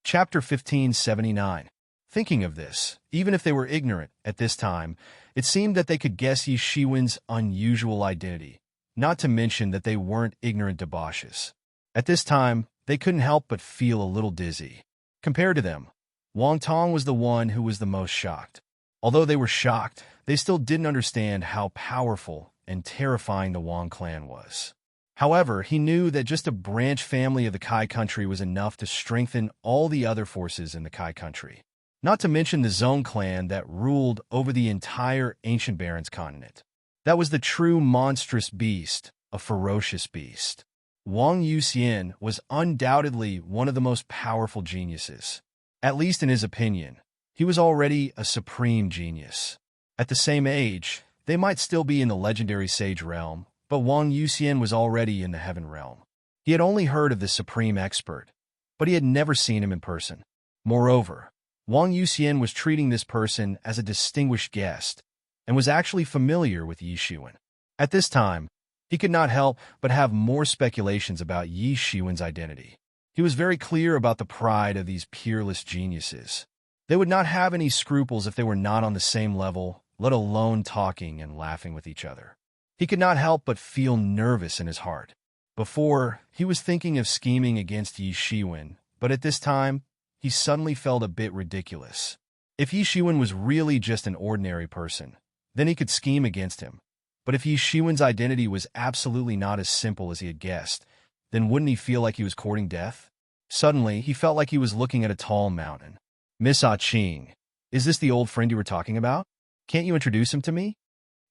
Chapter 1579. Thinking of this, even if they were ignorant at this time, it seemed that they could guess Yi Shiwen's unusual identity, not to mention that they weren't ignorant debauches. At this time, they couldn't help but feel a little dizzy. Compared to them, Wang Tong was the one who was the most shocked. Although they were shocked, they still didn't understand how powerful and terrifying the Wang clan was. However, he knew that just a branch family of the Kai country was enough to strengthen all the other forces in the Kai country. Not to mention the Zone clan that ruled over the entire ancient Barrens continent. That was the true monstrous beast, a ferocious beast. Wang Yuxian was undoubtedly one of the most powerful geniuses. At least in his opinion, he was already a supreme genius. At the same age, they might still be in the legendary sage realm, but Wang Yuxian was already in the heaven realm. He had only heard of the supreme expert, but he had never seen him in person. Moreover, Wang Yuxian was treating this person as a distinguished guest and was actually familiar with Yi Shiwen. At this time, he could not help but have more speculations about Yi Shiwen's identity. He was very clear about the pride of these peerless geniuses. They would not have any scruples if they were not on the same level, let alone talking and laughing with each other. He could not help but feel nervous in his heart. Before, he was thinking of scheming against Yi Shiwen, but at this time, he suddenly felt a bit ridiculous. If Yi Shiwen was really just an ordinary person, then he could scheme against him. But if Yi Shiwen's identity was absolutely not as simple as he had guessed, then wouldn't he feel like he was courting death? Suddenly, he felt like he was looking at a tall mountain. Miss Ah Qing, is this the old friend you were talking about? Can't you introduce him to me?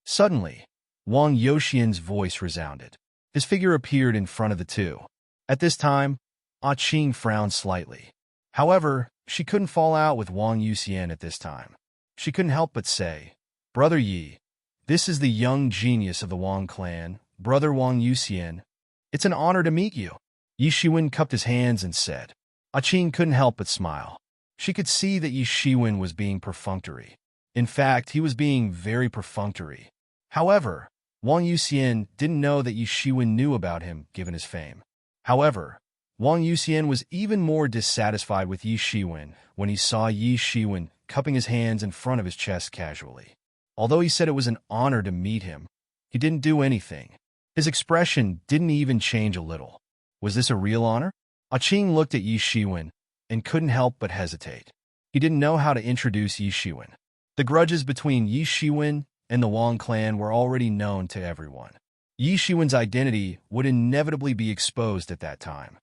Suddenly, Wang Yuxian's voice resounded. His figure appeared in front of the two. At this time, Ah Qing frowned slightly. However, she couldn't fall out with Wang Yuxian at this time. She couldn't help but say, Brother Yi, this is the young genius of the Wang clan, Brother Wang Yuxian. It's an honor to meet you. Yi Shiwen cupped his hands and said. Ah Qing couldn't help but smile. She could see that Yi Shiwen was being perfunctory. In fact, he was being very perfunctory. However, Wang Yuxian didn't know that Yi Shiwen knew about him, given his fame. However, Wang Yuxian was even more dissatisfied with Yi Shiwen when he saw Yi Shiwen cupping his hands in front of his chest casually. Although he said it was an honor to meet him, he didn't do anything. His expression didn't even change a little. Was this a real honor? Qing looked at Yi Shiwen and couldn't help but hesitate. He didn't know how to introduce Yi Shiwen. The grudges between Yi Shiwen and the Wang clan were already known to everyone. Yi Shiwen's identity would inevitably be exposed at that time.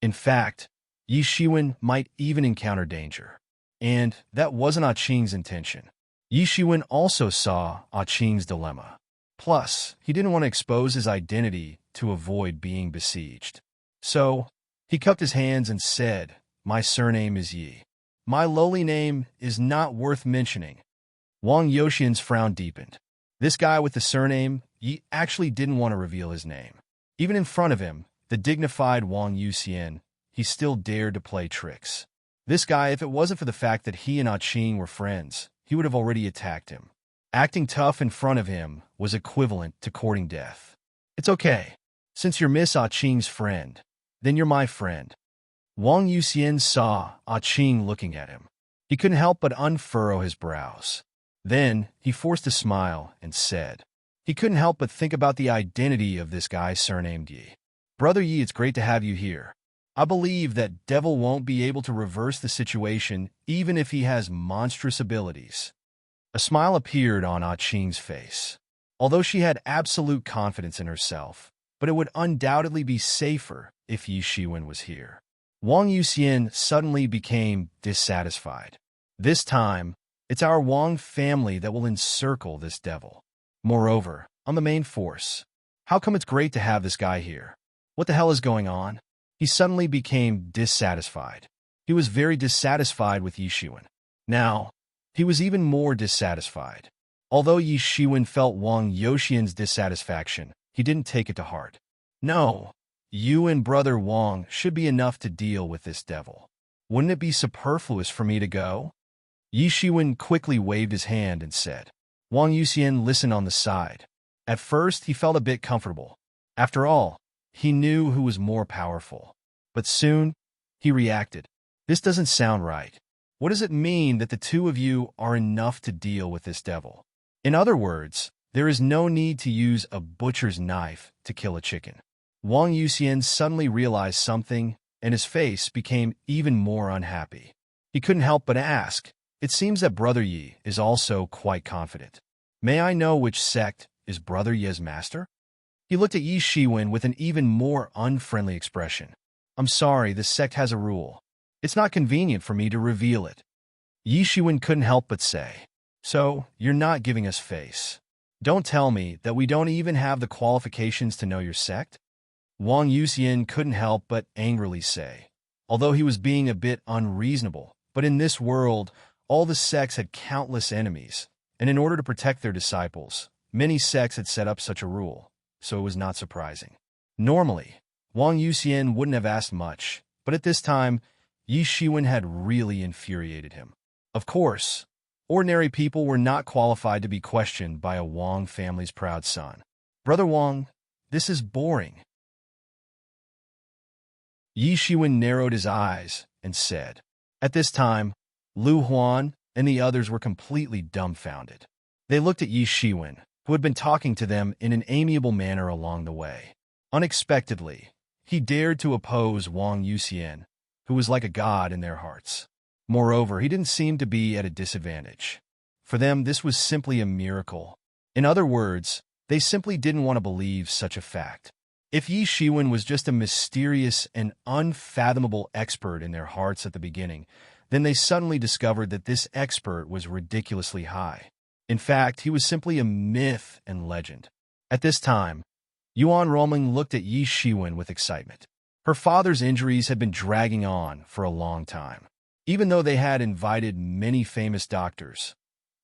In fact, Yi Shiwen might even encounter danger. And that wasn't Qing's intention. Yi Shiwen also saw Qing's dilemma. Plus, he didn't want to expose his identity to avoid being besieged. So, he cupped his hands and said, "My surname is Yi. My lowly name is not worth mentioning." Wang Yuxian's frown deepened. This guy with the surname Yi actually didn't want to reveal his name. Even in front of him, the dignified Wang Yuxian, he still dared to play tricks. This guy, if it wasn't for the fact that he and Qing were friends, he would have already attacked him. Acting tough in front of him was equivalent to courting death. "It's okay. Since you're Miss Qing's friend, then you're my friend." Wang Yuxian saw Qing looking at him. He couldn't help but unfurrow his brows. Then he forced a smile and said, he couldn't help but think about the identity of this guy surnamed Yi. "Brother Yi, it's great to have you here. I believe that Devil won't be able to reverse the situation even if he has monstrous abilities." A smile appeared on Qing's face. Although she had absolute confidence in herself, but it would undoubtedly be safer if Yi Shiwen was here. Wang Yuxian suddenly became dissatisfied. This time, it's our Wang family that will encircle this devil. Moreover, I'm the main force. How come it's great to have this guy here? What the hell is going on? He suddenly became dissatisfied. He was very dissatisfied with Yi Shiwen. Now, he was even more dissatisfied. Although Yi Shiwen felt Wang Yuxian's dissatisfaction, he didn't take it to heart. "No, you and Brother Wang should be enough to deal with this devil. Wouldn't it be superfluous for me to go?" Yi Shiwen quickly waved his hand and said. Wang Yuxian listened on the side. At first, he felt a bit comfortable. After all, he knew who was more powerful. But soon, he reacted. "This doesn't sound right. What does it mean that the two of you are enough to deal with this devil? In other words, there is no need to use a butcher's knife to kill a chicken." Wang Yuxian suddenly realized something, and his face became even more unhappy. He couldn't help but ask, "It seems that Brother Yi is also quite confident. May I know which sect is Brother Yi's master?" He looked at Yi Shiwen with an even more unfriendly expression. "I'm sorry, this sect has a rule. It's not convenient for me to reveal it." Yi Shiwen couldn't help but say, "So, you're not giving us face. Don't tell me that we don't even have the qualifications to know your sect?" Wang Yuxian couldn't help but angrily say, although he was being a bit unreasonable, but in this world, all the sects had countless enemies, and in order to protect their disciples, many sects had set up such a rule, so it was not surprising. Normally, Wang Yuxian wouldn't have asked much, but at this time, Yi Shiwen had really infuriated him. Of course, ordinary people were not qualified to be questioned by a Wang family's proud son. "Brother Wang, this is boring." Yi Shiwen narrowed his eyes and said. At this time, Lu Huan and the others were completely dumbfounded. They looked at Yi Shiwen, who had been talking to them in an amiable manner along the way. Unexpectedly, he dared to oppose Wang Yuxian, who was like a god in their hearts. Moreover, he didn't seem to be at a disadvantage. For them, this was simply a miracle. In other words, they simply didn't want to believe such a fact. If Yi Shiwen was just a mysterious and unfathomable expert in their hearts at the beginning, then they suddenly discovered that this expert was ridiculously high. In fact, he was simply a myth and legend. At this time, Yuan Roming looked at Yi Shiwen with excitement. Her father's injuries had been dragging on for a long time. Even though they had invited many famous doctors,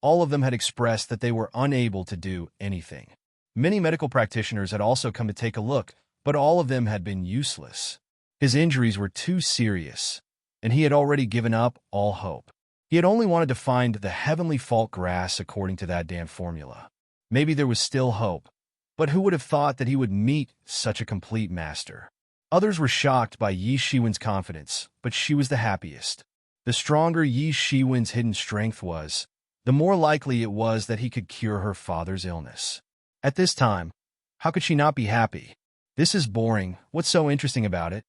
all of them had expressed that they were unable to do anything. Many medical practitioners had also come to take a look, but all of them had been useless. His injuries were too serious, and he had already given up all hope. He had only wanted to find the heavenly fault grass according to that damn formula. Maybe there was still hope, but who would have thought that he would meet such a complete master? Others were shocked by Yi Shiwen's confidence, but she was the happiest. The stronger Yi Shiwen's hidden strength was, the more likely it was that he could cure her father's illness. At this time, how could she not be happy? This is boring. What's so interesting about it?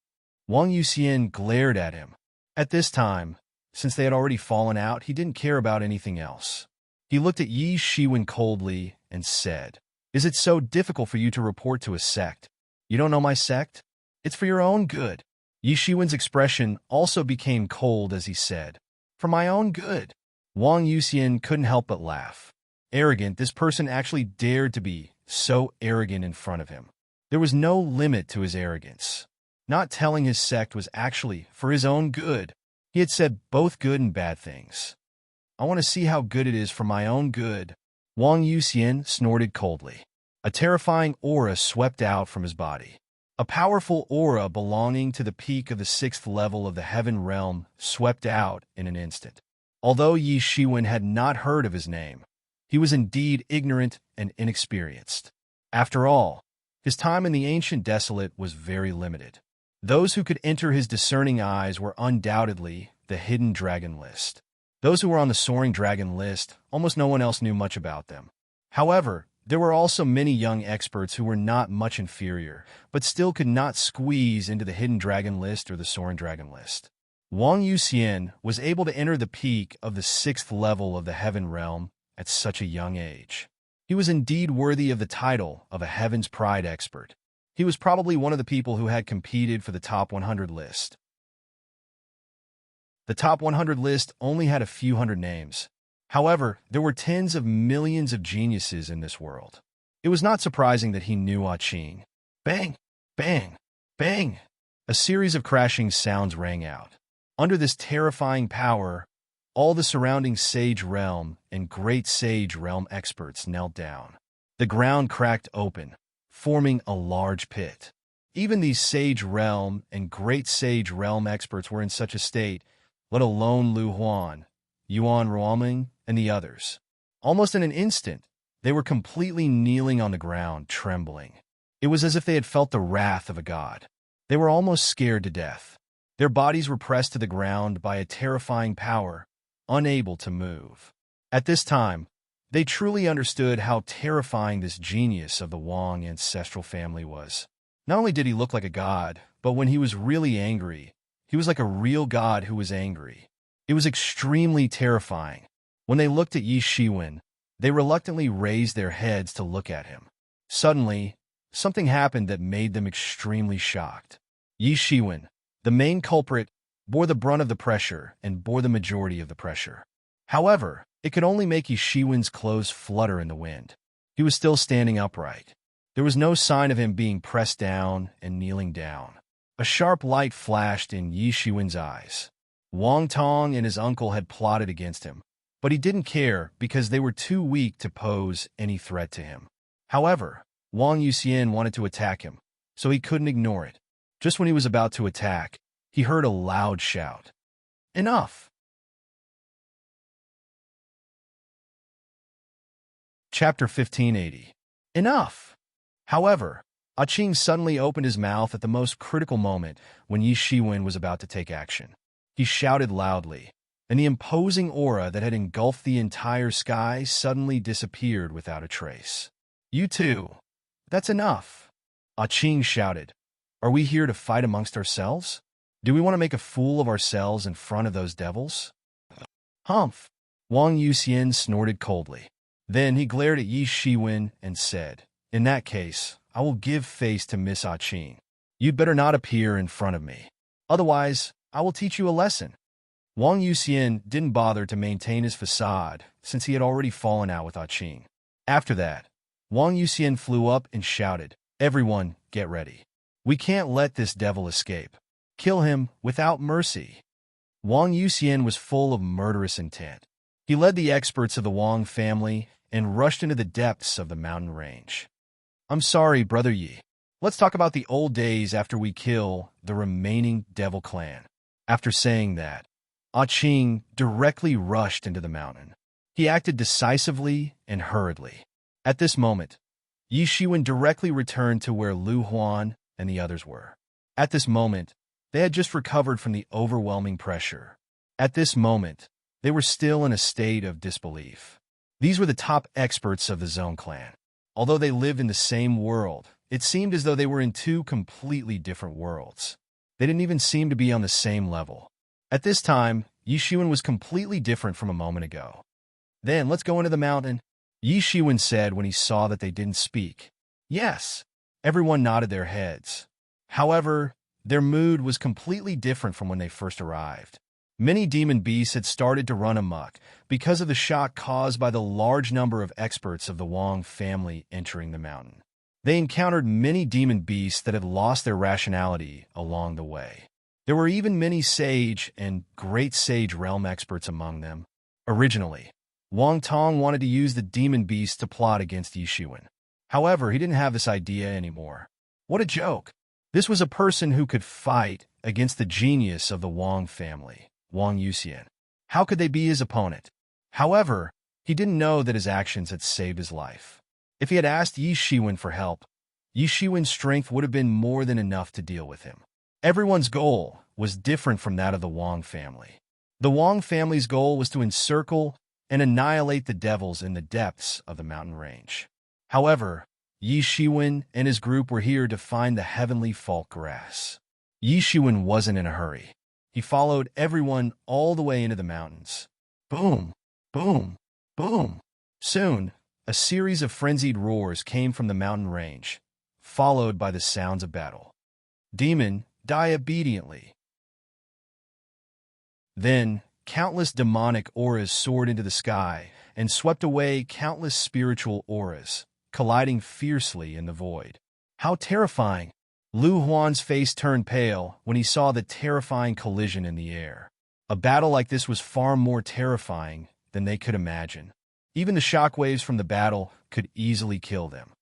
Wang Yuxian glared at him. At this time, since they had already fallen out, he didn't care about anything else. He looked at Yi Shiwen coldly and said, "Is it so difficult for you to report to a sect? You don't know my sect? It's for your own good." Yi Shiwen's expression also became cold as he said, "For my own good." Wang Yuxian couldn't help but laugh. Arrogant, this person actually dared to be so arrogant in front of him. There was no limit to his arrogance. Not telling his sect was actually for his own good. He had said both good and bad things. "I want to see how good it is for my own good." Wang Yuxian snorted coldly. A terrifying aura swept out from his body. A powerful aura belonging to the peak of the 6th level of the heaven realm swept out in an instant. Although Yi Shiwen had not heard of his name, he was indeed ignorant and inexperienced. After all, his time in the ancient desolate was very limited. Those who could enter his discerning eyes were undoubtedly the hidden dragon list. Those who were on the soaring dragon list, almost no one else knew much about them. However, there were also many young experts who were not much inferior, but still could not squeeze into the hidden dragon list or the soaring dragon list. Wang Yuxian was able to enter the peak of the 6th level of the heaven realm at such a young age. He was indeed worthy of the title of a Heaven's Pride expert. He was probably one of the people who had competed for the top 100 list. The top 100 list only had a few hundred names. However, there were tens of millions of geniuses in this world. It was not surprising that he knew Qing. Bang! Bang! Bang! A series of crashing sounds rang out. Under this terrifying power, all the surrounding Sage Realm and Great Sage Realm experts knelt down. The ground cracked open, forming a large pit. Even these Sage Realm and Great Sage Realm experts were in such a state, let alone Lu Huan, Yuan Ruoming, and the others. Almost in an instant, they were completely kneeling on the ground, trembling. It was as if they had felt the wrath of a god. They were almost scared to death. Their bodies were pressed to the ground by a terrifying power, unable to move. At this time, they truly understood how terrifying this genius of the Wang ancestral family was. Not only did he look like a god, but when he was really angry, he was like a real god who was angry. It was extremely terrifying. When they looked at Yi Shiwen, they reluctantly raised their heads to look at him. Suddenly, something happened that made them extremely shocked. Yi Shiwen, the main culprit, bore the brunt of the pressure and bore the majority of the pressure. However, it could only make Yi Shiwen's clothes flutter in the wind. He was still standing upright. There was no sign of him being pressed down and kneeling down. A sharp light flashed in Yi Shiwen's eyes. Wang Tong and his uncle had plotted against him, but he didn't care because they were too weak to pose any threat to him. However, Wang Yuxian wanted to attack him, so he couldn't ignore it. Just when he was about to attack, he heard a loud shout. "Enough!" Chapter 1580. Enough! However, Qing suddenly opened his mouth at the most critical moment when Yi Shiwen was about to take action. He shouted loudly, and the imposing aura that had engulfed the entire sky suddenly disappeared without a trace. "You two! That's enough!" Qing shouted. "Are we here to fight amongst ourselves? Do we want to make a fool of ourselves in front of those devils?" "Humph!" Wang Yuxian snorted coldly. Then he glared at Yi Shiwen and said, "In that case, I will give face to Miss Qing. You'd better not appear in front of me. Otherwise, I will teach you a lesson." Wang Yuxian didn't bother to maintain his facade since he had already fallen out with Qing. After that, Wang Yuxian flew up and shouted, "Everyone, get ready. We can't let this devil escape. Kill him without mercy." Wang Yuxian was full of murderous intent. He led the experts of the Wang family and rushed into the depths of the mountain range. "I'm sorry, Brother Yi. Let's talk about the old days after we kill the remaining devil clan." After saying that, Qing directly rushed into the mountain. He acted decisively and hurriedly. At this moment, Yi Shiwen directly returned to where Lu Huan and the others were. At this moment, they had just recovered from the overwhelming pressure. At this moment, they were still in a state of disbelief. These were the top experts of the Zone clan. Although they lived in the same world, it seemed as though they were in two completely different worlds. They didn't even seem to be on the same level. At this time, Yi Shiwen was completely different from a moment ago. "Then let's go into the mountain," Yi Shiwen said when he saw that they didn't speak. "Yes." Everyone nodded their heads. However, their mood was completely different from when they first arrived. Many demon beasts had started to run amok because of the shock caused by the large number of experts of the Wang family entering the mountain. They encountered many demon beasts that had lost their rationality along the way. There were even many sage and great sage realm experts among them. Originally, Wang Tong wanted to use the demon beast to plot against Yi Shiwen. However, he didn't have this idea anymore. What a joke! This was a person who could fight against the genius of the Wang family, Wang Yuxian. How could they be his opponent? However, he didn't know that his actions had saved his life. If he had asked Yi Shiwen for help, Yi Shiwen's strength would have been more than enough to deal with him. Everyone's goal was different from that of the Wang family. The Wang family's goal was to encircle and annihilate the devils in the depths of the mountain range. However, Yi Shiwen and his group were here to find the heavenly fault grass. Yi Shiwen wasn't in a hurry. He followed everyone all the way into the mountains. Boom, boom, boom. Soon, a series of frenzied roars came from the mountain range, followed by the sounds of battle. Demon, die obediently. Then, countless demonic auras soared into the sky and swept away countless spiritual auras, colliding fiercely in the void. How terrifying! Lu Huan's face turned pale when he saw the terrifying collision in the air. A battle like this was far more terrifying than they could imagine. Even the shockwaves from the battle could easily kill them.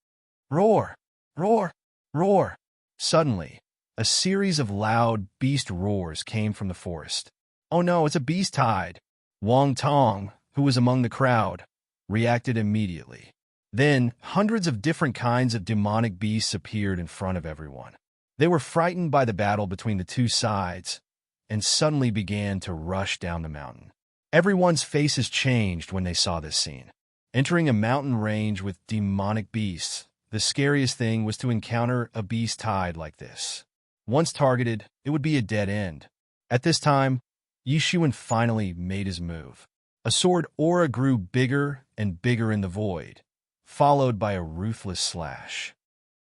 Roar! Roar! Roar! Suddenly, a series of loud beast roars came from the forest. "Oh no, it's a beast tide!" Wang Tong, who was among the crowd, reacted immediately. Then, hundreds of different kinds of demonic beasts appeared in front of everyone. They were frightened by the battle between the two sides and suddenly began to rush down the mountain. Everyone's faces changed when they saw this scene. Entering a mountain range with demonic beasts, the scariest thing was to encounter a beast tide like this. Once targeted, it would be a dead end. At this time, Yi Shiwen finally made his move. A sword aura grew bigger and bigger in the void, followed by a ruthless slash.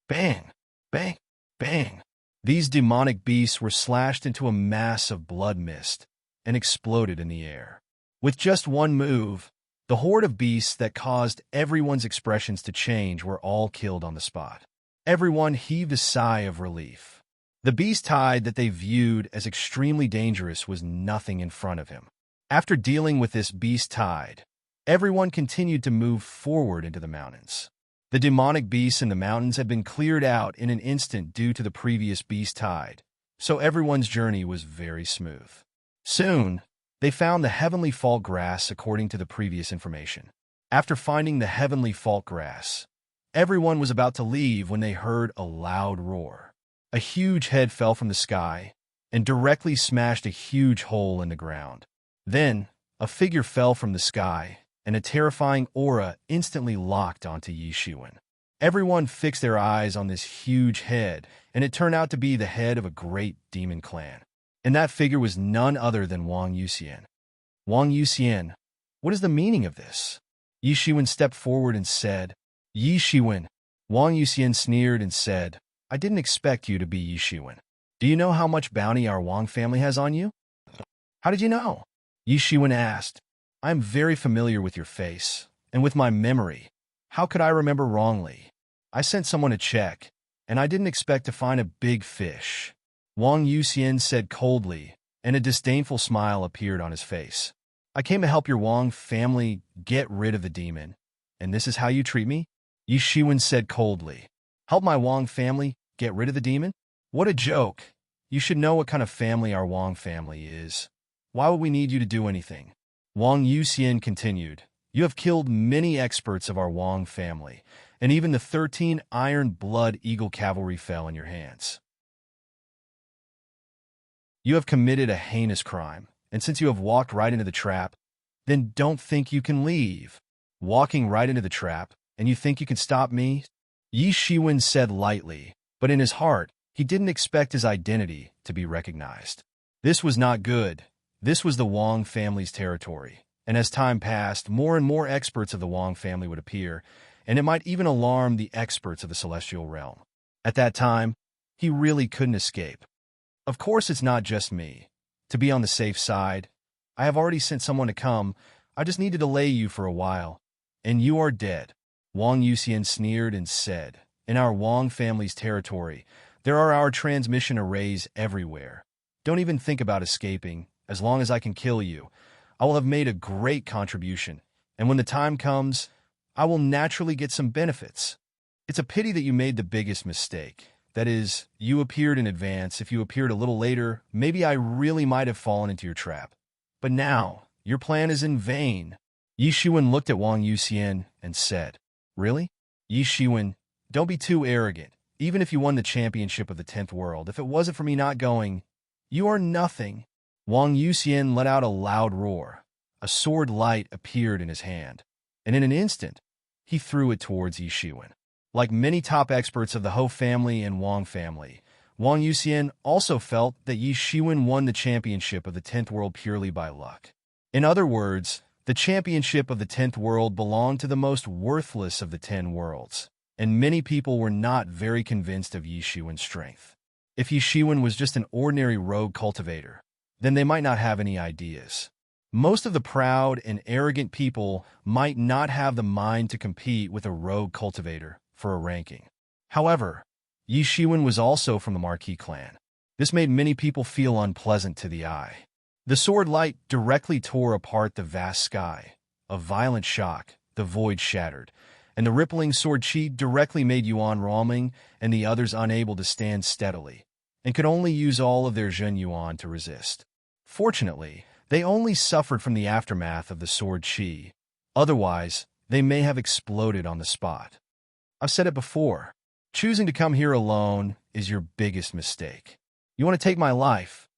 Bang! Bang! Bang! These demonic beasts were slashed into a mass of blood mist and exploded in the air. With just one move, the horde of beasts that caused everyone's expressions to change were all killed on the spot. Everyone heaved a sigh of relief. The beast tide that they viewed as extremely dangerous was nothing in front of him. After dealing with this beast tide, everyone continued to move forward into the mountains. The demonic beasts in the mountains had been cleared out in an instant due to the previous beast tide, so everyone's journey was very smooth. Soon, they found the heavenly fault grass according to the previous information. After finding the heavenly fault grass, everyone was about to leave when they heard a loud roar. A huge head fell from the sky and directly smashed a huge hole in the ground. Then, a figure fell from the sky, and a terrifying aura instantly locked onto Yi Shiwen. Everyone fixed their eyes on this huge head, and it turned out to be the head of a great demon clan. And that figure was none other than Wang Yuxian. Wang Yuxian, what is the meaning of this? Yi Shiwen stepped forward and said, Yi Shiwen. Wang Yuxian sneered and said, I didn't expect you to be Yi Shiwen. Do you know how much bounty our Wang family has on you? How did you know? Yi Shiwen asked. I am very familiar with your face, and with my memory. How could I remember wrongly? I sent someone to check, and I didn't expect to find a big fish. Wang Yuxian said coldly, and a disdainful smile appeared on his face. I came to help your Wang family get rid of the demon, and this is how you treat me? Yi Shiwen said coldly. Help my Wang family get rid of the demon? What a joke. You should know what kind of family our Wang family is. Why would we need you to do anything? Wang Yuxian continued. You have killed many experts of our Wang family, and even the 13 Iron Blood Eagle Cavalry fell in your hands. You have committed a heinous crime, and since you have walked right into the trap, then don't think you can leave. Walking right into the trap, and you think you can stop me? Yi Shiwen said lightly, but in his heart, he didn't expect his identity to be recognized. This was not good. This was the Wang family's territory, and as time passed, more and more experts of the Wang family would appear, and it might even alarm the experts of the celestial realm. At that time, he really couldn't escape. Of course, it's not just me. To be on the safe side, I have already sent someone to come. I just need to delay you for a while. And you are dead. Wang Yuxian sneered and said, in our Wang family's territory, there are our transmission arrays everywhere. Don't even think about escaping. As long as I can kill you, I will have made a great contribution. And when the time comes, I will naturally get some benefits. It's a pity that you made the biggest mistake. That is, you appeared in advance. If you appeared a little later, maybe I really might have fallen into your trap. But now, your plan is in vain. Yi Shiwen looked at Wang Yuxian and said, Really? Yi Shiwen, don't be too arrogant. Even if you won the championship of the 10th world, if it wasn't for me not going, you are nothing. Wang Yuxian let out a loud roar. A sword light appeared in his hand, and in an instant, he threw it towards Yi Shiwen. Like many top experts of the Ho family and Wang family, Wang Yuxian also felt that Yi Shiwen won the championship of the 10th world purely by luck. In other words, the championship of the 10th world belonged to the most worthless of the 10 worlds, and many people were not very convinced of Yi Shiwen's strength. If Yi Shiwen was just an ordinary rogue cultivator, then they might not have any ideas. Most of the proud and arrogant people might not have the mind to compete with a rogue cultivator for a ranking. However, Yi Shiwen was also from the Marquis clan. This made many people feel unpleasant to the eye. The sword light directly tore apart the vast sky. A violent shock, the void shattered, and the rippling sword chi directly made Yuan Ruoming and the others unable to stand steadily, and could only use all of their Zhen Yuan to resist. Fortunately, they only suffered from the aftermath of the sword chi. Otherwise, they may have exploded on the spot. I've said it before. Choosing to come here alone is your biggest mistake. You want to take my life,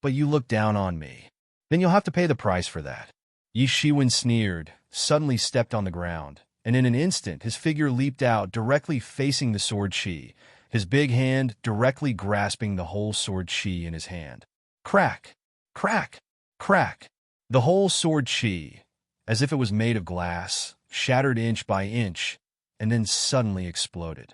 but you look down on me. Then you'll have to pay the price for that. Yi Shiwen sneered, suddenly stepped on the ground, and in an instant his figure leaped out directly facing the sword chi, his big hand directly grasping the whole sword chi in his hand. Crack! Crack! Crack! The whole sword chi, as if it was made of glass, shattered inch by inch, and then suddenly exploded.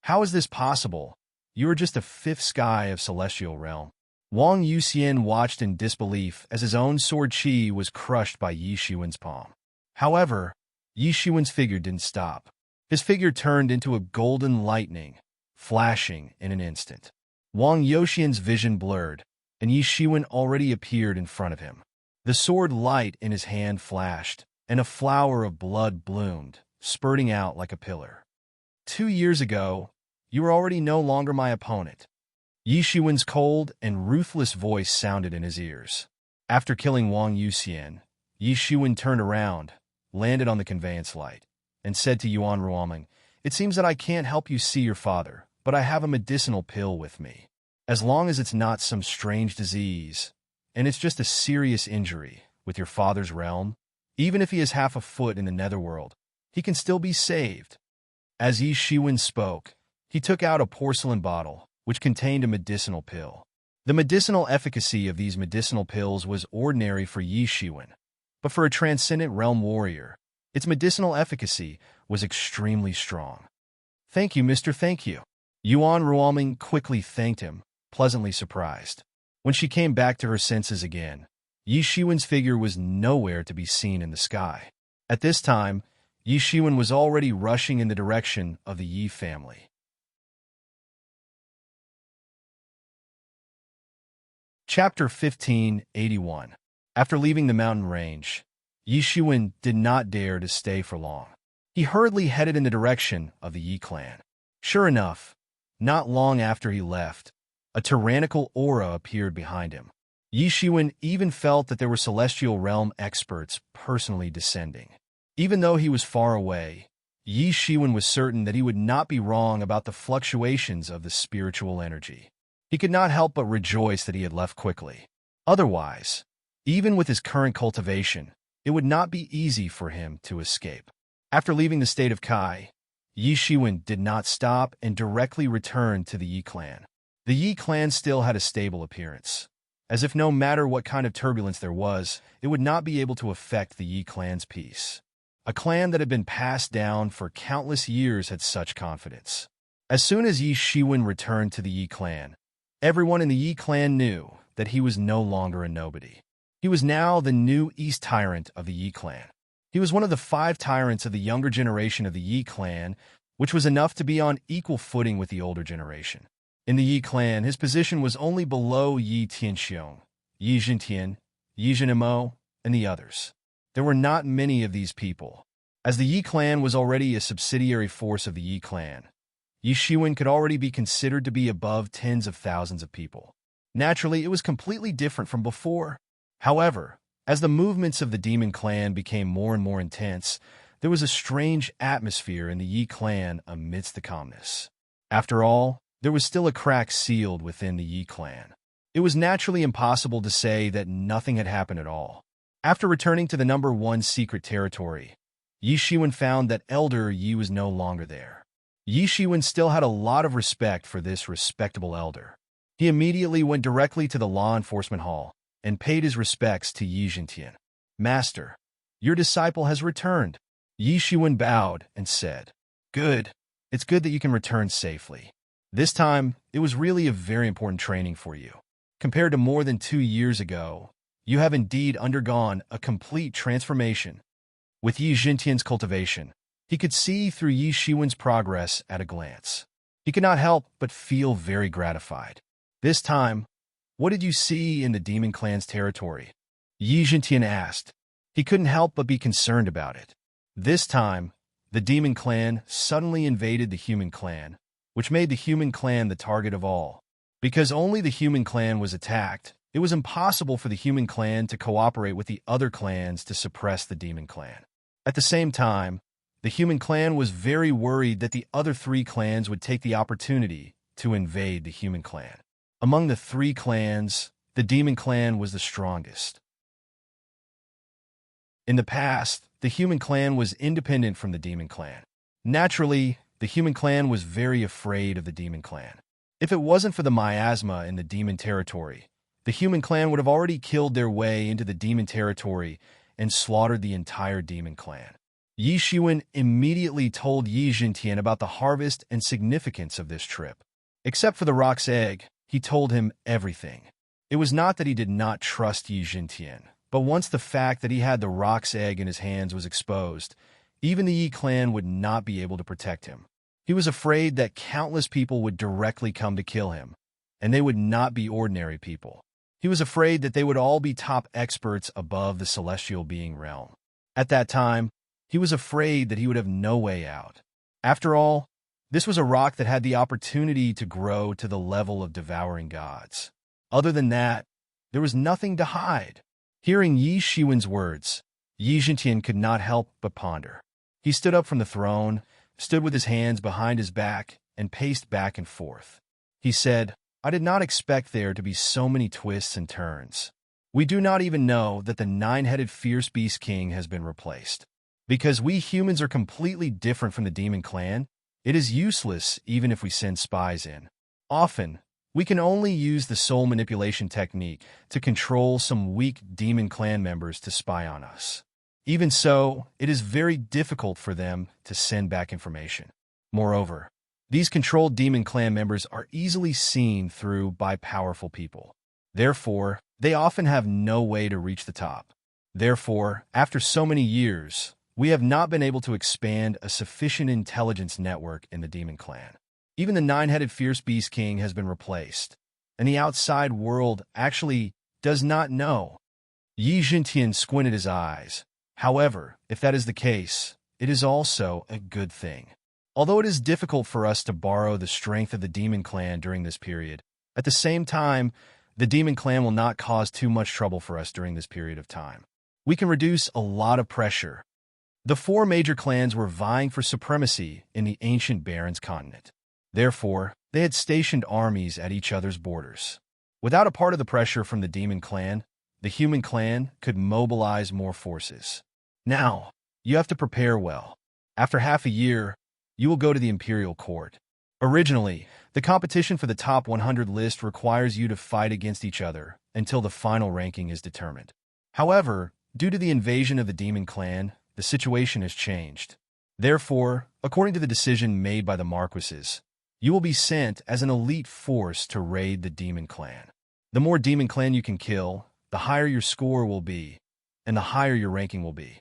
How is this possible? You are just a fifth sky of celestial realm. Wang Yuxian watched in disbelief as his own sword chi was crushed by Yi Shiwen's palm. However, Yi Shiwen's figure didn't stop. His figure turned into a golden lightning, flashing in an instant. Wang Yuxian's vision blurred, and Yi Shiwen already appeared in front of him. The sword light in his hand flashed, and a flower of blood bloomed, spurting out like a pillar. 2 years ago, you were already no longer my opponent. Yi Shiwen's cold and ruthless voice sounded in his ears. After killing Wang Yuxian, Yi Shiwen turned around, landed on the conveyance light, and said to Yuan Ruoming, It seems that I can't help you see your father, but I have a medicinal pill with me. As long as it's not some strange disease, and it's just a serious injury with your father's realm, even if he is half a foot in the netherworld, he can still be saved. As Yi Shiwen spoke, he took out a porcelain bottle, which contained a medicinal pill. The medicinal efficacy of these medicinal pills was ordinary for Yi Shiwen, but for a transcendent realm warrior, its medicinal efficacy was extremely strong. Thank you, mister, thank you. Yuan Ruoming quickly thanked him, pleasantly surprised. When she came back to her senses again, Yi Shiwen's figure was nowhere to be seen in the sky. At this time, Yi Shiwen was already rushing in the direction of the Yi family. Chapter 1581. After leaving the mountain range, Yi Shiwen did not dare to stay for long. He hurriedly headed in the direction of the Yi clan. Sure enough, not long after he left, A tyrannical aura appeared behind him. Yi Shiwen even felt that there were celestial realm experts personally descending. Even though he was far away, Yi Shiwen was certain that he would not be wrong about the fluctuations of the spiritual energy. He could not help but rejoice that he had left quickly. Otherwise, even with his current cultivation, it would not be easy for him to escape. After leaving the state of Kai, Yi Shiwen did not stop and directly returned to the Yi clan. The Yi clan still had a stable appearance, as if no matter what kind of turbulence there was, it would not be able to affect the Yi clan's peace. A clan that had been passed down for countless years had such confidence. As soon as Yi Shiwen returned to the Yi clan, everyone in the Yi clan knew that he was no longer a nobody. He was now the new East Tyrant of the Yi clan. He was one of the 5 tyrants of the younger generation of the Yi clan, which was enough to be on equal footing with the older generation. In the Yi clan, his position was only below Yi Tianxiong, Yi Jintian, Yi Zhenemo, and the others. There were not many of these people. As the Yi clan was already a subsidiary force of the Yi clan, Yi Shiwen could already be considered to be above tens of thousands of people. Naturally, it was completely different from before. However, as the movements of the demon clan became more and more intense, there was a strange atmosphere in the Yi clan amidst the calmness. After all, there was still a crack sealed within the Yi clan. It was naturally impossible to say that nothing had happened at all. After returning to the number 1 secret territory, Yi Shiwen found that Elder Yi was no longer there. Yi Shiwen still had a lot of respect for this respectable elder. He immediately went directly to the law enforcement hall and paid his respects to Yi Jintian. "Master, your disciple has returned." Yi Shiwen bowed and said, "Good. It's good that you can return safely. This time, it was really a very important training for you. Compared to more than 2 years ago, you have indeed undergone a complete transformation." With Yi Jintian's cultivation, he could see through Yi Shiwen's progress at a glance. He could not help but feel very gratified. "This time, what did you see in the demon clan's territory?" Yi Jintian asked. He couldn't help but be concerned about it. This time, the demon clan suddenly invaded the human clan, which made the human clan the target of all. Because only the human clan was attacked, it was impossible for the human clan to cooperate with the other clans to suppress the demon clan. At the same time, the human clan was very worried that the other 3 clans would take the opportunity to invade the human clan. Among the 3 clans, the demon clan was the strongest. In the past, the human clan was independent from the demon clan. Naturally, the human clan was very afraid of the demon clan. If it wasn't for the miasma in the demon territory, the human clan would have already killed their way into the demon territory and slaughtered the entire demon clan. Yi Shiwen immediately told Yi Jintian about the harvest and significance of this trip. Except for the roc's egg, he told him everything. It was not that he did not trust Yi Jintian, but once the fact that he had the roc's egg in his hands was exposed, even the Yi clan would not be able to protect him. He was afraid that countless people would directly come to kill him, and they would not be ordinary people. He was afraid that they would all be top experts above the celestial being realm. At that time, he was afraid that he would have no way out. After all, this was a rock that had the opportunity to grow to the level of devouring gods. Other than that, there was nothing to hide. Hearing Yi Shiwen's words, Yi Jintian could not help but ponder. He stood up from the throne, stood with his hands behind his back, and paced back and forth. He said, "I did not expect there to be so many twists and turns. We do not even know that the 9-headed fierce beast king has been replaced. Because we humans are completely different from the demon clan, it is useless even if we send spies in. Often, we can only use the soul manipulation technique to control some weak demon clan members to spy on us. Even so, it is very difficult for them to send back information. Moreover, these controlled demon clan members are easily seen through by powerful people. Therefore, they often have no way to reach the top. Therefore, after so many years, we have not been able to expand a sufficient intelligence network in the demon clan. Even the 9-headed fierce beast king has been replaced, and the outside world actually does not know." Yi Jintian squinted his eyes. However, if that is the case, it is also a good thing. Although it is difficult for us to borrow the strength of the demon clan during this period, At the same time, the demon clan will not cause too much trouble for us during this period of time. We can reduce a lot of pressure. The four major clans were vying for supremacy in the ancient Barrens continent. Therefore, they had stationed armies at each other's borders. Without a part of the pressure from the demon clan, the human clan could mobilize more forces. Now, you have to prepare well. After half a year, you will go to the imperial court. Originally, the competition for the top 100 list requires you to fight against each other until the final ranking is determined. However, due to the invasion of the demon clan, the situation has changed. Therefore, according to the decision made by the marquises, you will be sent as an elite force to raid the demon clan. The more demon clan you can kill, the higher your score will be, and the higher your ranking will be.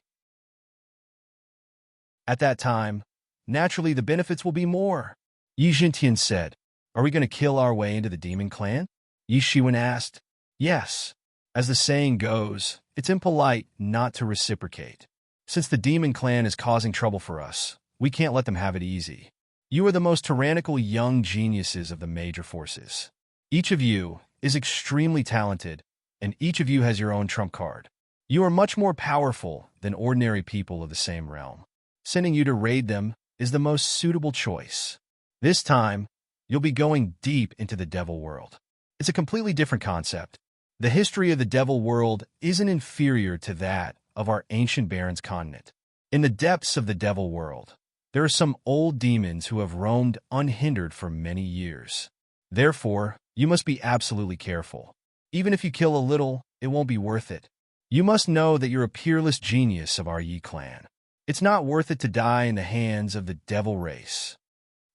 At that time, naturally the benefits will be more. Yi Jintian said, "Are we going to kill our way into the demon clan?" Yi Shiwen asked. "Yes. As the saying goes, it's impolite not to reciprocate. Since the demon clan is causing trouble for us, we can't let them have it easy. You are the most tyrannical young geniuses of the major forces. Each of you is extremely talented, and each of you has your own trump card. You are much more powerful than ordinary people of the same realm. Sending you to raid them is the most suitable choice. This time, you'll be going deep into the devil world. It's a completely different concept. The history of the devil world isn't inferior to that of our ancient Barrens continent. In the depths of the devil world, there are some old demons who have roamed unhindered for many years. Therefore, you must be absolutely careful. Even if you kill a little, it won't be worth it. You must know that you're a peerless genius of our Yi clan. It's not worth it to die in the hands of the devil race."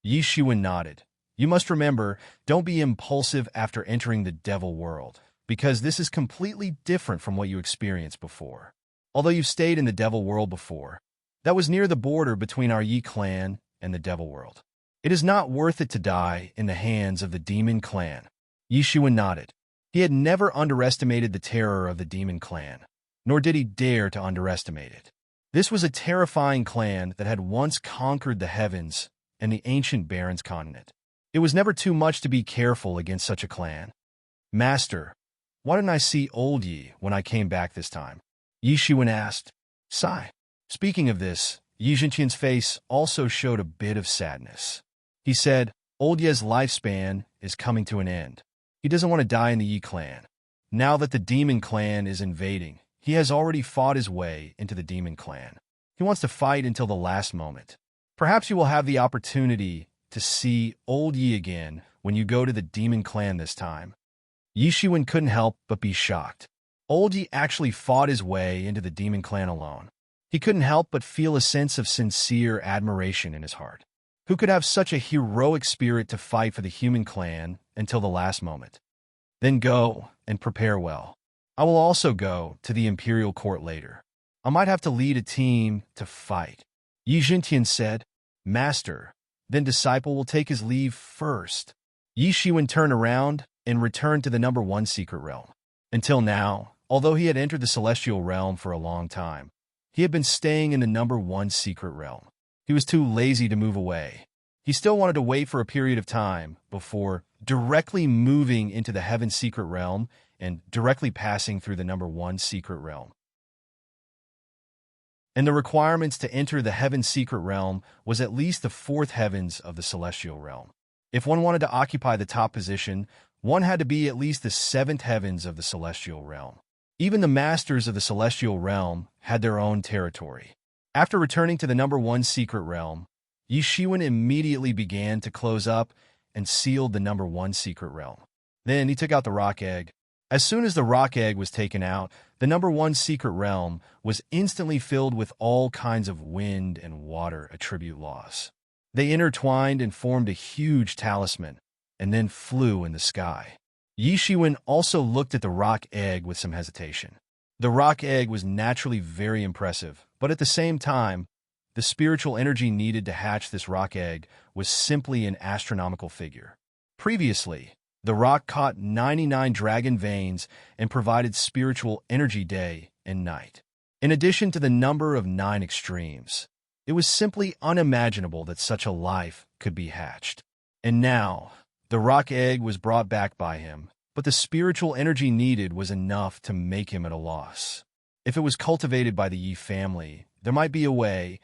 Yi Shiwen nodded. "You must remember, don't be impulsive after entering the devil world, because this is completely different from what you experienced before. Although you've stayed in the devil world before, that was near the border between our Yi clan and the devil world. It is not worth it to die in the hands of the demon clan." Yi Shiwen nodded. He had never underestimated the terror of the demon clan, nor did he dare to underestimate it. This was a terrifying clan that had once conquered the heavens and the ancient Barrens continent. It was never too much to be careful against such a clan. "Master, why didn't I see old Yi when I came back this time?" Yi Shiwen asked. Sigh. Speaking of this, Yi Jintian's face also showed a bit of sadness. He said, "Old Ye's lifespan is coming to an end. He doesn't want to die in the Yi clan. Now that the demon clan is invading, he has already fought his way into the demon clan. He wants to fight until the last moment. Perhaps you will have the opportunity to see old Yi again when you go to the demon clan this time." Yi Shiwen couldn't help but be shocked. Old Yi actually fought his way into the demon clan alone. He couldn't help but feel a sense of sincere admiration in his heart. Who could have such a heroic spirit to fight for the human clan until the last moment? Then go and prepare well. I will also go to the imperial court later. I might have to lead a team to fight." Yi Jintian said, "Master, then disciple will take his leave first." Yi Shiwen turned around and returned to the number 1 secret realm. Until now, although he had entered the celestial realm for a long time, he had been staying in the number 1 secret realm. He was too lazy to move away. He still wanted to wait for a period of time before directly moving into the heaven secret realm and directly passing through the number 1 secret realm. And the requirements to enter the heaven secret realm was at least the 4th heavens of the celestial realm. If one wanted to occupy the top position, one had to be at least the 7th heavens of the celestial realm. Even the masters of the celestial realm had their own territory. After returning to the number 1 secret realm, Yi Shiwen immediately began to close up and sealed the number 1 secret realm. Then he took out the rock egg. As soon as the rock egg was taken out, the number 1 secret realm was instantly filled with all kinds of wind and water attribute laws. They intertwined and formed a huge talisman, and then flew in the sky. Yi Shiwen also looked at the rock egg with some hesitation. The rock egg was naturally very impressive, but at the same time, the spiritual energy needed to hatch this rock egg was simply an astronomical figure. Previously, the rock caught 99 dragon veins and provided spiritual energy day and night. In addition to the number of 9 extremes, it was simply unimaginable that such a life could be hatched. And now, The rock egg was brought back by him, but the spiritual energy needed was enough to make him at a loss. If it was cultivated by the Yi family, there might be a way,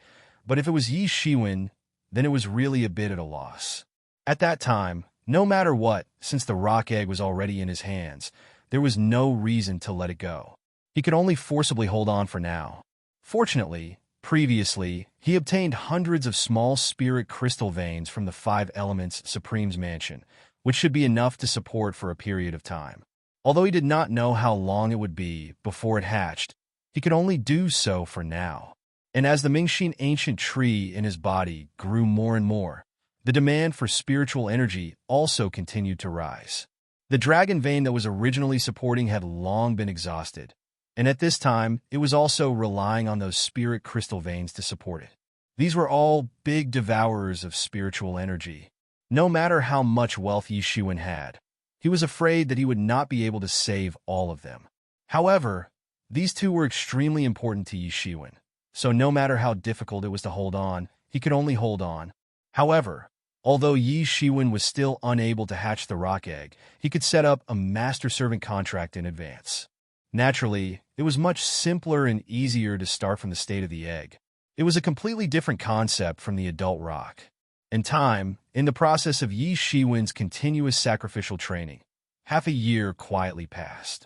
but if it was Yi Shiwen, then it was really a bit at a loss. At that time, no matter what, since the rock egg was already in his hands, there was no reason to let it go. He could only forcibly hold on for now. Fortunately, previously, he obtained hundreds of small spirit crystal veins from the 5 Elements Supreme's mansion, which should be enough to support for a period of time. Although he did not know how long it would be before it hatched, he could only do so for now. And as the Mingxin ancient tree in his body grew more and more, the demand for spiritual energy also continued to rise. The dragon vein that was originally supporting had long been exhausted, and at this time, it was also relying on those spirit crystal veins to support it. These were all big devourers of spiritual energy. No matter how much wealth Yi Shiwen had, he was afraid that he would not be able to save all of them. However, these two were extremely important to Yi Shiwen, so no matter how difficult it was to hold on, he could only hold on. However, although Yi Shiwen was still unable to hatch the rock egg, he could set up a master-servant contract in advance. Naturally, it was much simpler and easier to start from the state of the egg. It was a completely different concept from the adult rock. In time, in the process of Yi Shiwen's continuous sacrificial training, half a year quietly passed.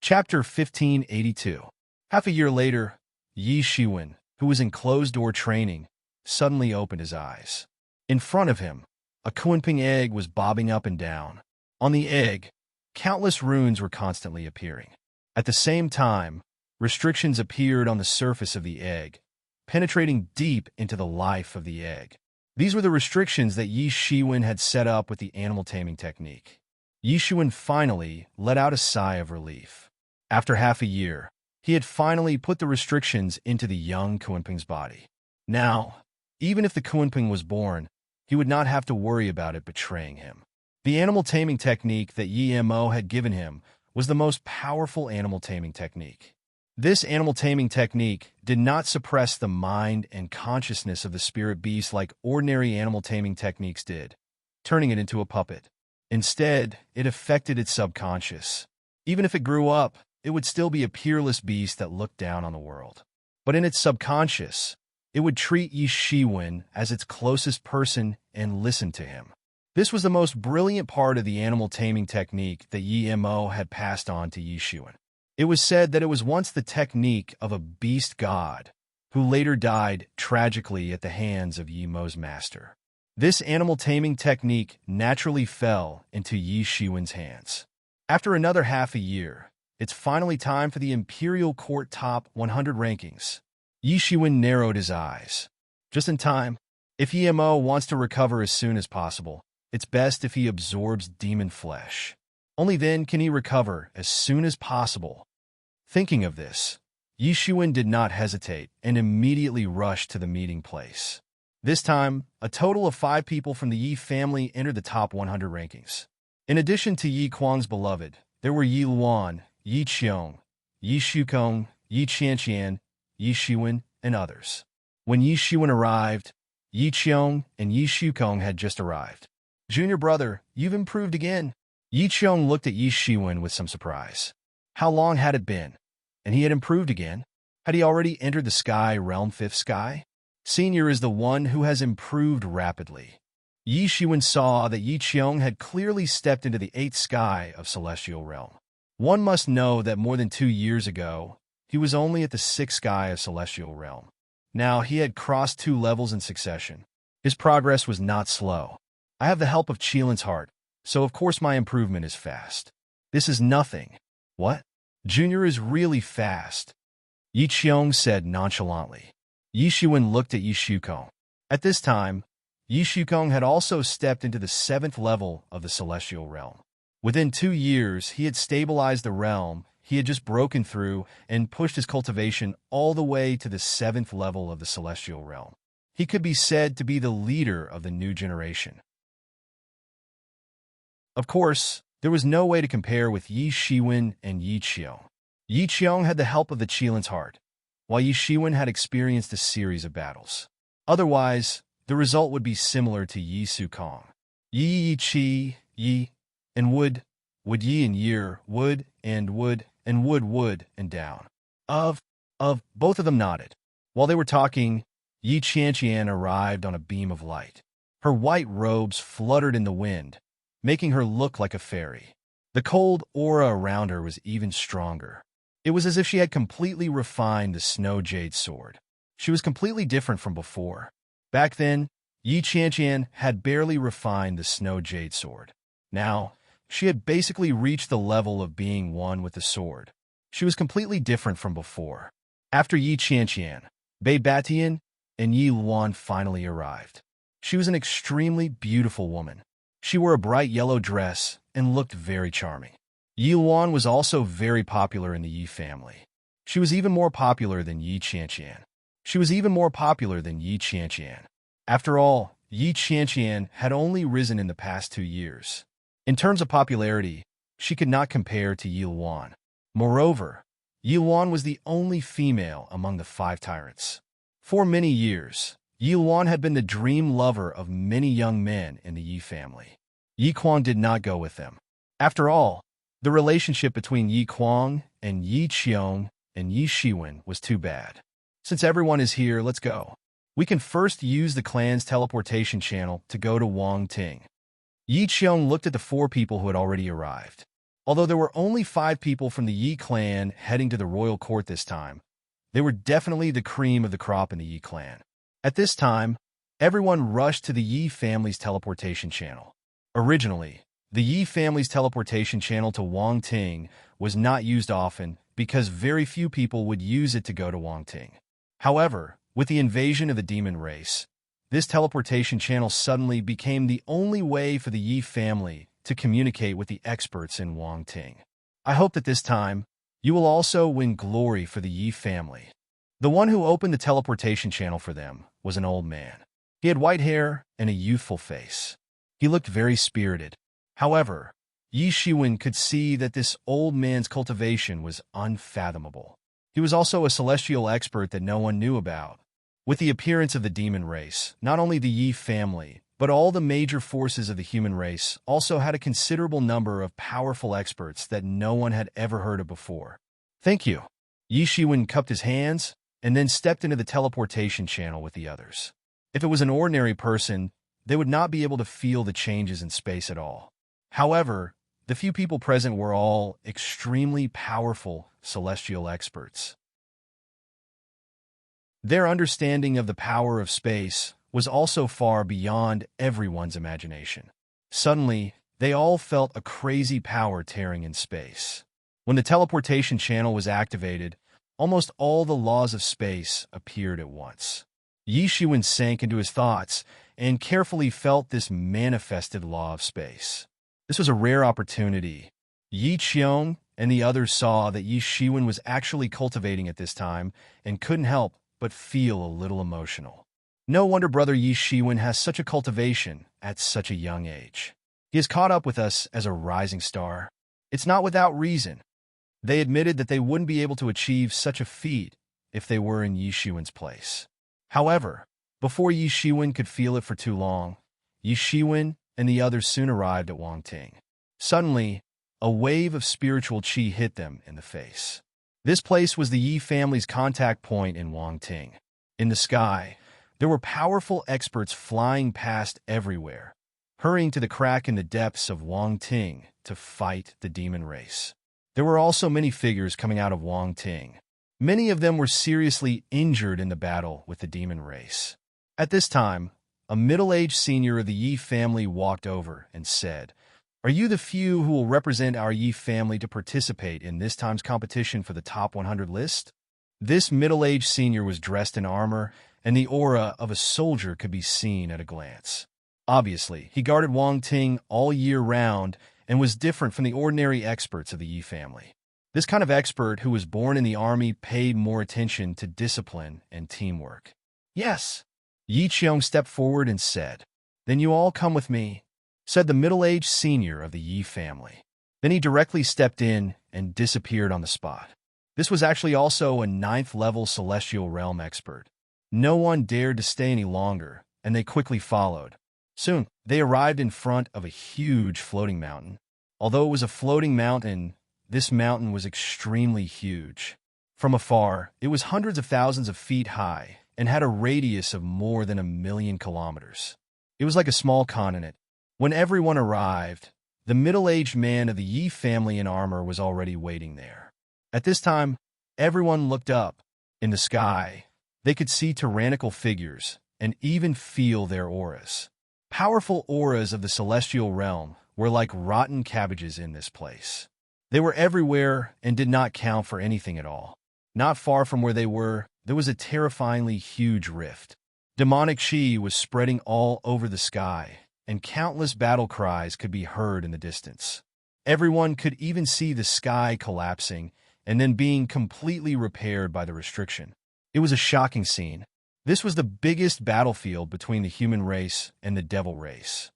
Chapter 1582. Half a year later, Yi Shiwen, who was in closed-door training, suddenly opened his eyes. In front of him, a Kunping egg was bobbing up and down. On the egg, countless runes were constantly appearing. At the same time, restrictions appeared on the surface of the egg, penetrating deep into the life of the egg. These were the restrictions that Yi Shiwen had set up with the animal taming technique. Yi Shiwen finally let out a sigh of relief. After half a year, he had finally put the restrictions into the young Kunping's body. Now, even if the Kunping was born, he would not have to worry about it betraying him. The animal taming technique that Yi Mo had given him was the most powerful animal taming technique. This animal taming technique did not suppress the mind and consciousness of the spirit beast like ordinary animal taming techniques did, turning it into a puppet. Instead, it affected its subconscious. Even if it grew up, it would still be a peerless beast that looked down on the world. But in its subconscious, it would treat Yi Shiwen as its closest person and listen to him. This was the most brilliant part of the animal taming technique that Yi Mo had passed on to Yi Shiwen. It was said that it was once the technique of a beast god, who later died tragically at the hands of Yi Mo's master. This animal taming technique naturally fell into Yi Shiwen's hands. After another half a year, it's finally time for the Imperial Court Top 100 rankings. Yi Shiwen narrowed his eyes. Just in time. If Yi Mo wants to recover as soon as possible, it's best if he absorbs demon flesh. Only then can he recover as soon as possible. Thinking of this, Yi Shiwen did not hesitate and immediately rushed to the meeting place. This time, a total of 5 people from the Yi family entered the top 100 rankings. In addition to Yi Kuang's beloved, there were Yi Luan, Yi Qiong, Yi Shukong, Yi Qianqian, Yi Shiwen, and others. When Yi Shiwen arrived, Yi Qiong and Yi Shukong had just arrived. "Junior brother, you've improved again." Yi Qiong looked at Yi Shiwen with some surprise. How long had it been? And he had improved again? Had he already entered the sky realm 5th sky? Senior is the one who has improved rapidly. Yi Shiwen saw that Yi Qiong had clearly stepped into the 8th sky of celestial realm. One must know that more than 2 years ago, he was only at the 6th sky of celestial realm. Now he had crossed 2 levels in succession. His progress was not slow. I have the help of Qilin's heart, so of course my improvement is fast. This is nothing. What? Junior is really fast, Yi Qiong said nonchalantly. Yi Shiwen looked at Yi Shukong. At this time, Yi Shukong had also stepped into the 7th level of the celestial realm. Within 2 years, he had stabilized the realm he had just broken through and pushed his cultivation all the way to the 7th level of the celestial realm. He could be said to be the leader of the new generation. Of course, there was no way to compare with Yi Shiwen and Yi Qiong. Yi Qiong had the help of the Qilin's heart, while Yi Shiwen had experienced a series of battles. Otherwise, the result would be similar to Yi Su Kong. Yi Chi, Yi, and would Yi and Year, would, and would, and down. Both of them nodded. While they were talking, Yi Qianqian arrived on a beam of light. Her white robes fluttered in the wind, making her look like a fairy. The cold aura around her was even stronger. It was as if she had completely refined the snow jade sword. She was completely different from before. Back then, Yi Qianqian had barely refined the snow jade sword. Now, she had basically reached the level of being one with the sword. She was completely different from before. After Yi Qianqian, Bei Batian and Yi Luan finally arrived. She was an extremely beautiful woman. She wore a bright yellow dress and looked very charming. Yi Luan was also very popular in the Yi family. She was even more popular than Yi Qianqian. After all, Yi Qianqian had only risen in the past 2 years. In terms of popularity, she could not compare to Yi Luan. Moreover, Yi Luan was the only female among the 5 tyrants. For many years, Yi Luan had been the dream lover of many young men in the Yi family. Yi Kuang did not go with them. After all, the relationship between Yi Kuang and Yi Qiong and Yi Shiwen was too bad. Since everyone is here, let's go. We can first use the clan's teleportation channel to go to Wang Ting. Yi Qiong looked at the 4 people who had already arrived. Although there were only 5 people from the Yi clan heading to the royal court this time, they were definitely the cream of the crop in the Yi clan. At this time, everyone rushed to the Yi family's teleportation channel. Originally, the Yi family's teleportation channel to Wang Ting was not used often because very few people would use it to go to Wang Ting. However, with the invasion of the demon race, this teleportation channel suddenly became the only way for the Yi family to communicate with the experts in Wang Ting. I hope that this time, you will also win glory for the Yi family. The one who opened the teleportation channel for them was an old man. He had white hair and a youthful face. He looked very spirited. However, Yi Shiwen could see that this old man's cultivation was unfathomable. He was also a celestial expert that no one knew about. With the appearance of the demon race, not only the Yi family, but all the major forces of the human race also had a considerable number of powerful experts that no one had ever heard of before. Thank you. Yi Shiwen cupped his hands and then stepped into the teleportation channel with the others. If it was an ordinary person, they would not be able to feel the changes in space at all. However, the few people present were all extremely powerful celestial experts. Their understanding of the power of space was also far beyond everyone's imagination. Suddenly, they all felt a crazy power tearing in space. When the teleportation channel was activated, almost all the laws of space appeared at once. Yi Shiwen sank into his thoughts and carefully felt this manifested law of space. This was a rare opportunity. Yi Qiong and the others saw that Yi Shiwen was actually cultivating at this time and couldn't help but feel a little emotional. No wonder brother Yi Shiwen has such a cultivation at such a young age. He has caught up with us as a rising star. It's not without reason. They admitted that they wouldn't be able to achieve such a feat if they were in Yi Shiwen's place. However, before Yi Shiwen could feel it for too long, Yi Shiwen and the others soon arrived at Wang Ting. Suddenly, a wave of spiritual qi hit them in the face. This place was the Yi family's contact point in Wang Ting. In the sky, there were powerful experts flying past everywhere, hurrying to the crack in the depths of Wang Ting to fight the demon race. There were also many figures coming out of Wang Ting. Many of them were seriously injured in the battle with the demon race. At this time, a middle-aged senior of the Yi family walked over and said, "Are you the few who will represent our Yi family to participate in this time's competition for the top 100 list?" This middle-aged senior was dressed in armor, and the aura of a soldier could be seen at a glance. Obviously, he guarded Wang Ting all year round and was different from the ordinary experts of the Yi family. This kind of expert who was born in the army paid more attention to discipline and teamwork. "Yes." Yi Qiong stepped forward and said, "Then you all come with me," said the middle-aged senior of the Yi family. Then he directly stepped in and disappeared on the spot. This was actually also a 9th-level celestial realm expert. No one dared to stay any longer, and they quickly followed. Soon, they arrived in front of a huge floating mountain. Although it was a floating mountain, this mountain was extremely huge. From afar, it was hundreds of thousands of feet high and had a radius of more than 1,000,000 kilometers. It was like a small continent. When everyone arrived, the middle-aged man of the Yi family in armor was already waiting there. At this time, everyone looked up. In the sky, they could see tyrannical figures and even feel their auras. Powerful auras of the celestial realm were like rotten cabbages in this place. They were everywhere and did not count for anything at all. Not far from where they were, there was a terrifyingly huge rift. Demonic chi was spreading all over the sky, and countless battle cries could be heard in the distance. Everyone could even see the sky collapsing and then being completely repaired by the restriction. It was a shocking scene. This was the biggest battlefield between the human race and the devil race.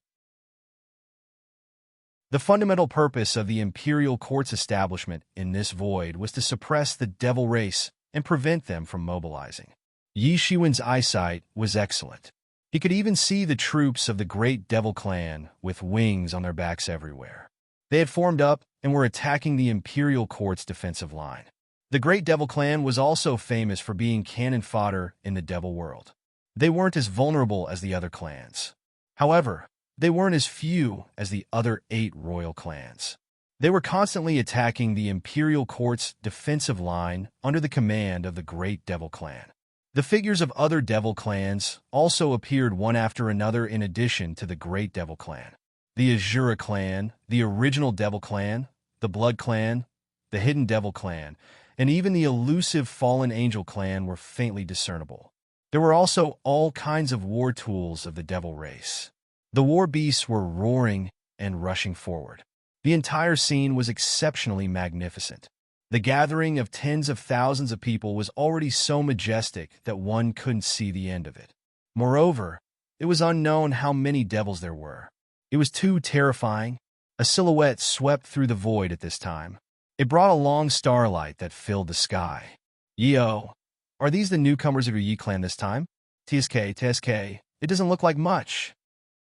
The fundamental purpose of the imperial court's establishment in this void was to suppress the devil race and prevent them from mobilizing. Yi Shiwen's eyesight was excellent. He could even see the troops of the great devil clan with wings on their backs everywhere. They had formed up and were attacking the imperial court's defensive line. The great devil clan was also famous for being cannon fodder in the devil world. They weren't as vulnerable as the other clans. However, they weren't as few as the other 8 royal clans. They were constantly attacking the imperial court's defensive line under the command of the great devil clan. The figures of other devil clans also appeared one after another in addition to the great devil clan. The Azura clan, the original devil clan, the blood clan, the hidden devil clan, and even the elusive fallen angel clan were faintly discernible. There were also all kinds of war tools of the devil race. The war beasts were roaring and rushing forward. The entire scene was exceptionally magnificent. The gathering of tens of thousands of people was already so majestic that one couldn't see the end of it. Moreover, it was unknown how many devils there were. It was too terrifying. A silhouette swept through the void at this time. It brought a long starlight that filled the sky. Yo, are these the newcomers of your Yi clan this time? TSK, it doesn't look like much.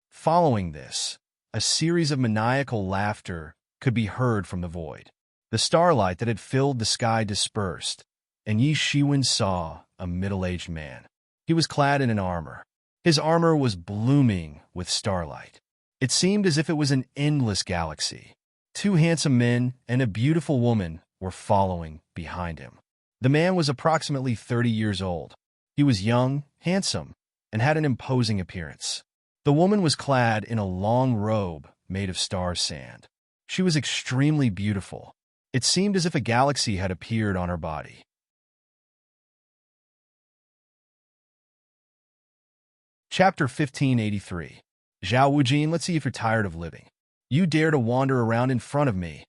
Following this, a series of maniacal laughter could be heard from the void. The starlight that had filled the sky dispersed, and Yi Shiwen saw a middle-aged man. He was clad in an armor. His armor was blooming with starlight. It seemed as if it was an endless galaxy. 2 handsome men and a beautiful woman were following behind him. The man was approximately 30 years old. He was young, handsome, and had an imposing appearance. The woman was clad in a long robe made of star sand. She was extremely beautiful. It seemed as if a galaxy had appeared on her body. Chapter 1583. Zhao Wujin, let's see if you're tired of living. You dare to wander around in front of me.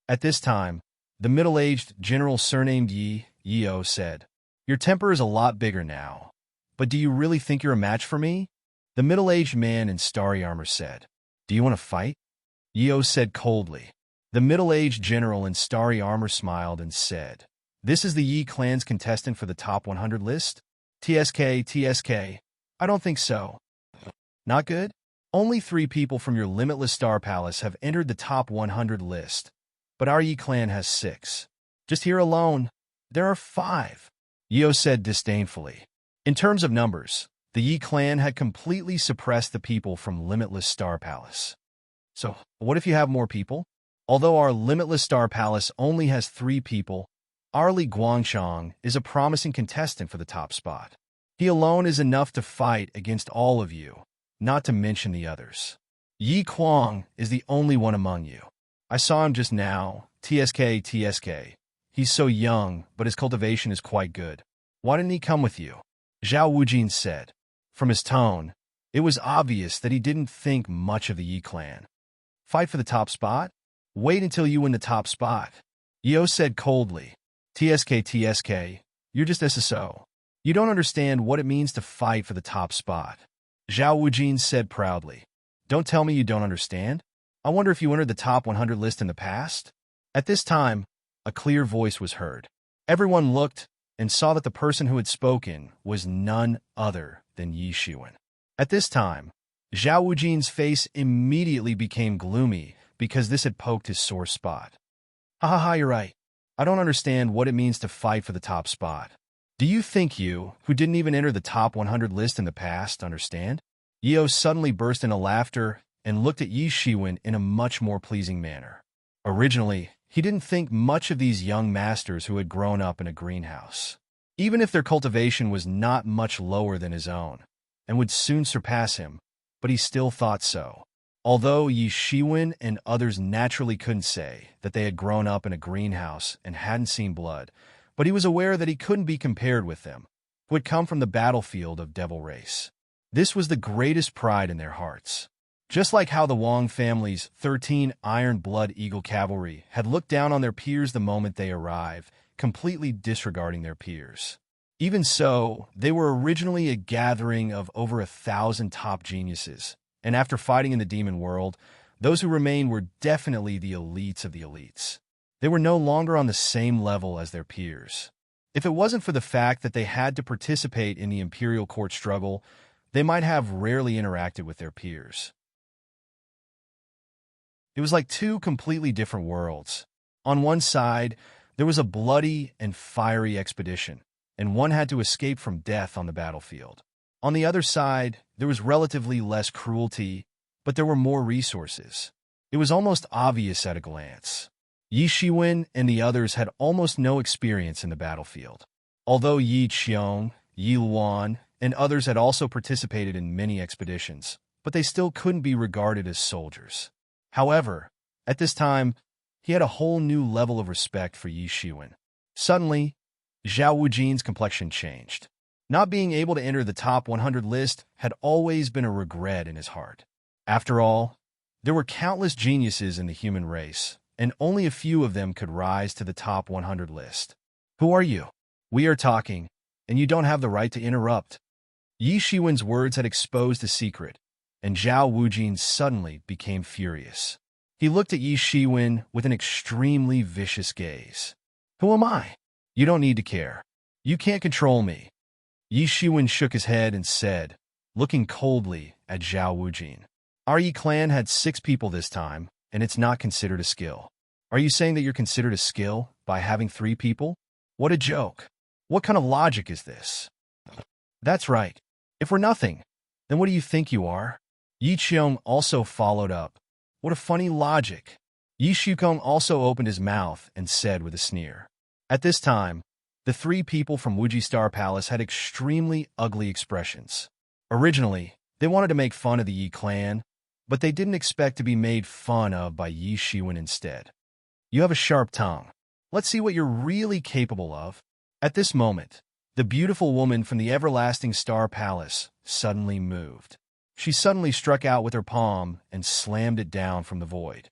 At this time, the middle-aged general surnamed Yeo said, Your temper is a lot bigger now, but do you really think you're a match for me? The middle-aged man in starry armor said, Do you want to fight? Yeo said coldly. The middle-aged general in starry armor smiled and said, This is the Yi clan's contestant for the top 100 list? TSK, I don't think so. Not good? Only 3 people from your limitless star palace have entered the top 100 list, but our Yi clan has 6. Just here alone, there are 5. Yeo said disdainfully. In terms of numbers, the Yi clan had completely suppressed the people from limitless star palace. So, what if you have more people? Although our limitless star palace only has 3 people, our Li Guangshang is a promising contestant for the top spot. He alone is enough to fight against all of you, not to mention the others. Yi Kuang is the only one among you. I saw him just now. TSK. He's so young, but his cultivation is quite good. Why didn't he come with you? Zhao Wujin said. From his tone, it was obvious that he didn't think much of the Yi clan. Fight for the top spot? Wait until you win the top spot. Yeo said coldly. TSK, you're just SSO. You don't understand what it means to fight for the top spot. Zhao Wujin said proudly. Don't tell me you don't understand. I wonder if you entered the top 100 list in the past? At this time, a clear voice was heard. Everyone looked, and saw that the person who had spoken was none other than Yi Shiwen. At this time, Zhao Wujin's face immediately became gloomy because this had poked his sore spot. Ha ha ha, you're right. I don't understand what it means to fight for the top spot. Do you think you, who didn't even enter the top 100 list in the past, understand? Yeo suddenly burst into laughter and looked at Yi Shiwen in a much more pleasing manner. Originally, he didn't think much of these young masters who had grown up in a greenhouse. Even if their cultivation was not much lower than his own, and would soon surpass him, but he still thought so. Although Yi Shiwen and others naturally couldn't say that they had grown up in a greenhouse and hadn't seen blood, but he was aware that he couldn't be compared with them, who had come from the battlefield of Devil Race. This was the greatest pride in their hearts. Just like how the Wang family's 13 Iron Blood Eagle Cavalry had looked down on their peers the moment they arrived, completely disregarding their peers. Even so, they were originally a gathering of over 1,000 top geniuses, and after fighting in the demon world, those who remained were definitely the elites of the elites. They were no longer on the same level as their peers. If it wasn't for the fact that they had to participate in the imperial court struggle, they might have rarely interacted with their peers. It was like two completely different worlds. On one side, there was a bloody and fiery expedition, and one had to escape from death on the battlefield. On the other side, there was relatively less cruelty, but there were more resources. It was almost obvious at a glance. Yi Shiwen and the others had almost no experience in the battlefield. Although Yi Qiong, Yi Luan, and others had also participated in many expeditions, but they still couldn't be regarded as soldiers. However, at this time, he had a whole new level of respect for Yi Shiwen. Suddenly, Zhao Wujin's complexion changed. Not being able to enter the top 100 list had always been a regret in his heart. After all, there were countless geniuses in the human race, and only a few of them could rise to the top 100 list. Who are you? We are talking, and you don't have the right to interrupt. Yi Shiwen's words had exposed a secret, and Zhao Wujin suddenly became furious. He looked at Yi Shiwen with an extremely vicious gaze. Who am I? You don't need to care. You can't control me. Yi Shiwen shook his head and said, looking coldly at Zhao Wujin. Our Yi clan had 6 people this time, and it's not considered a skill. Are you saying that you're considered a skill by having 3 people? What a joke. What kind of logic is this? That's right. If we're nothing, then what do you think you are? Yi Qiong also followed up. What a funny logic. Yi Shukong also opened his mouth and said with a sneer. At this time, the 3 people from Wuji Star Palace had extremely ugly expressions. Originally, they wanted to make fun of the Yi clan, but they didn't expect to be made fun of by Yi Shiwen instead. You have a sharp tongue. Let's see what you're really capable of. At this moment, the beautiful woman from the Everlasting Star Palace suddenly moved. She suddenly struck out with her palm and slammed it down from the void.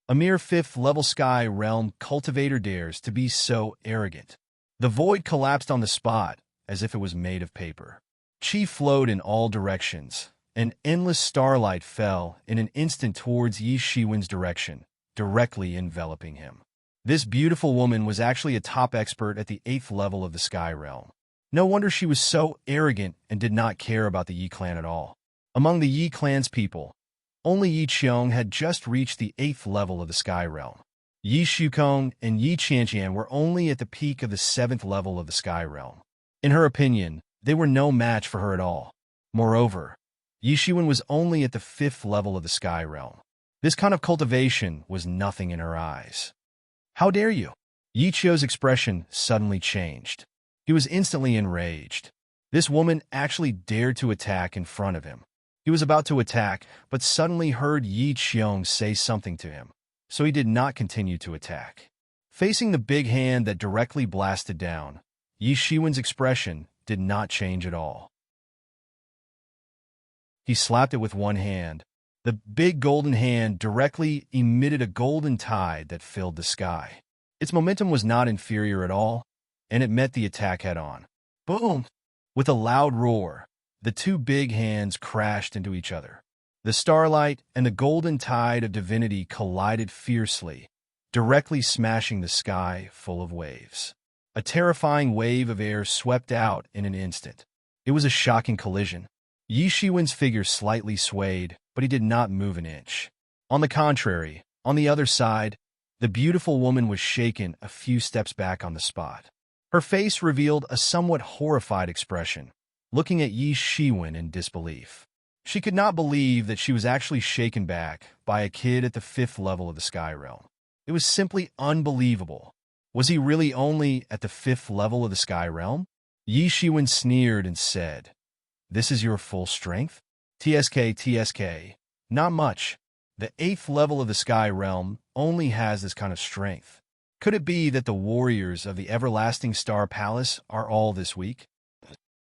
A mere 5th-level sky realm cultivator dares to be so arrogant. The void collapsed on the spot as if it was made of paper. Chi flowed in all directions, and endless starlight fell in an instant towards Yi Shiwen's direction, directly enveloping him. This beautiful woman was actually a top expert at the 8th level of the sky realm. No wonder she was so arrogant and did not care about the Yi clan at all. Among the Yi clan's people, only Yi Qiong had just reached the 8th level of the sky realm. Yi Shukong and Yi Qianqian were only at the peak of the 7th level of the sky realm. In her opinion, they were no match for her at all. Moreover, Yi Shiwen was only at the 5th level of the sky realm. This kind of cultivation was nothing in her eyes. How dare you? Yi Qiu's expression suddenly changed. He was instantly enraged. This woman actually dared to attack in front of him. He was about to attack, but suddenly heard Yi Qiong say something to him, so he did not continue to attack. Facing the big hand that directly blasted down, Yi Shiwen's expression did not change at all. He slapped it with one hand. The big golden hand directly emitted a golden tide that filled the sky. Its momentum was not inferior at all, and it met the attack head-on. Boom! With a loud roar, the 2 big hands crashed into each other. The starlight and the golden tide of divinity collided fiercely, directly smashing the sky full of waves. A terrifying wave of air swept out in an instant. It was a shocking collision. Yi Shiwen's figure slightly swayed, but he did not move an inch. On the contrary, on the other side, the beautiful woman was shaken a few steps back on the spot. Her face revealed a somewhat horrified expression, looking at Yi Shiwen in disbelief. She could not believe that she was actually shaken back by a kid at the 5th level of the Sky Realm. It was simply unbelievable. Was he really only at the 5th level of the Sky Realm? Yi Shiwen sneered and said, "This is your full strength? TSK. Not much. The 8th level of the Sky Realm only has this kind of strength. Could it be that the warriors of the Everlasting Star Palace are all this weak?"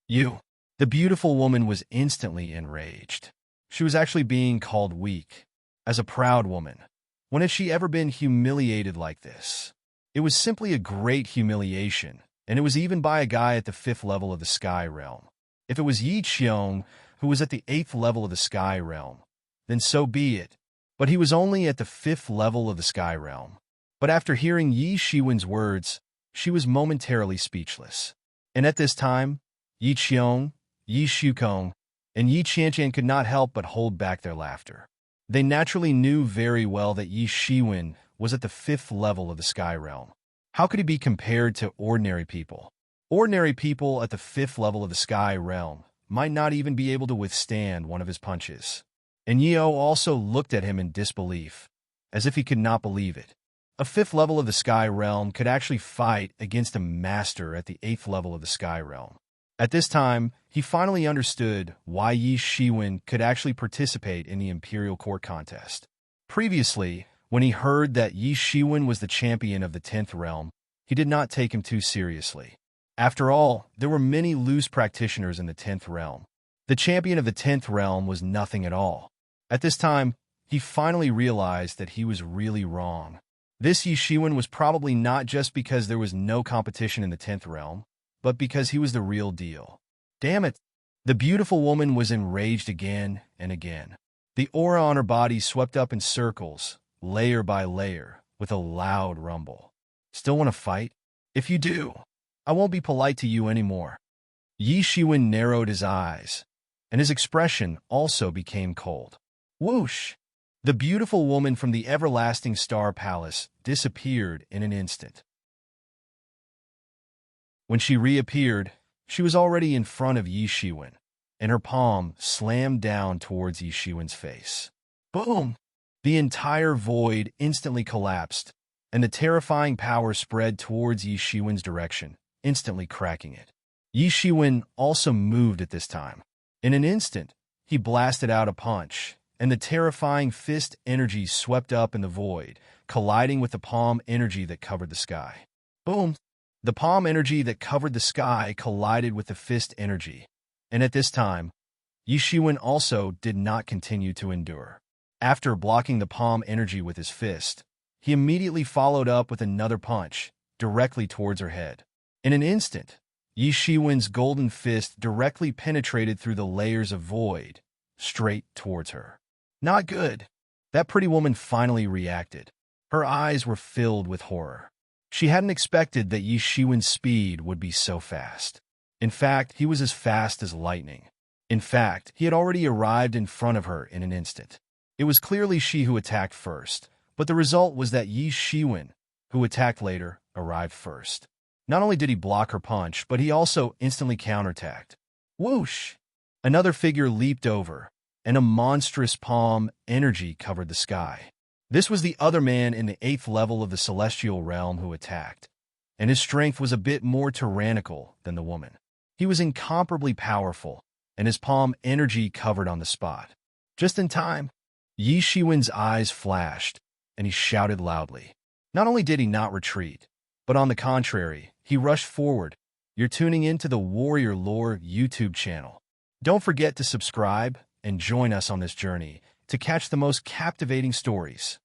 You. The beautiful woman was instantly enraged. She was actually being called weak. As a proud woman, when had she ever been humiliated like this? It was simply a great humiliation, and it was even by a guy at the 5th level of the Sky Realm. If it was Yi Qiong, who was at the 8th level of the Sky Realm, then so be it. But he was only at the 5th level of the Sky Realm. But after hearing Yi Shiwen's words, she was momentarily speechless. And at this time, Yi Qiong, Yi Shukong, and Yi Qianqian could not help but hold back their laughter. They naturally knew very well that Yi Shiwen was at the 5th level of the Sky Realm. How could he be compared to ordinary people? Ordinary people at the 5th level of the Sky Realm might not even be able to withstand one of his punches. And Yeo also looked at him in disbelief, as if he could not believe it. A 5th level of the Sky Realm could actually fight against a master at the 8th level of the Sky Realm. At this time, he finally understood why Yi Shiwen could actually participate in the Imperial Court contest. Previously, when he heard that Yi Shiwen was the champion of the 10th realm, he did not take him too seriously. After all, there were many loose practitioners in the 10th realm. The champion of the 10th realm was nothing at all. At this time, he finally realized that he was really wrong. This Yi Shiwen was probably not just because there was no competition in the 10th realm, but because he was the real deal. Damn it! The beautiful woman was enraged again and again. The aura on her body swept up in circles, layer by layer, with a loud rumble. Still want to fight? If you do, I won't be polite to you anymore. Yi Shiwen narrowed his eyes, and his expression also became cold. Whoosh! The beautiful woman from the Everlasting Star Palace disappeared in an instant. When she reappeared, she was already in front of Yi Shiwen, and her palm slammed down towards Yi Shiwen's face. Boom! The entire void instantly collapsed, and the terrifying power spread towards Yi Shiwen's direction, instantly cracking it. Yi Shiwen also moved at this time. In an instant, he blasted out a punch, and the terrifying fist energy swept up in the void, colliding with the palm energy that covered the sky. Boom! The palm energy that covered the sky collided with the fist energy, and at this time, Yi Shiwen also did not continue to endure. After blocking the palm energy with his fist, he immediately followed up with another punch, directly towards her head. In an instant, Yi Shiwen's golden fist directly penetrated through the layers of void, straight towards her. Not good. That pretty woman finally reacted. Her eyes were filled with horror. She hadn't expected that Yi Shiwen's speed would be so fast. In fact, he was as fast as lightning. In fact, he had already arrived in front of her in an instant. It was clearly she who attacked first, but the result was that Yi Shiwen, who attacked later, arrived first. Not only did he block her punch, but he also instantly counterattacked. Whoosh! Another figure leaped over, and a monstrous palm energy covered the sky. This was the other man in the 8th level of the Celestial Realm who attacked, and his strength was a bit more tyrannical than the woman. He was incomparably powerful, and his palm energy covered on the spot. Just in time, Yi Shiwen's eyes flashed, and he shouted loudly. Not only did he not retreat, but on the contrary, he rushed forward. You're tuning into the Warrior Lore YouTube channel. Don't forget to subscribe and join us on this journey to catch the most captivating stories.